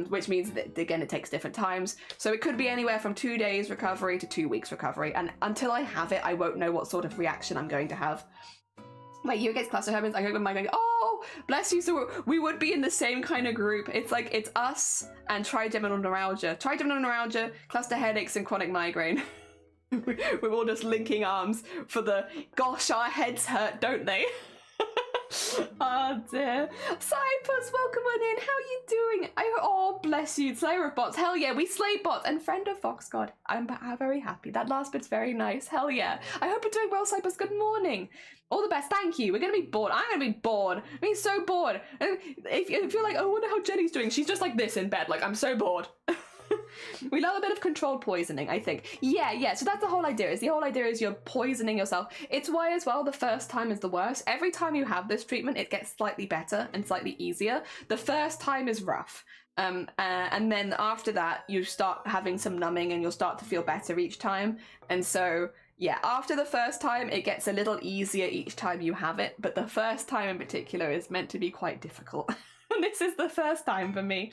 which means that, again, it takes different times. So it could be anywhere from 2 days recovery to 2 weeks recovery. And until I have it, I won't know what sort of reaction I'm going to have. Like, you against cluster hermits, I hope in my going, oh, bless you, so we would be in the same kind of group. It's like, it's us and trigeminal neuralgia. Trigeminal neuralgia, cluster headaches, and chronic migraine. We're all just linking arms for the, gosh, our heads hurt, don't they? Oh dear. Cypus, welcome on in. How you doing? Oh, bless you. Slayer of bots. Hell yeah, we slay bots. And friend of Fox God. I'm very happy. That last bit's very nice. Hell yeah. I hope you're doing well, Cypus. Good morning. All the best. Thank you. We're going to be bored. I'm going to be bored. I'm being so bored. And if you're like, oh, I wonder how Jenny's doing. She's just like this in bed. Like, I'm so bored. We love a bit of controlled poisoning, I think. Yeah, so that's the whole idea. The whole idea is you're poisoning yourself. It's why, as well, the first time is the worst. Every time you have this treatment, it gets slightly better and slightly easier. The first time is rough. And then after that, you start having some numbing and you'll start to feel better each time. And so, yeah, after the first time, it gets a little easier each time you have it. But the first time in particular is meant to be quite difficult. This is the first time for me.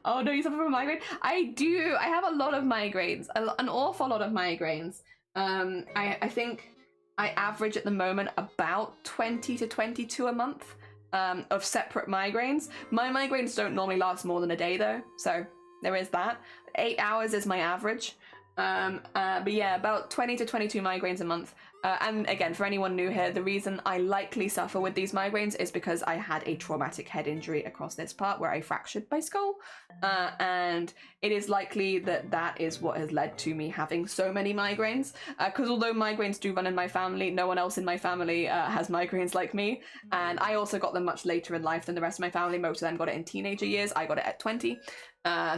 Oh no, you suffer from a migraine? I do. I have a lot of migraines, an awful lot of migraines. I think I average at the moment about 20 to 22 a month of separate migraines. My migraines don't normally last more than a day though, so there is that. 8 hours is my average. But yeah, about 20 to 22 migraines a month. And again, for anyone new here, the reason I likely suffer with these migraines is because I had a traumatic head injury across this part where I fractured my skull. And it is likely that that is what has led to me having so many migraines. Because although migraines do run in my family, no one else in my family has migraines like me. And I also got them much later in life than the rest of my family. Most of them got it in teenager years. I got it at 20.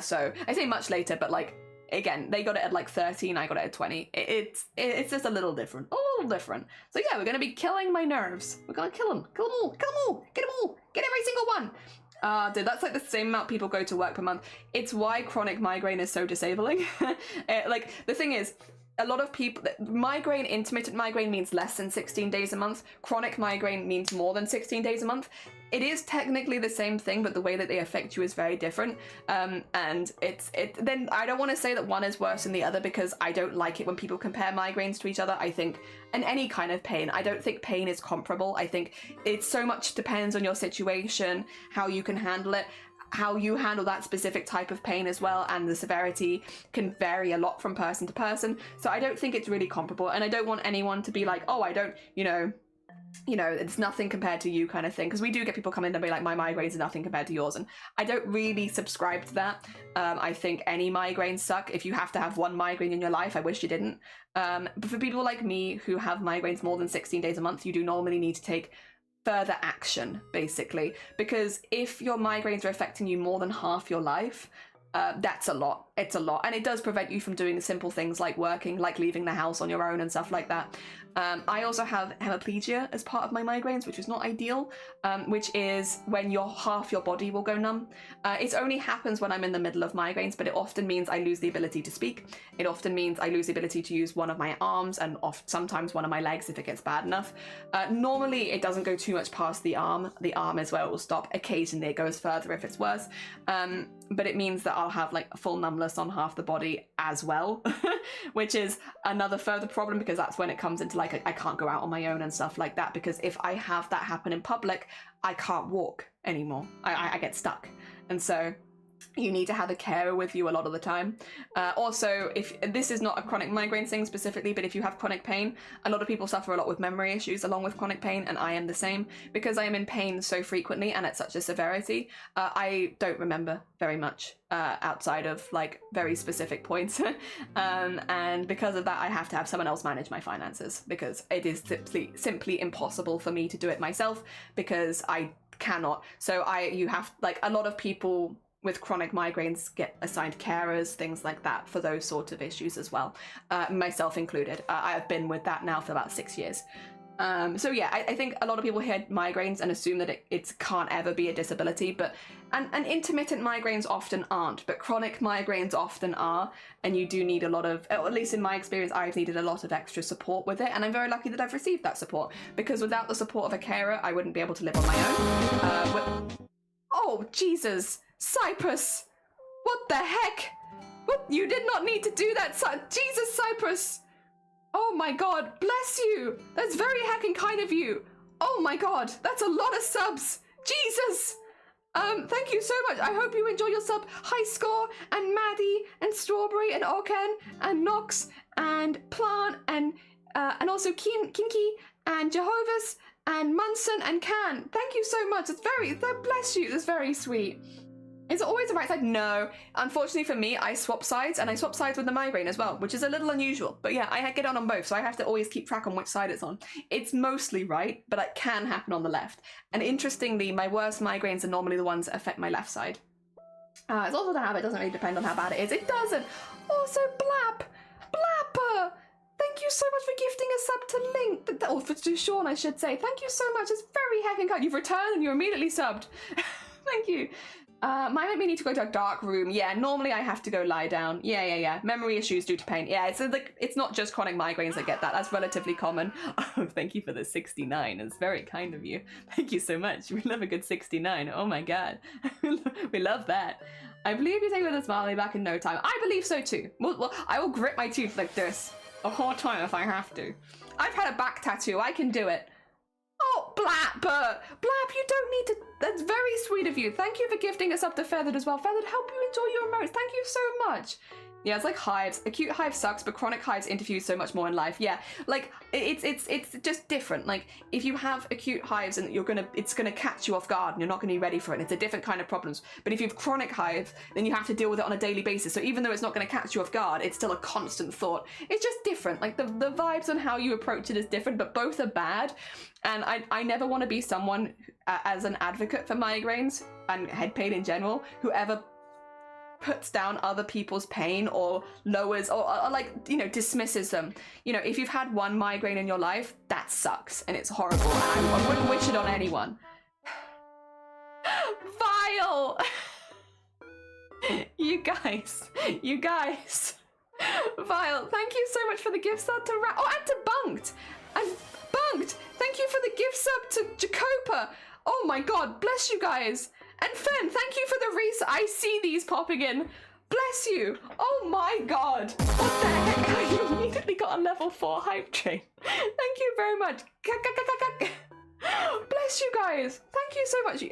So I say much later, but like, again, they got it at like 13, I got it at 20. It's just a little different. So yeah, we're going to be killing my nerves. We're going to kill them. Kill them all. Kill them all. Get them all. Get every single one. Dude, that's like the same amount people go to work per month. It's why chronic migraine is so disabling. Like, the thing is, a lot of people, intermittent migraine means less than 16 days a month. Chronic migraine means more than 16 days a month. It is technically the same thing, but the way that they affect you is very different. And then I don't want to say that one is worse than the other because I don't like it when people compare migraines to each other. I think, and any kind of pain, I don't think pain is comparable. I think it so much depends on your situation, how you can handle it. How you handle that specific type of pain as well, and the severity can vary a lot from person to person. So I don't think it's really comparable, and I don't want anyone to be like, oh, I don't, you know, it's nothing compared to you kind of thing, because we do get people come in and be like, my migraines are nothing compared to yours, and I don't really subscribe to that. I think any migraines suck. If you have to have one migraine in your life, I wish you didn't. But for people like me who have migraines more than 16 days a month, you do normally need to take further action, basically, because if your migraines are affecting you more than half your life, that's a lot. It's a lot, and it does prevent you from doing simple things like working, like leaving the house on your own and stuff like that. I also have hemiplegia as part of my migraines, which is not ideal, which is when half your body will go numb. It only happens when I'm in the middle of migraines, but it often means I lose the ability to speak. It often means I lose the ability to use one of my arms and sometimes one of my legs if it gets bad enough. Normally, it doesn't go too much past the arm. The arm is where it will stop. Occasionally, it goes further if it's worse. But it means that I'll have like a full numbness on half the body as well, which is another further problem because that's when it comes into like, I can't go out on my own and stuff like that, because if I have that happen in public, I can't walk anymore. I get stuck. And so you need to have a carer with you a lot of the time. Also, if this is not a chronic migraine thing specifically, but if you have chronic pain, a lot of people suffer a lot with memory issues along with chronic pain, and I am the same. Because I am in pain so frequently and at such a severity, I don't remember very much outside of like very specific points. And because of that, I have to have someone else manage my finances, because it is simply impossible for me to do it myself, because I cannot. So you have, like, a lot of people with chronic migraines get assigned carers, things like that, for those sorts of issues as well, myself included. I have been with that now for about 6 years. So yeah, I think a lot of people hear migraines and assume that it can't ever be a disability, and intermittent migraines often aren't, but chronic migraines often are, and you do need a lot of, at least in my experience, I've needed a lot of extra support with it, and I'm very lucky that I've received that support, because without the support of a carer, I wouldn't be able to live on my own. Oh, Jesus! Cyprus! What the heck? What? You did not need to do that, Jesus, Cyprus! Oh my god, bless you! That's very heckin' kind of you! Oh my god, that's a lot of subs! Jesus! Thank you so much. I hope you enjoy your sub. High Score, and Maddie, and Strawberry, and Oken, and Nox, and Plant, and also Kinky, and Jehovah's, and Munson, and Can. Thank you so much. Bless you. That's very sweet. Is it always the right side? No. Unfortunately for me, I swap sides, and I swap sides with the migraine as well, which is a little unusual. But yeah, I get on both, so I have to always keep track on which side it's on. It's mostly right, but it can happen on the left. And interestingly, my worst migraines are normally the ones that affect my left side. It's also the habit. It doesn't really depend on how bad it is. It doesn't. Also, Blapper! Thank you so much for gifting a sub to Link. Oh, to Sean, I should say. Thank you so much. It's very heckin' kind. You've returned and you immediately subbed. Thank you. Might need to go to a dark room. Yeah, normally I have to go lie down. Yeah. Memory issues due to pain. Yeah, it's not just chronic migraines that get that. That's relatively common. Oh, thank you for the 69. It's very kind of you. Thank you so much. We love a good 69. Oh my god. We love that. I believe you take with a smiley back in no time. I believe so too. Well, I will grit my teeth like this a whole time if I have to. I've had a back tattoo. I can do it. Oh, Blap, you don't need to. That's very sweet of you. Thank you for gifting us up to Feathered as well. Feathered, help you enjoy your emotes. Thank you so much. Yeah, it's like hives. Acute hive sucks, but chronic hives interfere so much more in life. Yeah, like it's just different. Like if you have acute hives and it's gonna catch you off guard and you're not gonna be ready for it. And it's a different kind of problems. But if you have chronic hives, then you have to deal with it on a daily basis. So even though it's not gonna catch you off guard, it's still a constant thought. It's just different. Like the vibes on how you approach it is different, but both are bad. And I never want to be someone as an advocate for migraines and head pain in general who ever puts down other people's pain or lowers or like, you know, dismisses them. You know, if you've had one migraine in your life, that sucks and it's horrible and I wouldn't wish it on anyone. Vile! You guys. Vile, thank you so much for the gift sub to and to Bunked! And Bunked, thank you for the gift sub to Jacopa! Oh my god, bless you guys! And Fen, thank you for the I see these popping in. Bless you. Oh my god. What the heck? You immediately got a level 4 hype train. Thank you very much. Bless you guys. Thank you so much.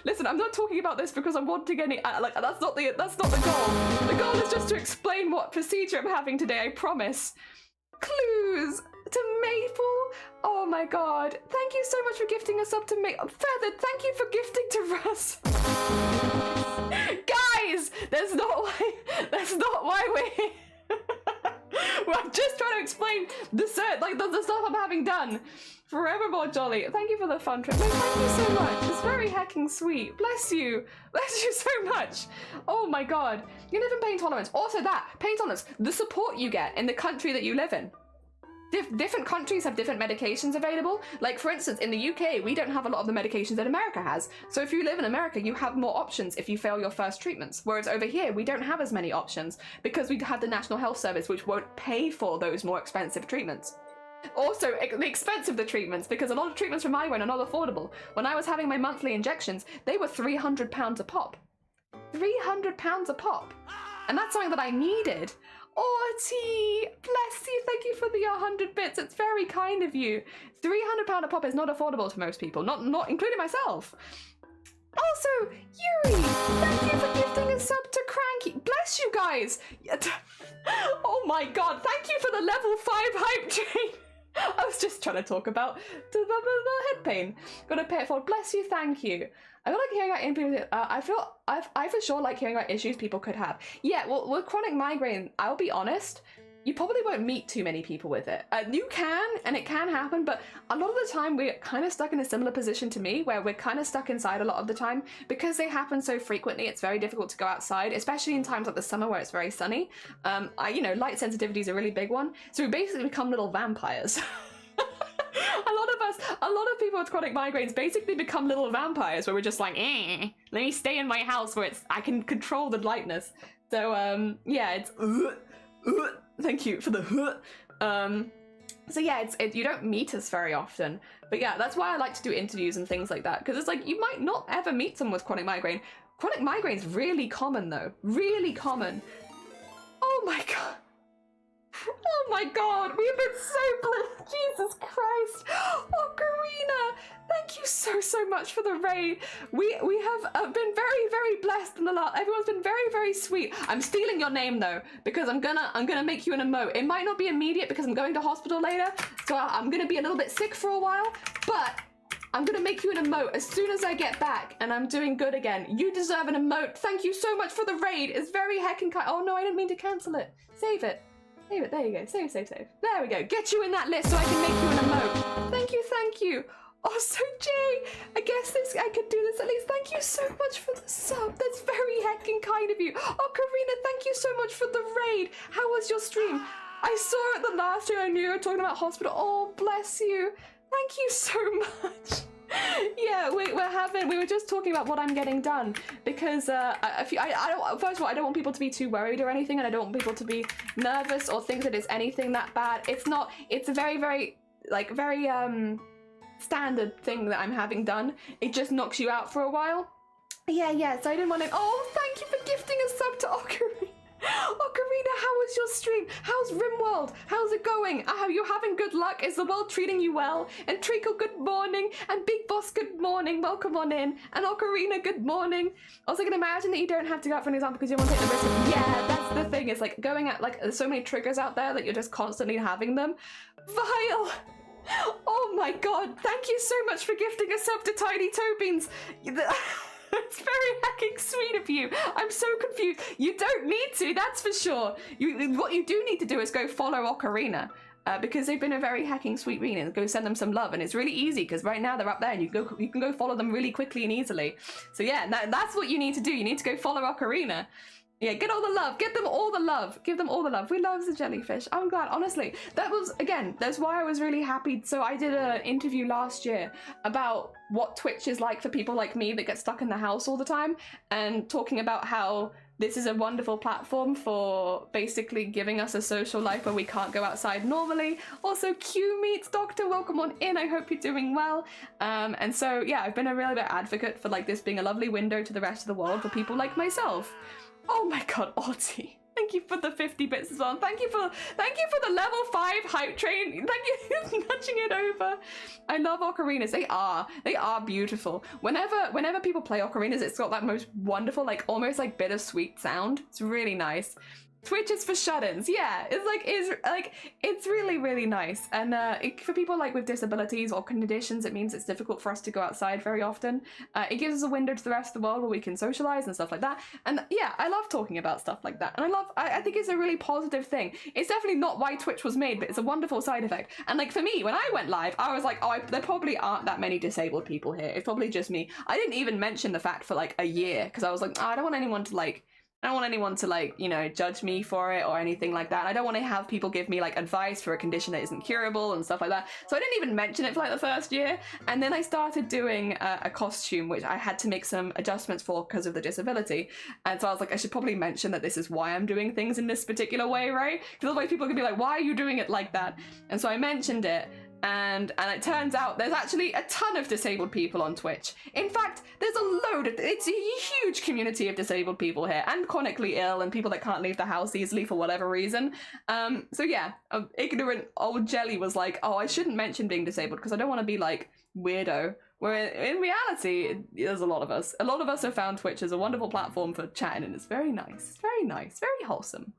Listen, I'm not talking about this because I'm wanting any. That's not the goal. The goal is just to explain what procedure I'm having today. I promise. Clues to Maple. Oh my god. Thank you so much for gifting us up to Maple. Feathered, thank you for gifting to Russ. Guys, that's not why we're here. Well, I'm just trying to explain the stuff I'm having done. Forevermore Jolly. Thank you for the fun trip. No, thank you so much. It's very hecking sweet. Bless you. Bless you so much. Oh my god. You live in pain tolerance. Also pain tolerance. The support you get in the country that you live in. Different countries have different medications available. Like, for instance, in the UK, we don't have a lot of the medications that America has. So if you live in America, you have more options if you fail your first treatments. Whereas over here, we don't have as many options because we have the National Health Service, which won't pay for those more expensive treatments. Also, the expense of the treatments, because a lot of treatments for migraine are not affordable. When I was having my monthly injections, they were £300 a pop. £300 a pop. And that's something that I needed. Arty, bless you, thank you for the 100 bits. It's very kind of you. £300 a pop is not affordable to most people, not including myself. Also, Yuri, thank you for gifting a sub to Cranky. Bless you guys. Oh my god, thank you for the level 5 hype train. I was just trying to talk about the head pain. Got a pay it forward. Bless you, thank you. I feel like hearing about I for sure like hearing about issues people could have. Yeah, well, with chronic migraine, I'll be honest, you probably won't meet too many people with it. You can, and it can happen, but a lot of the time we're kind of stuck in a similar position to me, where we're kind of stuck inside a lot of the time. Because they happen so frequently, it's very difficult to go outside, especially in times like the summer where it's very sunny. You know, light sensitivity is a really big one, so we basically become little vampires. A lot of people with chronic migraines basically become little vampires, where we're just like, let me stay in my house where I can control the lightness. So, yeah, it's, thank you for the, so yeah, you don't meet us very often, but yeah, that's why I like to do interviews and things like that, because it's like, you might not ever meet someone with chronic migraine. Chronic migraine's really common though, really common. Oh my god. Oh my god, we have been so blessed. Jesus Christ. Ocarina, thank you so much for the raid. We have been very blessed in the last. Everyone's been very sweet. I'm stealing your name though, because I'm gonna make you an emote. It might not be immediate because I'm going to hospital later, so I'm gonna be a little bit sick for a while, but I'm gonna make you an emote as soon as I get back and I'm doing good again. You deserve an emote. Thank you so much for the raid. It's very heckin' kind. Oh no, I didn't mean to cancel it. Save it. Save it, there you go, save. There we go, get you in that list so I can make you an emote. Thank you. Also, Jay, I guess I could do this at least. Thank you so much for the sub, that's very heckin' kind of you. Oh, Karina, thank you so much for the raid. How was your stream? I saw it the last stream, I knew you were talking about hospital. Oh, bless you. Thank you so much. Yeah, we were just talking about what I'm getting done, because first of all, I don't want people to be too worried or anything, and I don't want people to be nervous or think that it's anything that bad. It's not. It's a very standard thing that I'm having done. It just knocks you out for a while. Yeah, so I didn't want to. Oh, thank you for gifting a sub to Ocarina. Ocarina, how was your stream? How's RimWorld? How's it going? Are you having good luck? Is the world treating you well? And Treacle, good morning. And Big Boss, good morning. Welcome on in. And Ocarina, good morning. Also, I can imagine that you don't have to go out for an exam because you want to take the risk of, yeah, that's the thing. It's like going at, like, there's so many triggers out there that you're just constantly having them. Vile! Oh my god, thank you so much for gifting a sub to Tiny Tobeans. It's very hecking sweet of you. I'm so confused. You don't need to, that's for sure. What you do need to do is go follow Ocarina, because they've been a very hecking sweet bean, and go send them some love. And it's really easy because right now they're up there and you can go follow them really quickly and easily. So yeah, that's what you need to do. You need to go follow Ocarina. Yeah, get all the love. Get them all the love. Give them all the love. We love the jellyfish. I'm glad, honestly. That was, again, that's why I was really happy. So I did an interview last year about what Twitch is like for people like me that get stuck in the house all the time, and talking about how this is a wonderful platform for basically giving us a social life where we can't go outside normally. Also, Q meets Doctor, welcome on in. I hope you're doing well. And so, yeah, I've been a really big advocate for like this being a lovely window to the rest of the world for people like myself. Oh my god, Arty. Thank you for the 50 bits as well. Thank you for the level 5 hype train. Thank you for nudging it over. I love ocarinas. They are beautiful. Whenever people play ocarinas, it's got that most wonderful, like almost like bittersweet sound. It's really nice. Twitch is for shut-ins. Yeah, it's really nice. And for people like with disabilities or conditions, it means it's difficult for us to go outside very often. It gives us a window to the rest of the world where we can socialize and stuff like that. And yeah, I love talking about stuff like that. And I think it's a really positive thing. It's definitely not why Twitch was made, but it's a wonderful side effect. And like for me, when I went live, I was like, oh, there probably aren't that many disabled people here. It's probably just me. I didn't even mention the fact for like a year because I was like, oh, I don't want anyone to like, you know, judge me for it or anything like that. I don't want to have people give me like advice for a condition that isn't curable and stuff like that. So I didn't even mention it for like the first year. And then I started doing a costume, which I had to make some adjustments for because of the disability. And so I was like, I should probably mention that this is why I'm doing things in this particular way, right? Because otherwise people could be like, why are you doing it like that? And so I mentioned it. And it turns out there's actually a ton of disabled people on Twitch. In fact, there's it's a huge community of disabled people here, and chronically ill, and people that can't leave the house easily for whatever reason. So yeah, ignorant old Jelly was like, oh, I shouldn't mention being disabled because I don't want to be like weirdo Where in reality, there's a lot of us. A lot of us have found Twitch as a wonderful platform for chatting, and it's very nice. It's very nice, very wholesome.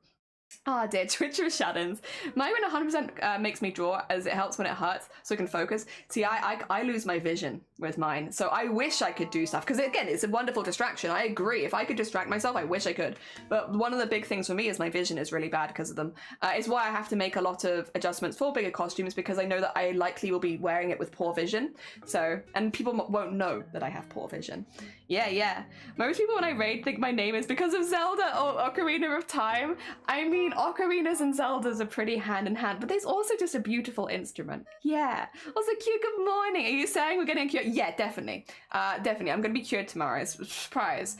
Ah, dear, Twitch with shadows. Mine 100% makes me draw, as it helps when it hurts, so I can focus. See, I lose my vision with mine, so I wish I could do stuff, because again, it's a wonderful distraction. I agree. If I could distract myself, I wish I could. But one of the big things for me is my vision is really bad because of them. It's why I have to make a lot of adjustments for bigger costumes, because I know that I likely will be wearing it with poor vision. So, and people won't know that I have poor vision. Yeah. Most people when I raid think my name is because of Zelda or Ocarina of Time. I mean, ocarinas and Zeldas are pretty hand in hand, but there's also just a beautiful instrument. Yeah. Also, cute, good morning. Are you saying we're getting cured? Yeah, definitely. Definitely. I'm going to be cured tomorrow. It's a surprise.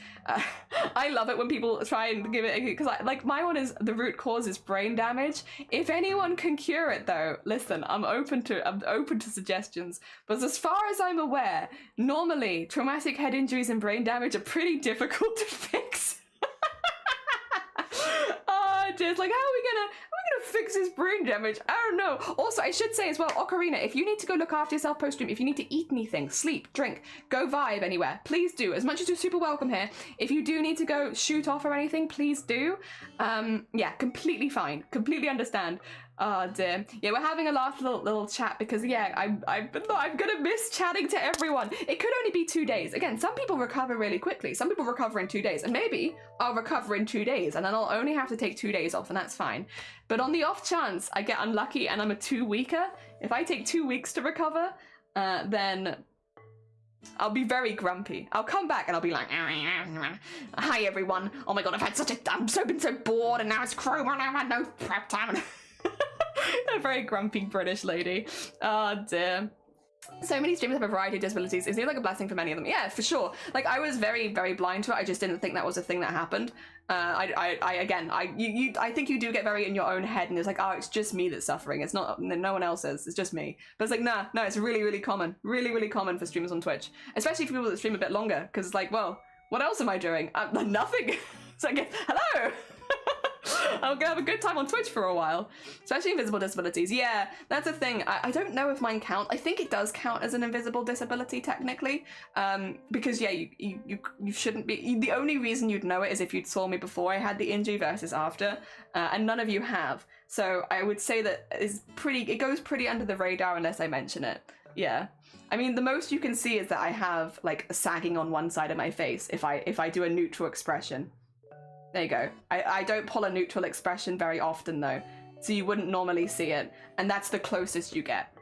I love it when people try and give it, because like my one is the root cause is brain damage. If anyone can cure it though, listen, I'm open to suggestions. But as far as I'm aware, normally traumatic head injuries and brain damage are pretty difficult to fix. Just like, how are we gonna fix his brain damage? I don't know. Also, I should say as well, Ocarina, if you need to go look after yourself post-stream, if you need to eat anything, sleep, drink, go vibe anywhere, please do. As much as you're super welcome here, if you do need to go shoot off or anything, please do. Yeah, completely fine. Completely understand. Oh dear. Yeah, we're having a last little chat because yeah, I'm gonna miss chatting to everyone. It could only be 2 days. Again, some people recover really quickly. Some people recover in 2 days, and maybe I'll recover in 2 days, and then I'll only have to take 2 days off, and that's fine. But on the off chance I get unlucky and I'm a 2-weeker, if I take 2 weeks to recover, then I'll be very grumpy. I'll come back and I'll be like, hi everyone. Oh my god, I've been so bored, and now it's Chrome and I've had no prep time. A very grumpy British lady. Oh dear. So many streamers have a variety of disabilities. It seems like a blessing for many of them. Yeah, for sure. Like I was very, very blind to it. I just didn't think that was a thing that happened. I think you do get very in your own head, and it's like, oh, it's just me that's suffering. It's not, no one else is. It's just me. But it's like, no, it's really, really common. Really, really common for streamers on Twitch, especially for people that stream a bit longer. Because it's like, well, what else am I doing? Nothing. So I get, hello. I'm gonna have a good time on Twitch for a while, especially invisible disabilities. Yeah, that's a thing. I don't know if mine count. I think it does count as an invisible disability technically, because yeah, you shouldn't be. The only reason you'd know it is if you'd saw me before I had the injury versus after, and none of you have. So I would say that it goes pretty under the radar unless I mention it. Yeah. I mean, the most you can see is that I have like a sagging on one side of my face if I do a neutral expression. There you go. I don't pull a neutral expression very often though, so you wouldn't normally see it, and that's the closest you get.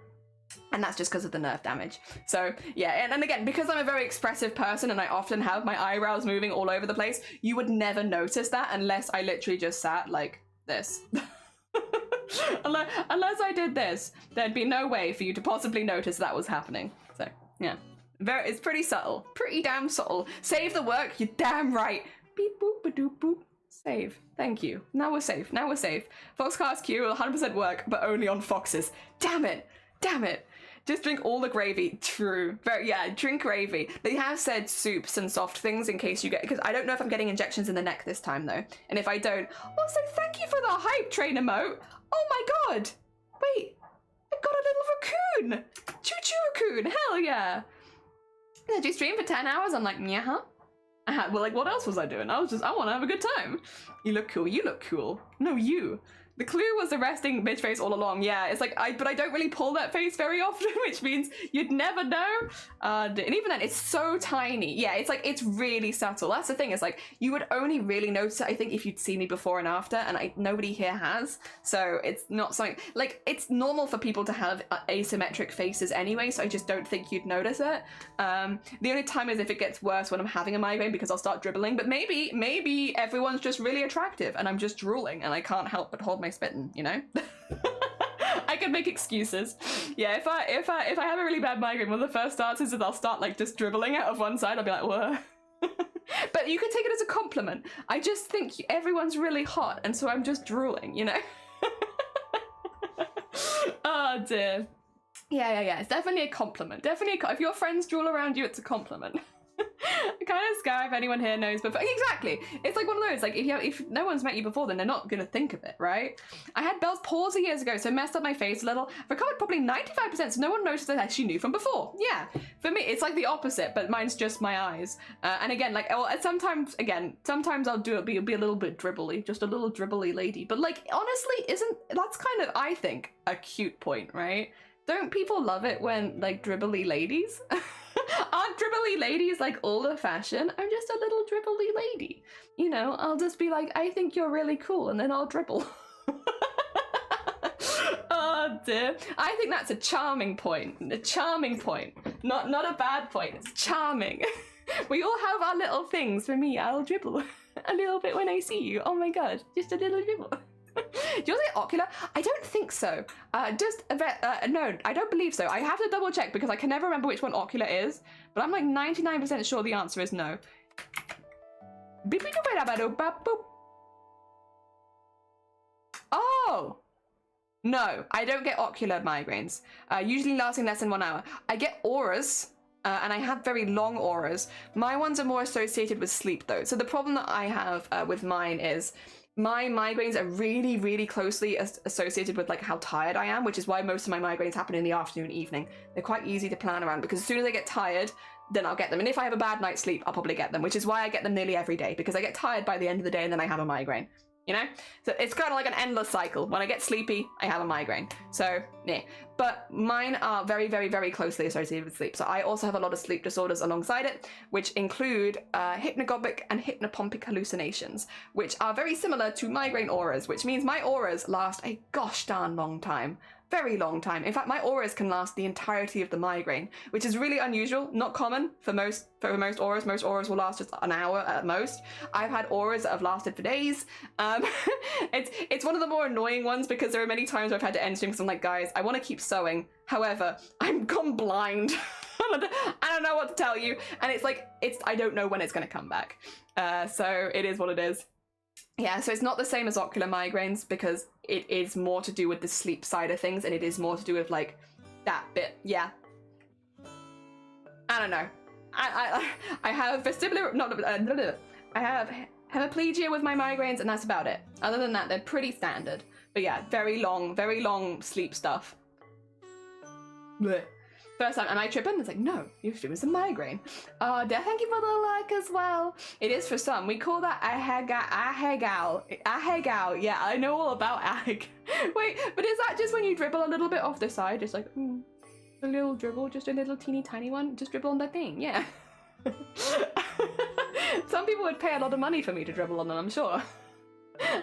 And that's just because of the nerve damage. So yeah, and again, because I'm a very expressive person and I often have my eyebrows moving all over the place, you would never notice that unless I literally just sat like this. Unless I did this, there'd be no way for you to possibly notice that was happening. So yeah, it's pretty subtle, pretty damn subtle. Save the work, you're damn right. Beep boop ba doop boop. Save. Thank you. Now we're safe. Foxcast Q will 100% work, but only on foxes. Damn it. Just drink all the gravy. True. Yeah, drink gravy. They have said soups and soft things in case you get, because I don't know if I'm getting injections in the neck this time though. And if I don't, also thank you for the hype train emote. Oh my god. Wait, I got a little raccoon. Choo-choo raccoon. Hell yeah. Did you stream for 10 hours? I'm like, yeah. Well, like, what else was I doing? I want to have a good time. You look cool. No, you. The clue was the resting bitch face all along. Yeah, it's like, but I don't really pull that face very often, which means you'd never know. And even then, it's so tiny. Yeah, it's like, it's really subtle. That's the thing, it's like, you would only really notice it, I think, if you'd seen me before and after, and nobody here has. So it's not something, like, it's normal for people to have asymmetric faces anyway, so I just don't think you'd notice it. The only time is if it gets worse when I'm having a migraine, because I'll start dribbling, but maybe everyone's just really attractive and I'm just drooling and I can't help but hold my spitting, you know? I can make excuses. Yeah, if I have a really bad migraine, one of the first starts is that I'll start like just dribbling out of one side. I'll be like, whoa. But you can take it as a compliment. I just think everyone's really hot, and so I'm just drooling, you know? Oh dear. Yeah. It's definitely a compliment. If your friends drool around you, it's a compliment. Kind of scary if anyone here knows, but exactly, it's like one of those, like if no one's met you before, then they're not gonna think of it, right? I had Bell's palsy years ago, so messed up my face a little. Recovered probably 95%, so no one noticed that I actually knew from before. Yeah, For me, it's like the opposite, but mine's just my eyes. And again, like, sometimes I'll do it, be a little bit dribbly, just a little dribbly lady. But like, honestly, that's kind of, I think, a cute point, right? Don't people love it when, like, dribbly ladies? Aren't dribbly ladies, like, older fashion? I'm just a little dribbly lady. You know, I'll just be like, I think you're really cool, and then I'll dribble. Oh dear. I think that's a charming point. A charming point. Not a bad point. It's charming. We all have our little things. For me, I'll dribble a little bit when I see you. Oh my god, just a little dribble. Do you say ocular? I don't think so. No, I don't believe so. I have to double check because I can never remember which one ocular is, but I'm like 99% sure the answer is no. Oh! No, I don't get ocular migraines, usually lasting less than 1 hour. I get auras, and I have very long auras. My ones are more associated with sleep though. So the problem that I have with mine is my migraines are really, really closely associated with like how tired I am, which is why most of my migraines happen in the afternoon, evening. They're quite easy to plan around because as soon as I get tired, then I'll get them. And if I have a bad night's sleep, I'll probably get them, which is why I get them nearly every day, because I get tired by the end of the day and then I have a migraine. You know? So it's kind of like an endless cycle. When I get sleepy, I have a migraine. So, yeah. But mine are very, very, very closely associated with sleep. So I also have a lot of sleep disorders alongside it, which include hypnagogic and hypnopompic hallucinations, which are very similar to migraine auras, which means my auras last a gosh darn long time. Very long time. In fact, my auras can last the entirety of the migraine, which is really unusual, not common for most auras. Most auras will last just an hour at most. I've had auras that have lasted for days. It's one of the more annoying ones because there are many times where I've had to end stream because I'm like, guys, I want to keep sewing. However, I'm gone blind. I don't know what to tell you. And it's like, I don't know when it's going to come back. So it is what it is. Yeah, so it's not the same as ocular migraines because it is more to do with the sleep side of things and it is more to do with like that bit. Yeah. I don't know. I have vestibular, I have hemiplegia with my migraines and that's about it. Other than that, they're pretty standard. But yeah, very long sleep stuff. Blech. First time, am I tripping? It's like, no, you're doing some migraine. Oh, thank you for the like as well. It is for some. We call that ahegal. Yeah, I know all about aheg. Wait, but is that just when you dribble a little bit off the side? Just like, a little dribble, just a little teeny tiny one. Just dribble on that thing, yeah. Some people would pay a lot of money for me to dribble on them, I'm sure.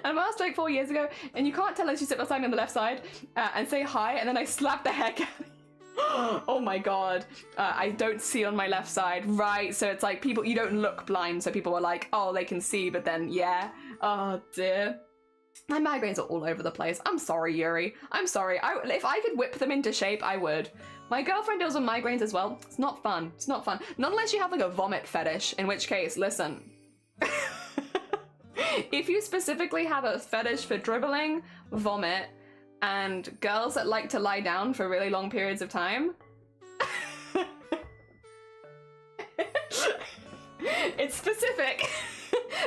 And I asked like 4 years ago, and you can't tell unless you sit beside me on the left side and say hi, and then I slap the heck out of you. Oh my god, I don't see on my left side, right? So it's like people, you don't look blind, so people were like, oh, they can see, but then yeah. Oh dear. My migraines are all over the place. I'm sorry, Yuri. I'm sorry. If I could whip them into shape, I would. My girlfriend deals with migraines as well. It's not fun. It's not fun. Not unless you have like a vomit fetish, in which case, listen. If you specifically have a fetish for dribbling, vomit, and girls that like to lie down for really long periods of time. It's specific,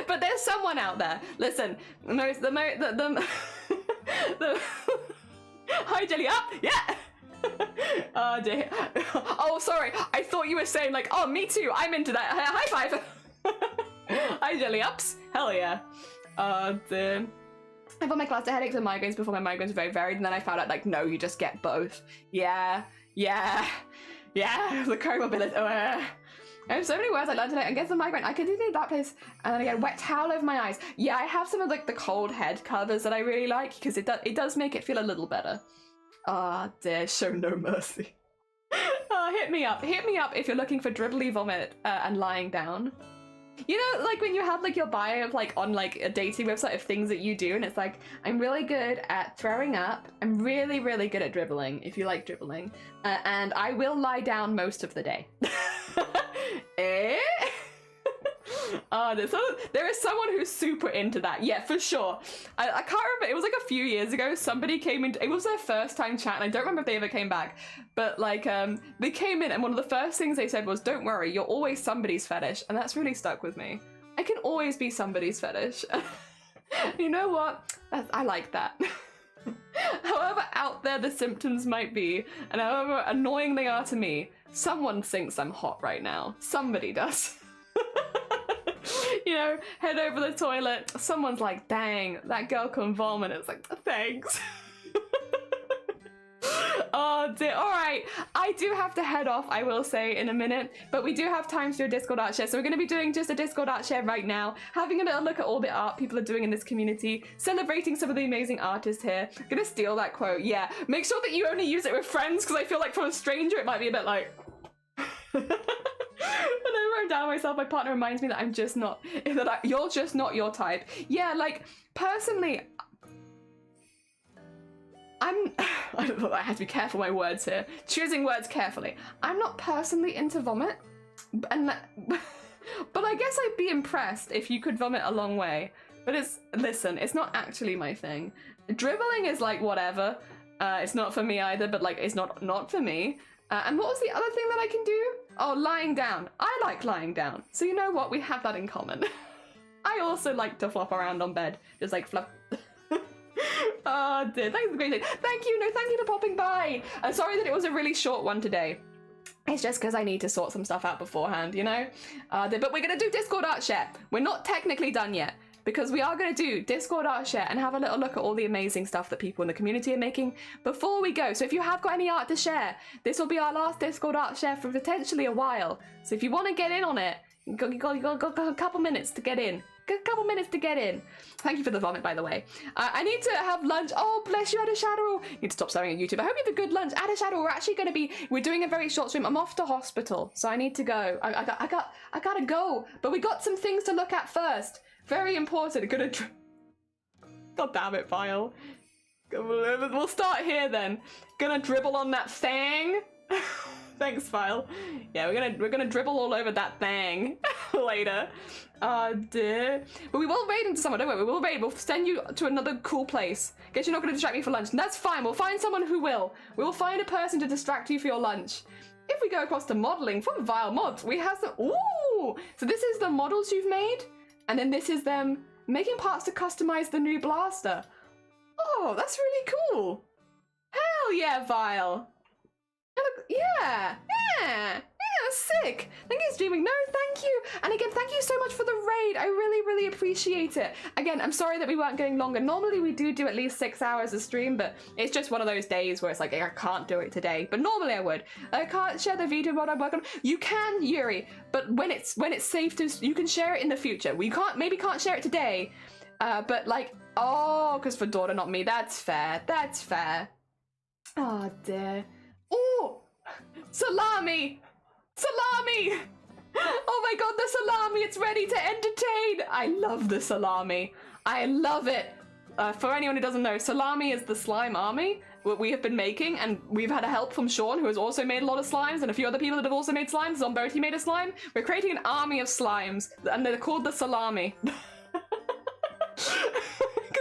but there's someone out there. Listen, hi Jelly up, yeah. Oh dear. Oh sorry, I thought you were saying like, oh me too, I'm into that. High five. Hi Jelly ups, hell yeah. Oh dear. I've had my cluster headaches and migraines before. My migraines were very varied, and then I found out like, no, you just get both. Yeah, the comorbidity. I have so many words I learned today. I guess the migraine, I could do that place, and then again, wet towel over my eyes. Yeah, I have some of like the cold head covers that I really like because it does make it feel a little better. Ah, dear, show no mercy. Hit me up if you're looking for dribbly vomit and lying down. You know, like when you have like your bio of like on like a dating website of things that you do, and it's like, I'm really good at throwing up, I'm really, really good at dribbling, if you like dribbling, and I will lie down most of the day. Eh? Oh, there is someone who's super into that. Yeah, for sure. I can't remember. It was like a few years ago. Somebody came in. It was their first time chat, and I don't remember if they ever came back. But like, they came in, and one of the first things they said was, "Don't worry, you're always somebody's fetish," and that's really stuck with me. I can always be somebody's fetish. You know what? I like that. However out there the symptoms might be, and however annoying they are to me, someone thinks I'm hot right now. Somebody does. You know, head over the toilet. Someone's like, dang, that girl can vomit. It's like, thanks. Oh dear. All right, I do have to head off, I will say, in a minute, but we do have time to do a Discord art share, so we're going to be doing just a Discord art share right now, having a little look at all the art people are doing in this community, celebrating some of the amazing artists here. I'm gonna steal that quote. Yeah, make sure that you only use it with friends, because I feel like from a stranger it might be a bit like when I wrote down myself, my partner reminds me that I'm just not, you're just not your type. Yeah, like, personally, I don't know, I have to be careful with my words here. Choosing words carefully. I'm not personally into vomit, and but I guess I'd be impressed if you could vomit a long way. But listen, it's not actually my thing. Dribbling is like whatever. It's not for me either, but like it's not for me. And what was the other thing that I can do? Oh, lying down. I like lying down. So you know what? We have that in common. I also like to flop around on bed, just like flop. Oh dear, thanks for the great day. Thank you, no, thank you for popping by. I'm sorry that it was a really short one today. It's just because I need to sort some stuff out beforehand, you know? But we're going to do Discord art share. We're not technically done yet, because we are going to do Discord art share and have a little look at all the amazing stuff that people in the community are making before we go. So if you have got any art to share, this will be our last Discord art share for potentially a while. So if you want to get in on it, you got a couple minutes to get in. Thank you for the vomit, by the way. I need to have lunch. Oh, bless you, Adashadow. Need to stop staring at YouTube. I hope you have a good lunch. Adashadow, we're doing a very short stream. I'm off to hospital, so I need to go. I gotta go. But we got some things to look at first. Very important. God damn it, Vile. We'll start here then. Gonna dribble on that thing. Thanks, Vile. Yeah, we're gonna dribble all over that thing later. Oh dear. But we will raid into someone, don't we? We will raid. We'll send you to another cool place. Guess you're not gonna distract me for lunch. And that's fine. We'll find someone who will. We will find a person to distract you for your lunch. If we go across to modeling from Vile Mods, we have some. Ooh! So this is the models you've made, and then this is them making parts to customize the new blaster. Oh, that's really cool. Hell yeah, Vile. Yeah, sick. Thank you, streaming. No, thank you. And again, thank you so much for the raid. I really, really appreciate it. Again, I'm sorry that we weren't going longer. Normally we do at least 6 hours of stream, but it's just one of those days where it's like, I can't do it today. But normally I would. I can't share the video what I'm working on. You can, Yuri, but when it's safe to, you can share it in the future. We maybe can't share it today, but like, oh, because for daughter, not me. That's fair. That's fair. Oh dear. Oh, salami! Salami! Oh my god, the salami! It's ready to entertain! I love the salami. I love it. For anyone who doesn't know, salami is the slime army what we have been making, and we've had help from Sean, who has also made a lot of slimes, and a few other people that have also made slimes. Zomberti made a slime. We're creating an army of slimes, and they're called the salami.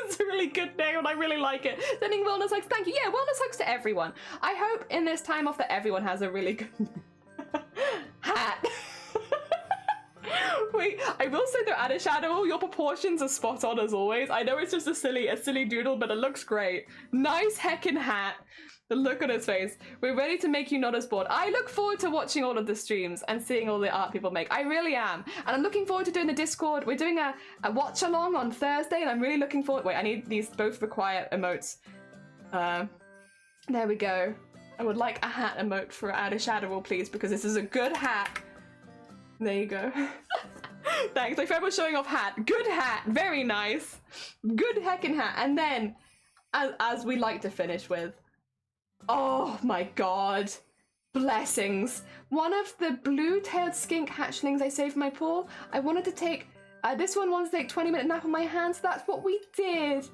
It's a really good name and I really like it. Sending wellness hugs, thank you. Yeah, wellness hugs to everyone. I hope in this time off that everyone has a really good hat. Wait, I will say though, Adashadow, your proportions are spot on as always. I know it's just a silly doodle, but it looks great. Nice heckin' hat. The look on his face. We're ready to make you not as bored. I look forward to watching all of the streams and seeing all the art people make. I really am. And I'm looking forward to doing the Discord. We're doing a watch along on Thursday, and I'm really looking forward. Wait, I need these both require emotes. There we go. I would like a hat emote for Adashadow, please, because this is a good hat. There you go. Thanks. My friend was showing off hat. Good hat. Very nice. Good heckin' hat. And then, as we like to finish with, oh my god. Blessings. One of the blue-tailed skink hatchlings I saved from my pool. I wanted to take, this one wants to take 20-minute nap on my hands. So that's what we did.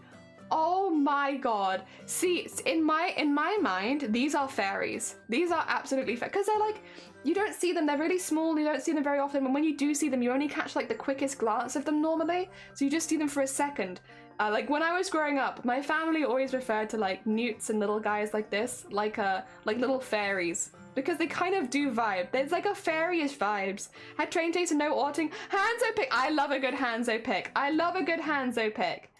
Oh my god. See, in my mind, these are fairies. These are absolutely fairies. Because they're like, you don't see them. They're really small. You don't see them very often. And when you do see them, you only catch like the quickest glance of them normally. So you just see them for a second. Like when I was growing up, my family always referred to like newts and little guys like this, like little fairies, because they kind of do vibe. There's like a fairyish vibes. Had train taste and no auting. Hanzo pick. I love a good Hanzo pick. I love a good Hanzo pick.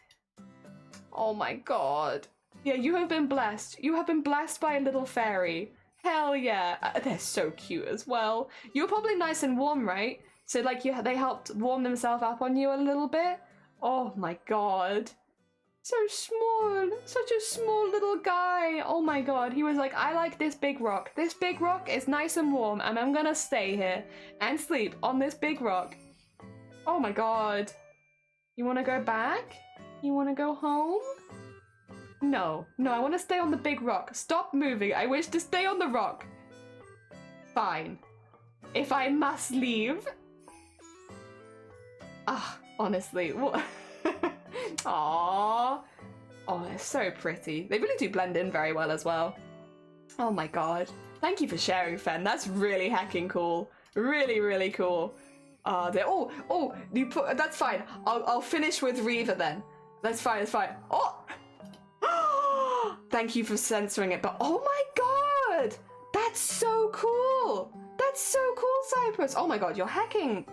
Oh my god. Yeah, you have been blessed. You have been blessed by a little fairy. Hell yeah. They're so cute as well. You were probably nice and warm, right? So like they helped warm themselves up on you a little bit? Oh my god. So small. Such a small little guy. Oh my god. He was like, I like this big rock. This big rock is nice and warm and I'm gonna stay here and sleep on this big rock. Oh my god. You wanna go back? You wanna go home? No. No, I wanna stay on the big rock. Stop moving. I wish to stay on the rock. Fine. If I must leave. Ah, honestly. What? Aww. Oh, they're so pretty. They really do blend in very well as well. Oh my god. Thank you for sharing, Fen. That's really heckin' cool. Really, really cool. They're you put that's fine. I'll finish with Reva then. That's fine, it's fine. Oh! Thank you for censoring it, but oh my god! That's so cool! That's so cool, Cypress! Oh my god, you're hacking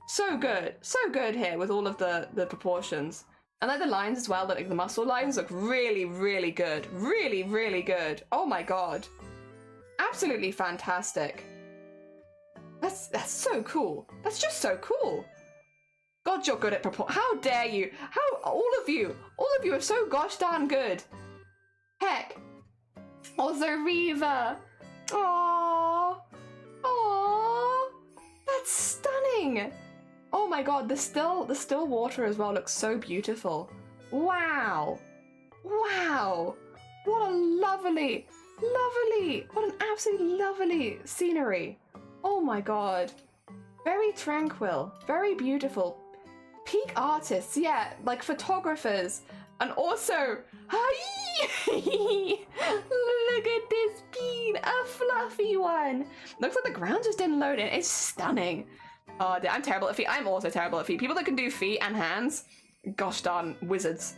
so good. So good here with all of the proportions. And like the lines as well, like the muscle lines look really, really good. Really, really good. Oh my god. Absolutely fantastic. That's so cool. That's just so cool. God, you're good at How dare you? How all of you are so gosh darn good. Heck. Also Reva. Aww. Aww. That's stunning. Oh my god, the still water as well looks so beautiful. Wow. Wow. What a lovely, what an absolutely lovely scenery. Oh my god. Very tranquil, very beautiful. Peak artists, yeah, like photographers. And also, hi! Look at this bean, a fluffy one. Looks like the ground just didn't load in. It's stunning. Oh, I'm terrible at feet. I'm also terrible at feet. People that can do feet and hands, gosh darn wizards.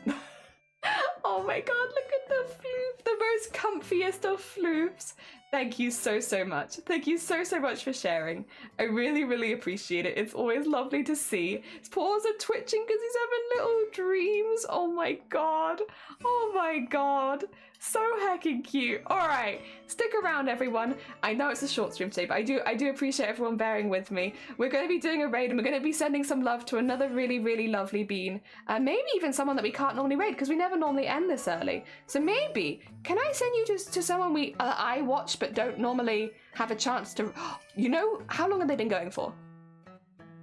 Oh my god, look at the floof, the most comfiest of floofs. Thank you so much. Thank you so much for sharing. I really, really appreciate it. It's always lovely to see. His paws are twitching because he's having little dreams. Oh my god. Oh my god. So heckin' cute. Alright, stick around everyone. I know it's a short stream today, but I do appreciate everyone bearing with me. We're going to be doing a raid and we're going to be sending some love to another really, really lovely bean. Maybe even someone that we can't normally raid because we never normally end this early. So maybe, can I send you to someone I watch but don't normally have a chance to... You know, how long have they been going for?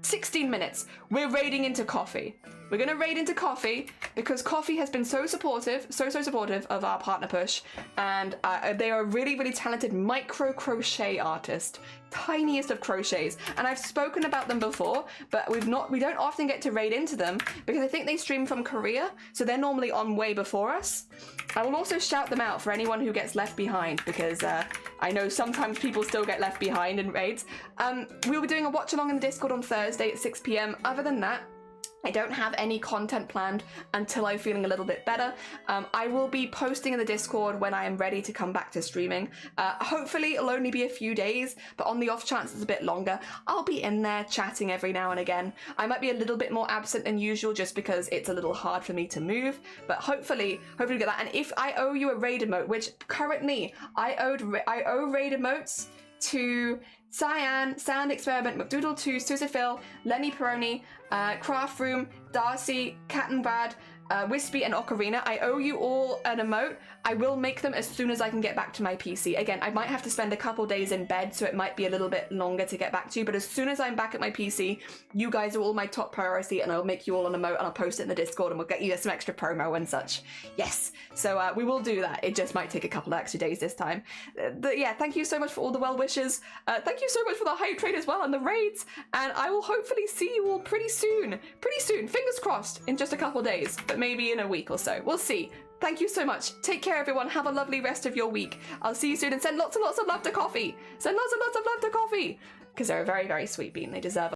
16 minutes. We're raiding into Coffee. We're gonna raid into Coffee because Coffee has been so supportive of our partner push, and they are a really, really talented micro crochet artist, tiniest of crochets. And I've spoken about them before, but we don't often get to raid into them because I think they stream from Korea, so they're normally on way before us. I will also shout them out for anyone who gets left behind because I know sometimes people still get left behind in raids. We'll be doing a watch along in the Discord on Thursday at 6 PM. Other than that, I don't have any content planned until I'm feeling a little bit better. I will be posting in the Discord when I am ready to come back to streaming. Hopefully it'll only be a few days, but on the off chance it's a bit longer, I'll be in there chatting every now and again. I might be a little bit more absent than usual just because it's a little hard for me to move, but hopefully we get that. And if I owe you a raid emote, which currently I owe raid emotes to Cyan, Sound Experiment, McDoodle2, Susafil, Lenny Peroni, Craft Room, Darcy, Cat and Brad, Wispy and Ocarina. I owe you all an emote. I will make them as soon as I can get back to my PC. Again, I might have to spend a couple days in bed, so it might be a little bit longer to get back to you, but as soon as I'm back at my PC, you guys are all my top priority, and I'll make you all an emote, and I'll post it in the Discord, and we'll get you some extra promo and such. Yes, so we will do that. It just might take a couple of extra days this time. But yeah, thank you so much for all the well wishes. Thank you so much for the hype trade as well, and the raids, and I will hopefully see you all pretty soon. Fingers crossed, in just a couple of days, but maybe in a week or so. We'll see. Thank you so much. Take care, everyone. Have a lovely rest of your week. I'll see you soon, and send lots and lots of love to Coffee. Send lots and lots of love to Coffee, because they're a very, very sweet bean. They deserve